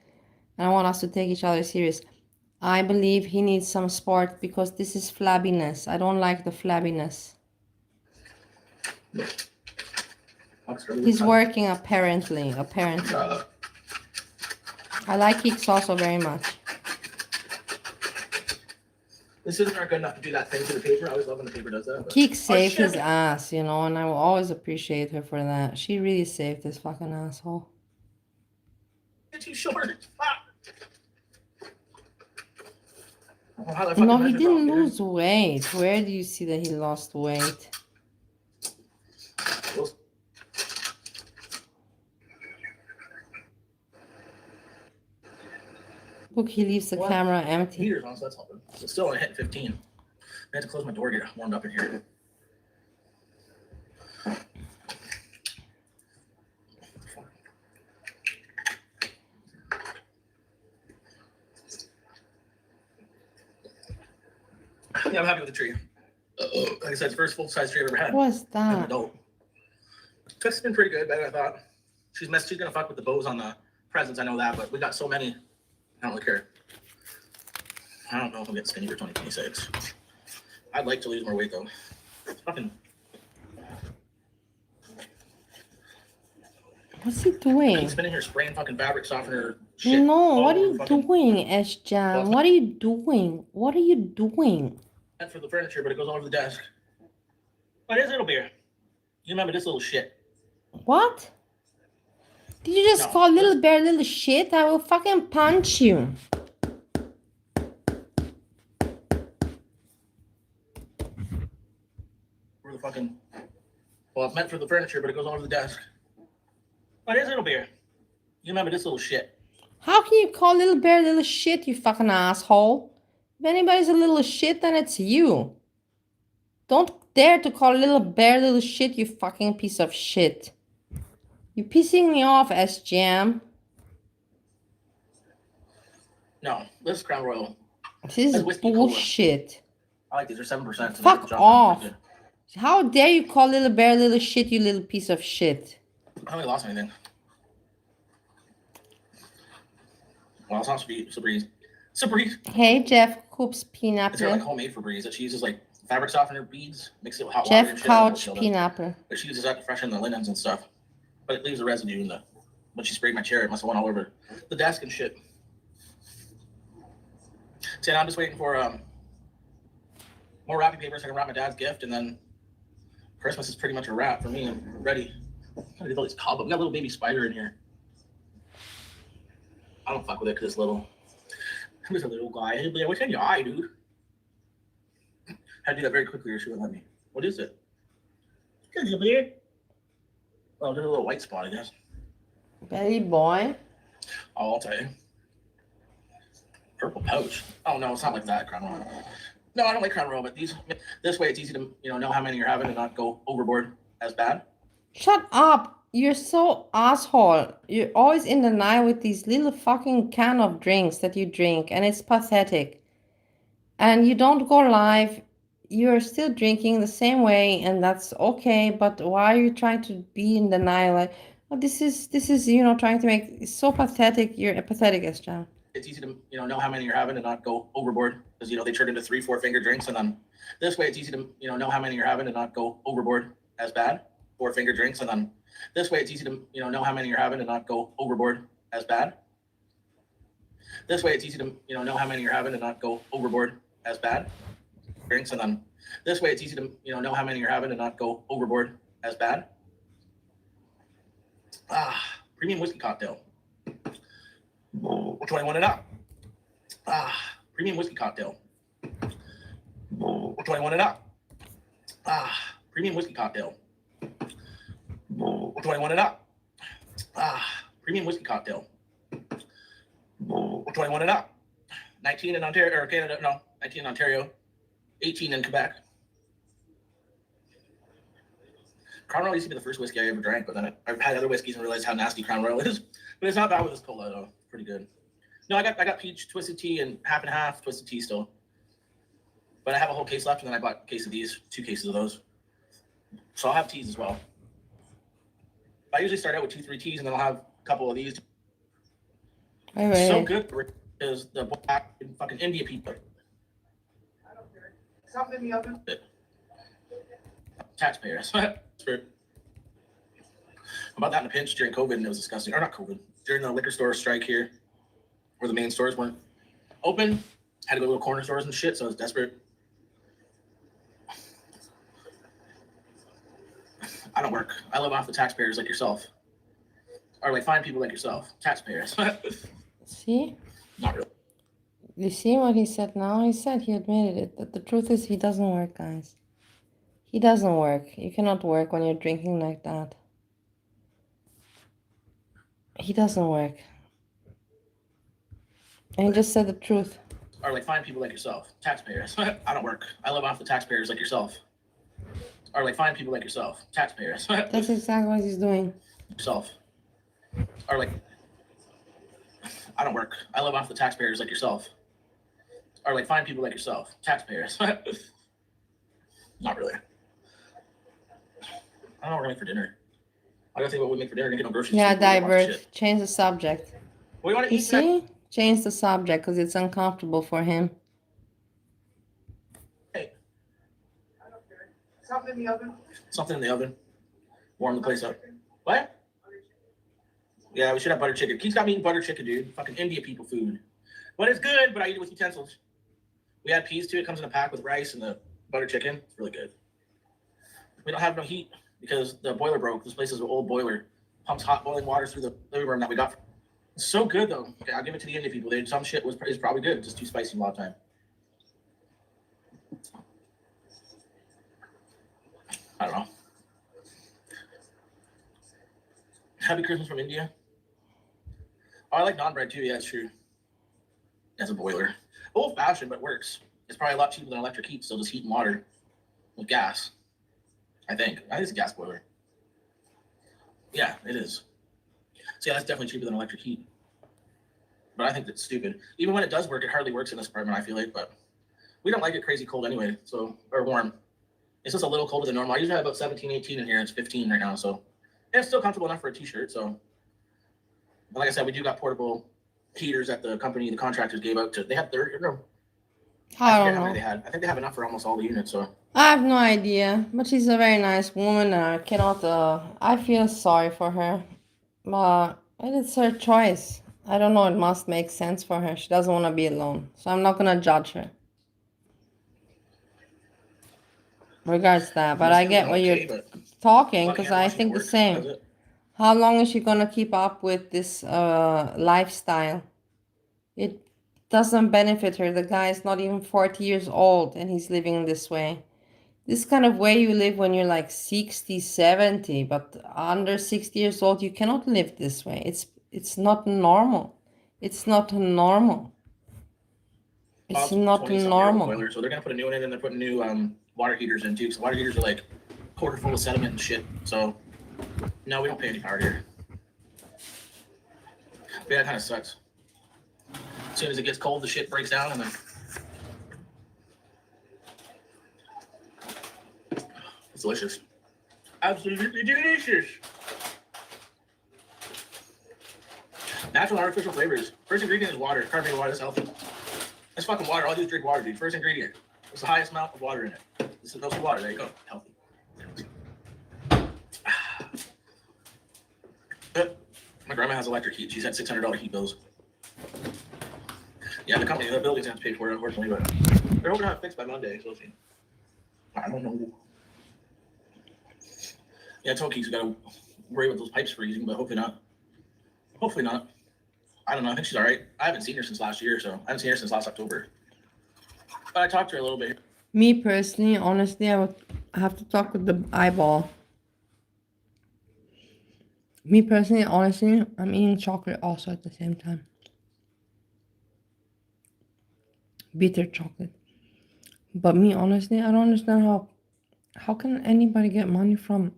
And I want us to take each other serious. I believe he needs some sport because this is flabbiness. I don't like the flabbiness. He's working apparently. I like Keeks also very much. This isn't good enough to do that thing to the paper. I always love when the paper does that. But... Keeks saved his ass, and I will always appreciate her for that. She really saved this fucking asshole. You're too short. No, he didn't lose weight. Where do you see that he lost weight? Look, he leaves the camera empty. Heater's on, so that's helping. It's still only hitting 15. I had to close my door, get warmed up in here. Yeah, I'm happy with the tree. Like I said, it's the first full-size tree I've ever had. What's that? An adult. It's been pretty good, better than I thought. She's gonna fuck with the bows on the presents, I know that, but we got so many. I don't really care. I don't know if I'm getting skinny for 2026. I'd like to lose more weight though. It's fucking. What's he doing? He's spinning here spraying fucking fabric softener shit. No, what are you doing, S-Jam? What are you doing? What are you doing? Meant for the furniture, but it goes all over the desk. What is little beer? You remember this little shit? What? Did you just call little bear little shit? I will fucking punch you. Where the fucking. Well, it's meant for the furniture, but it goes all over the desk. What is little beer? You remember this little shit? How can you call little bear little shit, you fucking asshole? If anybody's a little shit, then it's you. Don't dare to call little bear little shit, you fucking piece of shit. You're pissing me off, S-Jam. No, this is Crown Royal. This is whiskey cola. bullshit. I like these. They're 7%. So Fuck they jump off. pretty good. How dare you call Little Bear little shit, you little piece of shit. I haven't lost anything. Well, it's not Febreze. Febreze. Hey, Jeff Coops Peanut It's like Butter. homemade Febreze that she uses like fabric softener beads, mix it with hot water Jeff and shit. I don't know what Couch she does. Peanut Butter. But she uses that to freshen the linens and stuff. But it leaves a residue in the when she sprayed my chair. It must have went all over the desk and shit. So now I'm just waiting for more wrapping paper so I can wrap my dad's gift, and then Christmas is pretty much a wrap for me. I'm ready. I'm gonna get all these cobwebs. We got a little baby spider in here. I don't fuck with it because it's little. He's a little guy. He'll be like, what's in your eye, dude? I had to do that very quickly or she wouldn't let me. What is it? Is it weird? Oh, there's a little white spot, I guess. Belly boy. Oh, I'll tell you. Purple pouch. Oh, no, it's not like that, Crown Royal. No, I don't like Crown Royal, but this way it's easy to know how many you're having and not go overboard as bad. Shut up. You're so asshole. You're always in denial with these little fucking can of drinks that you drink, and it's pathetic. And you don't go live. You're still drinking the same way, and that's okay. But why are you trying to be in denial? Like, oh, this is trying to make it's so pathetic. You're a pathetic, S-Jam. It's easy to know how many you're having and not go overboard because they turn into 3-4 finger drinks, and then this way it's easy to know how many you're having and not go overboard as bad. 4 finger drinks, and then this way it's easy to know how many you're having and not go overboard as bad. This way it's easy to know how many you're having and not go overboard as bad. Drinks, and then this way it's easy to know how many you're having and not go overboard as bad. Premium whiskey cocktail. Which one I wanted up? Premium whiskey cocktail. Which one I wanted up? Premium whiskey cocktail. Which one I wanted up? Premium whiskey cocktail. Which one I wanted up? 19 in Ontario, or Canada, no, 19 in Ontario, 18 in Quebec. Crown Royal used to be the first whiskey I ever drank, but then I've had other whiskeys and realized how nasty Crown Royal is. But it's not bad with this cola though. Pretty good. No, I got peach twisted tea and half and half twisted tea still. But I have a whole case left, and then I bought a case of these, 2 cases of those. So I'll have teas as well. I usually start out with 2-3 teas, and then I'll have a couple of these. Wait. So good is the black fucking India people. I don't care. Something in the oven. Taxpayers. About that in a pinch during COVID, and it was disgusting. Or not COVID, during the liquor store strike here, where the main stores weren't open. Had to go to little corner stores and shit, so I was desperate. I don't work. I live off the taxpayers like yourself. Or like fine people like yourself. Taxpayers. See? Not really. You see what he said now? He said he admitted it. But the truth is he doesn't work, guys. He doesn't work. You cannot work when you're drinking like that. He doesn't work. And he just said the truth. Or like fine people like yourself. Taxpayers. I don't work. I live off the taxpayers like yourself. Or like fine people like yourself. Taxpayers. That's exactly what he's doing. Yourself. Or like, I don't work. I live off the taxpayers like yourself. Or like fine people like yourself. Taxpayers. Not really. I don't know what we're gonna make for dinner. I gotta think what we make for dinner. We're gonna get no groceries. Yeah, We're gonna watch divert. shit. Change the subject. What do you want to You eat tonight? see? Change the subject because it's uncomfortable for him. Hey, I don't care. Something in the oven. something in the oven. Warm the place up. What? Yeah, we should have butter chicken. Keith's got me eating butter chicken, dude. Fucking India people food. But it's good, but I eat it with utensils. We add peas to it. It comes in a pack with rice and the butter chicken. It's really good. We don't have no heat because the boiler broke. This place is an old boiler. Pumps hot boiling water through the living room that we got. It's so good though. Okay, I'll give it to the Indian people. Some shit is probably good. Just too spicy a lot of time. I don't know. Happy Christmas from India. Oh, I like naan bread too. Yeah, it's true. As a boiler. Old fashioned, but works. It's probably a lot cheaper than electric heat. Still just heat and water with gas. I think it's a gas boiler. Yeah, it is. So yeah, that's definitely cheaper than electric heat. But I think that's stupid. Even when it does work, it hardly works in this apartment, I feel like. But we don't like it crazy cold anyway, so or warm. It's just a little colder than normal. I usually have about 17, 18 in here. It's 15 right now, so it's still comfortable enough for a t-shirt. So, but like I said, we do got portable heaters that the company, the contractors gave out to. They had 30. No, I forget don't how many know. they had. I think they have enough for almost all the units. So I have no idea, but she's a very nice woman. And I cannot. I feel sorry for her, but it's her choice. I don't know. It must make sense for her. She doesn't want to be alone, so I'm not gonna judge her. Regards that, but I get what okay, you're but talking a lot of because I hand washing think the at work, does same. it? How long is she gonna keep up with this lifestyle? It doesn't benefit her. The guy is not even 40 years old and he's living this way. This kind of way you live when you're like 60, 70, but under 60 years old, you cannot live this way. It's not normal. It's not normal. It's Bob's not 20-something-year-old normal. boiler, so they're gonna put a new one in, and they're putting new water heaters in too. Because water heaters are like quarter full of sediment and shit. So no, we don't pay any power here. But yeah, that kind of sucks. As soon as it gets cold, the shit breaks down, and then it's delicious. Absolutely delicious. Natural artificial flavors. First ingredient is water. Carbonated water is healthy. It's fucking water. All I do is drink water, dude. First ingredient. It's the highest amount of water in it. This is mostly water. There you go. Healthy. My grandma has electric heat. She's had $600 heat bills. Yeah, the company, the building's gonna have to pay for it, unfortunately, but they're hoping to have it fixed by Monday, so we'll see. I don't know. Yeah, Toki's got to worry about those pipes freezing, but hopefully not. Hopefully not. I don't know. I think she's all right. I haven't seen her since last year, so I haven't seen her since last October. But I talked to her a little bit. Me personally, honestly, I would have to talk with the eyeball. Me personally, honestly, I'm eating chocolate also at the same time. Bitter chocolate. But me, honestly, I don't understand how can anybody get money from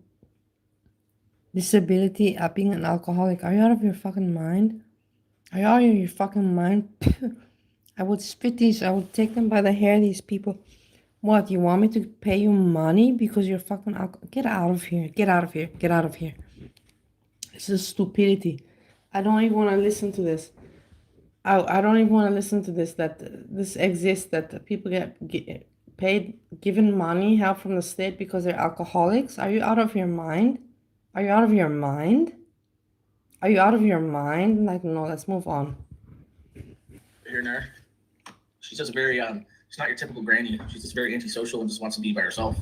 disability at being an alcoholic? Are you out of your fucking mind? Are you out of your fucking mind? I would spit these. I would take them by the hair, these people. What, you want me to pay you money because you're fucking alcohol? Get out of here. Get out of here. Get out of here. This is stupidity. I don't even want to listen to this. I don't even want to listen to this, that this exists, that people get paid, given money, help from the state because they're alcoholics. Are you out of your mind? Are you out of your mind? Are you out of your mind? Like, no, let's move on. Here and there. She's just very, she's not your typical granny. She's just very antisocial and just wants to be by herself.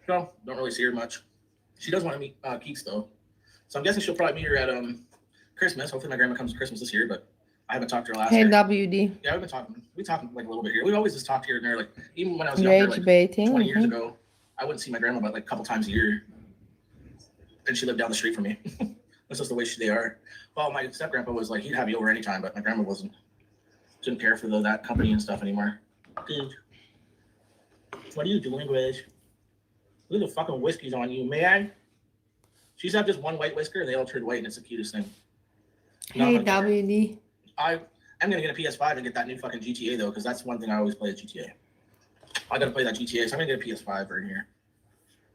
So, don't really see her much. She does want to meet Keeks, though. So I'm guessing she'll probably meet her at Christmas. Hopefully my grandma comes to Christmas this year, but I haven't talked to her last Hey, year. WD. Yeah, we've been talking. We talked like a little bit here. We've always just talked here and there. Like even when I was younger, Rage like baiting. 20 years ago, I wouldn't see my grandma but like a couple times a year, and she lived down the street from me. That's just the way they are. Well, my step grandpa was like he'd have you over anytime, but my grandma wasn't. Didn't care for that company and stuff anymore. Dude, what are you doing, Grace? Look at the fucking whiskers on you, man. She's had just one white whisker, and they all turned white, and it's the cutest thing. Hey, WD. I'm gonna get a PS5 and get that new fucking GTA though, because that's one thing I always play at GTA. I gotta play that GTA, so I'm gonna get a PS5 right here.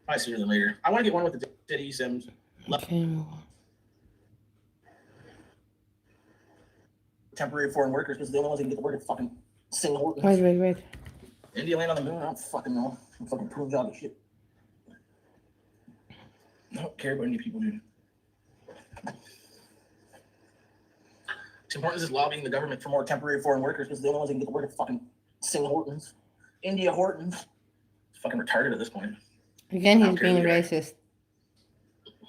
Probably sooner than later. I want to get one with the City Sims. Okay. Temporary foreign workers, because the only ones that can get to work at fucking single workers. Wait. India land on the moon? I don't fucking know. I'm fucking prove job of shit. I don't care about any people, dude. Tim Hortons is lobbying the government for more temporary foreign workers because the only ones that can get to work at fucking single Hortons. India Hortons. It's fucking retarded at this point. Again, he's being racist.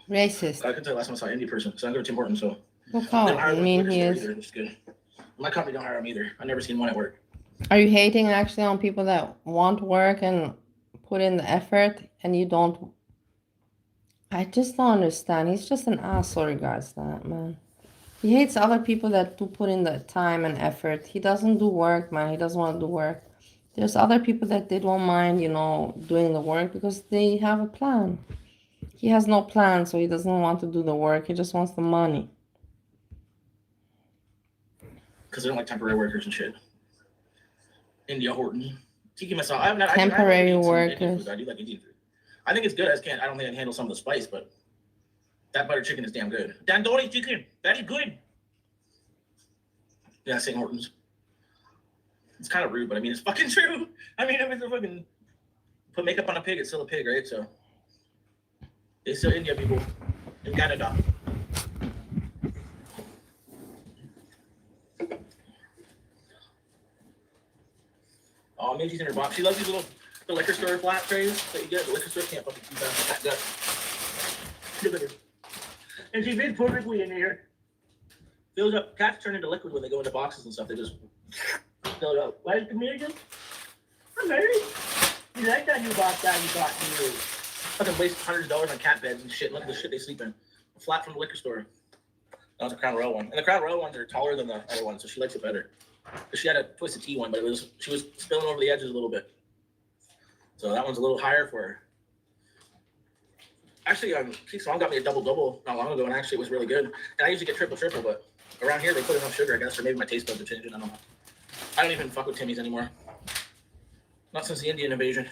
Racist. I couldn't tell you last time I saw an India person, so I go to Tim Hortons, so. Look how mean he is. It's good. My company don't hire them either. I've never seen one at work. Are you hating actually on people that want work and put in the effort and you don't? I just don't understand. He's just an asshole regards that, man. He hates other people that do put in the time and effort. He doesn't do work, man. He doesn't want to do work. There's other people that they don't mind, doing the work because they have a plan. He has no plan, so he doesn't want to do the work. He just wants the money. because they don't like temporary workers and shit. India Horton. Tiki masala. I haven't Temporary eaten some Indian workers. food. I do like Indian food. I think it's good. I don't think I can handle some of the spice, but that butter chicken is damn good. Dandori chicken, very good. Yeah, St. Hortons. It's kind of rude, but I mean, it's fucking true. I mean, if it's a fucking put makeup on a pig, it's still a pig, right? So it's still India people in Canada. Oh, Minji's in her box. She loves these the liquor store flat trays that you get at the liquor store. Can't fucking keep that gut. Look at her. And she fits perfectly in here. Fills up. Cats turn into liquid when they go into boxes and stuff. They just fill it up. Why is Comedian? I'm married. You like that new box that you got to you? Fucking waste $100 on cat beds and shit. Look at the shit they sleep in. A flat from the liquor store. That was a Crown Royal one. And the Crown Royal ones are taller than the other ones, so she likes it better. But she had a Twisted Tea one, but she was spilling over the edges a little bit. So that one's a little higher for her. Actually, Keith's mom got me a double not long ago, and actually it was really good. And I usually get triple, but around here they put enough sugar, I guess, or maybe my taste buds are changing. I don't know. I don't even fuck with Timmy's anymore. Not since the Indian invasion.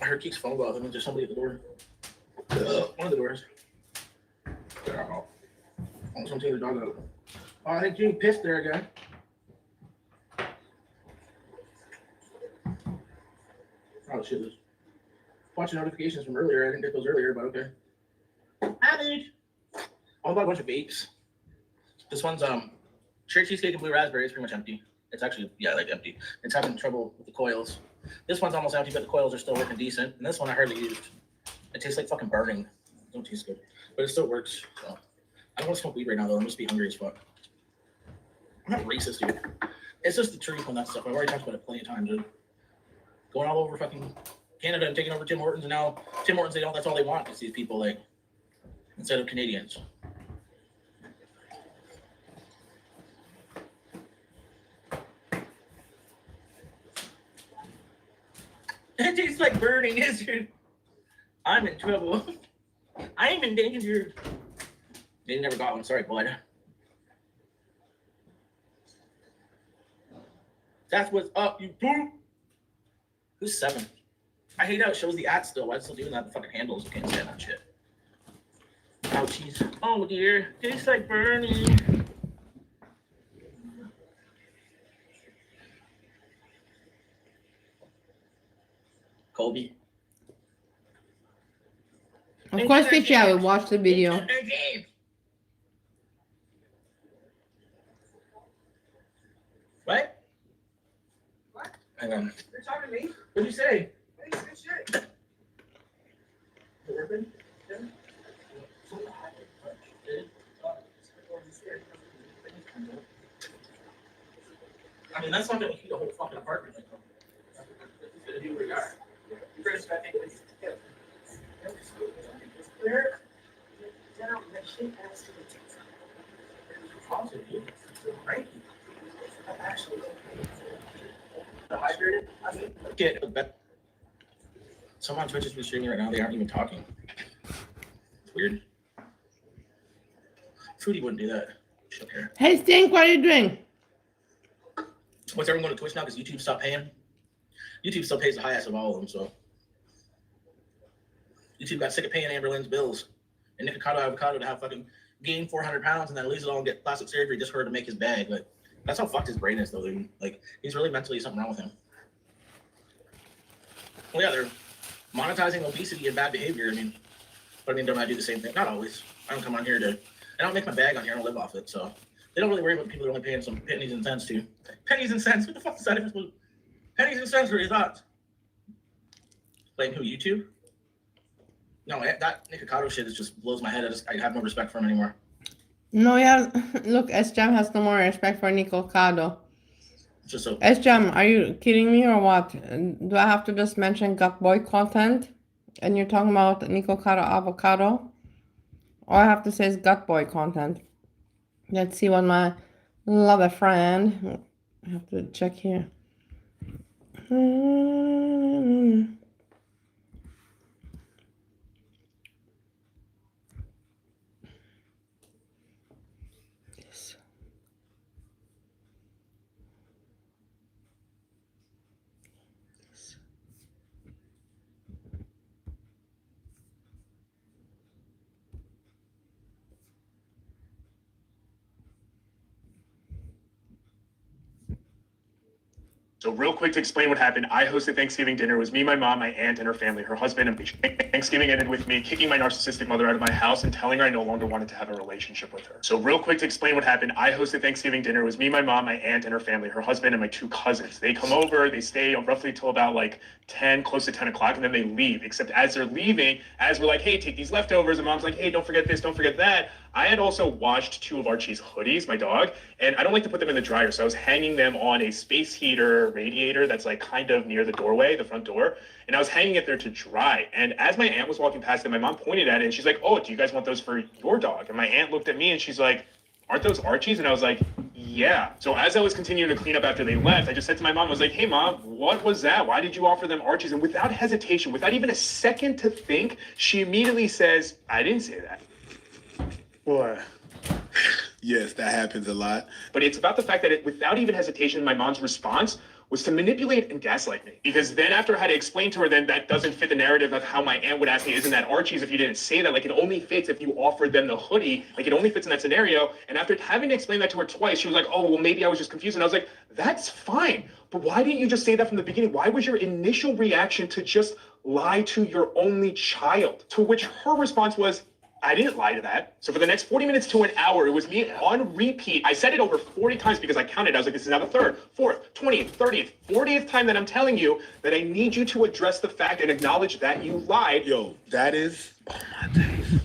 I heard Keith's phone go off. I mean, there's somebody at the door. One of the doors. Oh, someone taking the dog out. Oh, I think Jimmy pissed there again. Oh shit! There's watching notifications from earlier. I didn't get those earlier, but okay. Hi, I'll buy a bunch of vapes. This one's cherry cheesecake and blue raspberry. It's pretty much empty. It's actually like empty. It's having trouble with the coils. This one's almost empty, but the coils are still working decent. And this one I hardly used. It tastes like fucking burning. It don't taste good, but it still works. So I don't want to smoke weed right now though. I'm just be hungry as fuck. I'm not racist, dude. It's just the truth on that stuff. I've already talked about it plenty of times, dude. Going all over fucking Canada and taking over Tim Hortons, and now Tim Hortons, that's all they want is these people, like, instead of Canadians. It tastes like burning, isn't it? I'm in trouble. I'm in danger. They never got one. Sorry, bud. That's what's up, you poop. Who's 7? I hate how it shows the ad still. Why is it still doing that? The fucking handles. I can't stand that shit. Ouchies. Oh dear. Tastes like burning. Colby. Of course, Fishy, I will watch the video. What? What? Hang on. You're talking to me? What'd you say? Hey, good shit. I mean, that's not gonna heat a whole fucking apartment. It's gonna do where you are. First, I think it's clear. General, that shit has to be Right? actually hydrated. I mean, Someone on Twitch has been streaming right now. They aren't even talking. It's weird. Foodie wouldn't do that. Shut here. Hey, Stink, what are you doing? What's everyone going to Twitch now? Because YouTube stopped paying. YouTube still pays the highest of all of them, so. YouTube got sick of paying Amber Lynn's bills. And Nikocado Avocado to have fucking gain 400 pounds and then lose it all and get plastic surgery just for her to make his bag. Like, that's how fucked his brain is, though, dude. Like, he's really mentally something wrong with him. Well, yeah, they're monetizing obesity and bad behavior. I mean, but I mean, don't I do the same thing? Not always. I don't come on here to, I don't make my bag on here. I don't live off it, so. They don't really worry about the people they're only paying some pennies and cents to. Pennies and cents? What the fuck is that? Pennies and cents are your thoughts. Blame who? YouTube? No, that Nikocado shit just blows my head. I have no respect for him anymore. No, yeah. Look, S-Jam has no more respect for Nikocado. Just so. S-Jam, are you kidding me or what? Do I have to just mention Gut Boy content? And you're talking about Nikocado Avocado? All I have to say is Gut Boy content. Let's see what my lover friend. I have to check here. Yes. So real quick to explain what happened, I hosted Thanksgiving dinner. It was me, my mom, my aunt, and her family, her husband, and Thanksgiving ended with me kicking my narcissistic mother out of my house and telling her I no longer wanted to have a relationship with her. So real quick to explain what happened, I hosted Thanksgiving dinner. It was me, my mom, my aunt, and her family, her husband, and my 2 cousins. They come over, they stay roughly till about like 10, close to 10 o'clock, and then they leave. Except as they're leaving, as we're like, hey, take these leftovers, and mom's like, hey, don't forget this, don't forget that. I had also washed 2 of Archie's hoodies, my dog, and I don't like to put them in the dryer, so I was hanging them on a space heater radiator that's like kind of near the doorway, the front door, and I was hanging it there to dry. And as my aunt was walking past it, my mom pointed at it, and she's like, oh, do you guys want those for your dog? And my aunt looked at me, and she's like, aren't those Archie's? And I was like, yeah. So as I was continuing to clean up after they left, I just said to my mom, I was like, hey, mom, what was that? Why did you offer them Archie's? And without hesitation, without even a second to think, she immediately says, I didn't say that. Boy. Yes, that happens a lot. But it's about the fact that without even hesitation, my mom's response was to manipulate and gaslight me. Because then after I had to explain to her, then that doesn't fit the narrative of how my aunt would ask me, isn't that Archie's if you didn't say that? Like, it only fits if you offered them the hoodie. Like, it only fits in that scenario. And after having to explain that to her twice, she was like, oh, well, maybe I was just confused. And I was like, that's fine. But why didn't you just say that from the beginning? Why was your initial reaction to just lie to your only child? To which her response was, I didn't lie to that. So for the next 40 minutes to an hour, it was me on repeat. I said it over 40 times because I counted. I was like, this is now the 3rd, 4th, 20th, 30th, 40th time that I'm telling you that I need you to address the fact and acknowledge that you lied. Yo, that is, oh my days.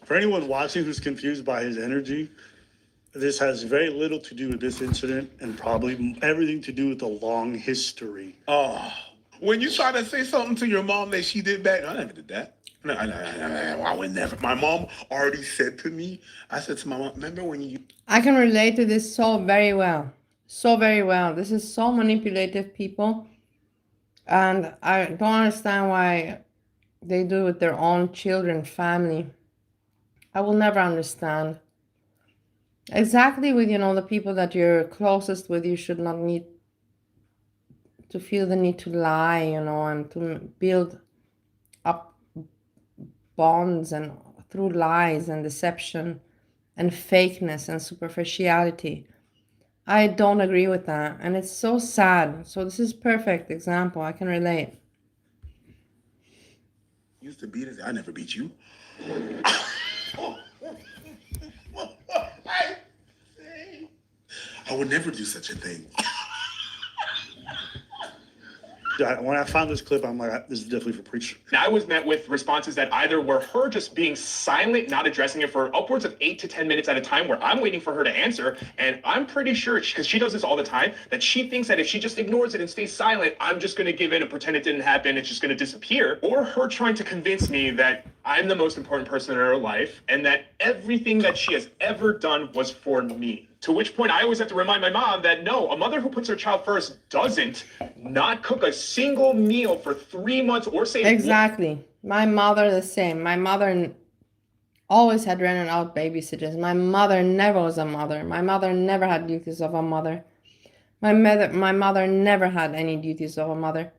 For anyone watching who's confused by his energy, this has very little to do with this incident and probably everything to do with the long history. Oh, when you try to say something to your mom that she did back, I never did that. No, I would never. My mom already said to me, I said to my mom, remember when you... I can relate to this so very well. So very well. This is so manipulative, people. And I don't understand why they do it with their own children, family. I will never understand. Exactly with, the people that you're closest with, you should not need to feel the need to lie, and to build up bonds and through lies and deception and fakeness and superficiality. I don't agree with that, and it's so sad. So this is perfect example. I can relate. used to beat us, I never beat you. I would never do such a thing. When I found this clip, I'm like, this is definitely for preacher. I was met with responses that either were her just being silent, not addressing it for upwards of 8 to 10 minutes at a time, where I'm waiting for her to answer. And I'm pretty sure, because she does this all the time, that she thinks that if she just ignores it and stays silent, I'm just going to give in and pretend it didn't happen. It's just going to disappear. Or her trying to convince me that I'm the most important person in her life and that everything that she has ever done was for me. To which point I always have to remind my mom that no, a mother who puts her child first doesn't not cook a single meal for 3 months or say... Exactly. My mother the same. My mother always had rented out babysitters. My mother never was a mother. My mother never had duties of a mother. My mother never had any duties of a mother.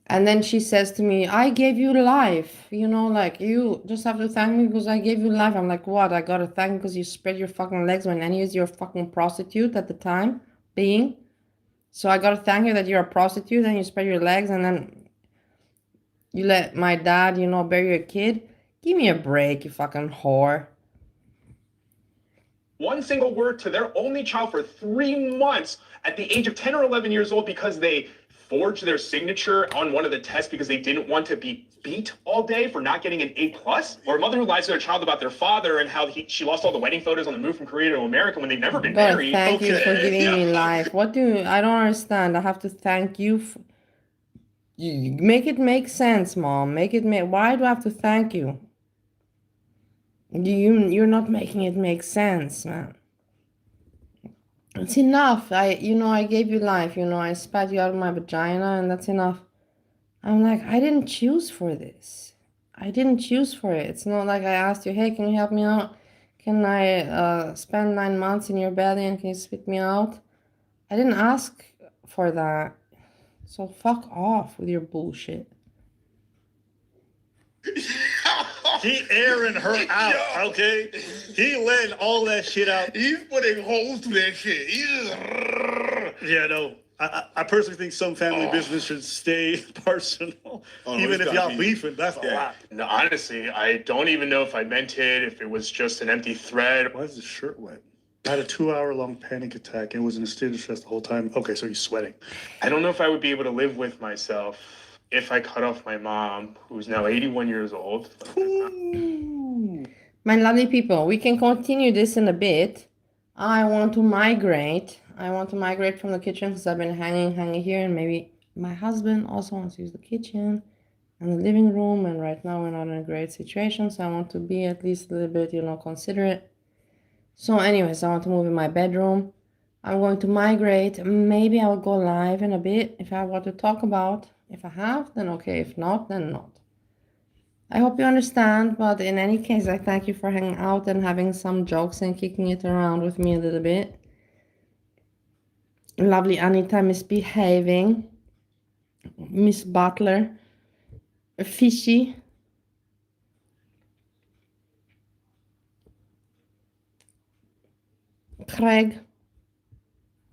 And then she says to me, I gave you life. Like, you just have to thank me because I gave you life. I'm like, what? I got to thank because you spread your fucking legs when any of you a fucking prostitute at the time being. So I got to thank you that you're a prostitute and you spread your legs and then you let my dad, bury your kid. Give me a break, you fucking whore. One single word to their only child for 3 months at the age of 10 or 11 years old because they forged their signature on one of the tests because they didn't want to be beat all day for not getting an A+, or a mother who lies to their child about their father and how she lost all the wedding photos on the move from Korea to America when they've never been married. Thank you for giving me life. I don't understand. I have to thank you. You make it make sense, Mom. Why do I have to thank you? You're not making it make sense, man. It's enough. I gave you life. I spat you out of my vagina, and that's enough. I'm like, I didn't choose for this. I didn't choose for it. It's not like I asked you, hey, can you help me out? Can I spend 9 months in your belly and can you spit me out? I didn't ask for that. So fuck off with your bullshit. He airing her out, okay? He letting all that shit out. He's putting holes through that shit. Yeah, no. I personally think some family Oh. business should stay personal, Oh, even it's if gotta y'all be- beefing. That's a yeah. lot. No, honestly, I don't even know if I meant it, if it was just an empty thread. Why is the shirt wet? I had a 2-hour-long panic attack and was in a state of stress the whole time. Okay, so he's sweating. I don't know if I would be able to live with myself if I cut off my mom, who's now 81 years old. Ooh. My lovely people, we can continue this in a bit. I want to migrate. I want to migrate from the kitchen because I've been hanging here, and maybe my husband also wants to use the kitchen and the living room, and right now we're not in a great situation, so I want to be at least a little bit, considerate. So anyways, I want to move in my bedroom. I'm going to migrate. Maybe I'll go live in a bit if I have what to talk about. If I have, then okay. If not, then not. I hope you understand, but in any case, I thank you for hanging out and having some jokes and kicking it around with me a little bit. Lovely Anita misbehaving. Miss Butler. Fishy. Craig.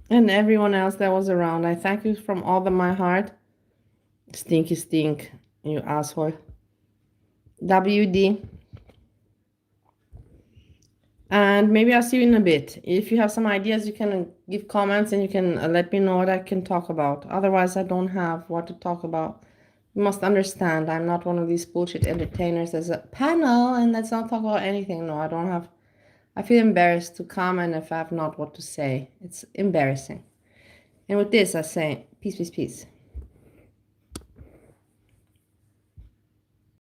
And everyone else that was around. I thank you from all of my heart. Stinky stink, you asshole. WD. And maybe I'll see you in a bit. If you have some ideas, you can give comments and you can let me know what I can talk about. Otherwise, I don't have what to talk about. You must understand, I'm not one of these bullshit entertainers. There's a panel and let's not talk about anything. No, I don't have. I feel embarrassed to comment if I have not what to say. It's embarrassing. And with this, I say peace, peace, peace.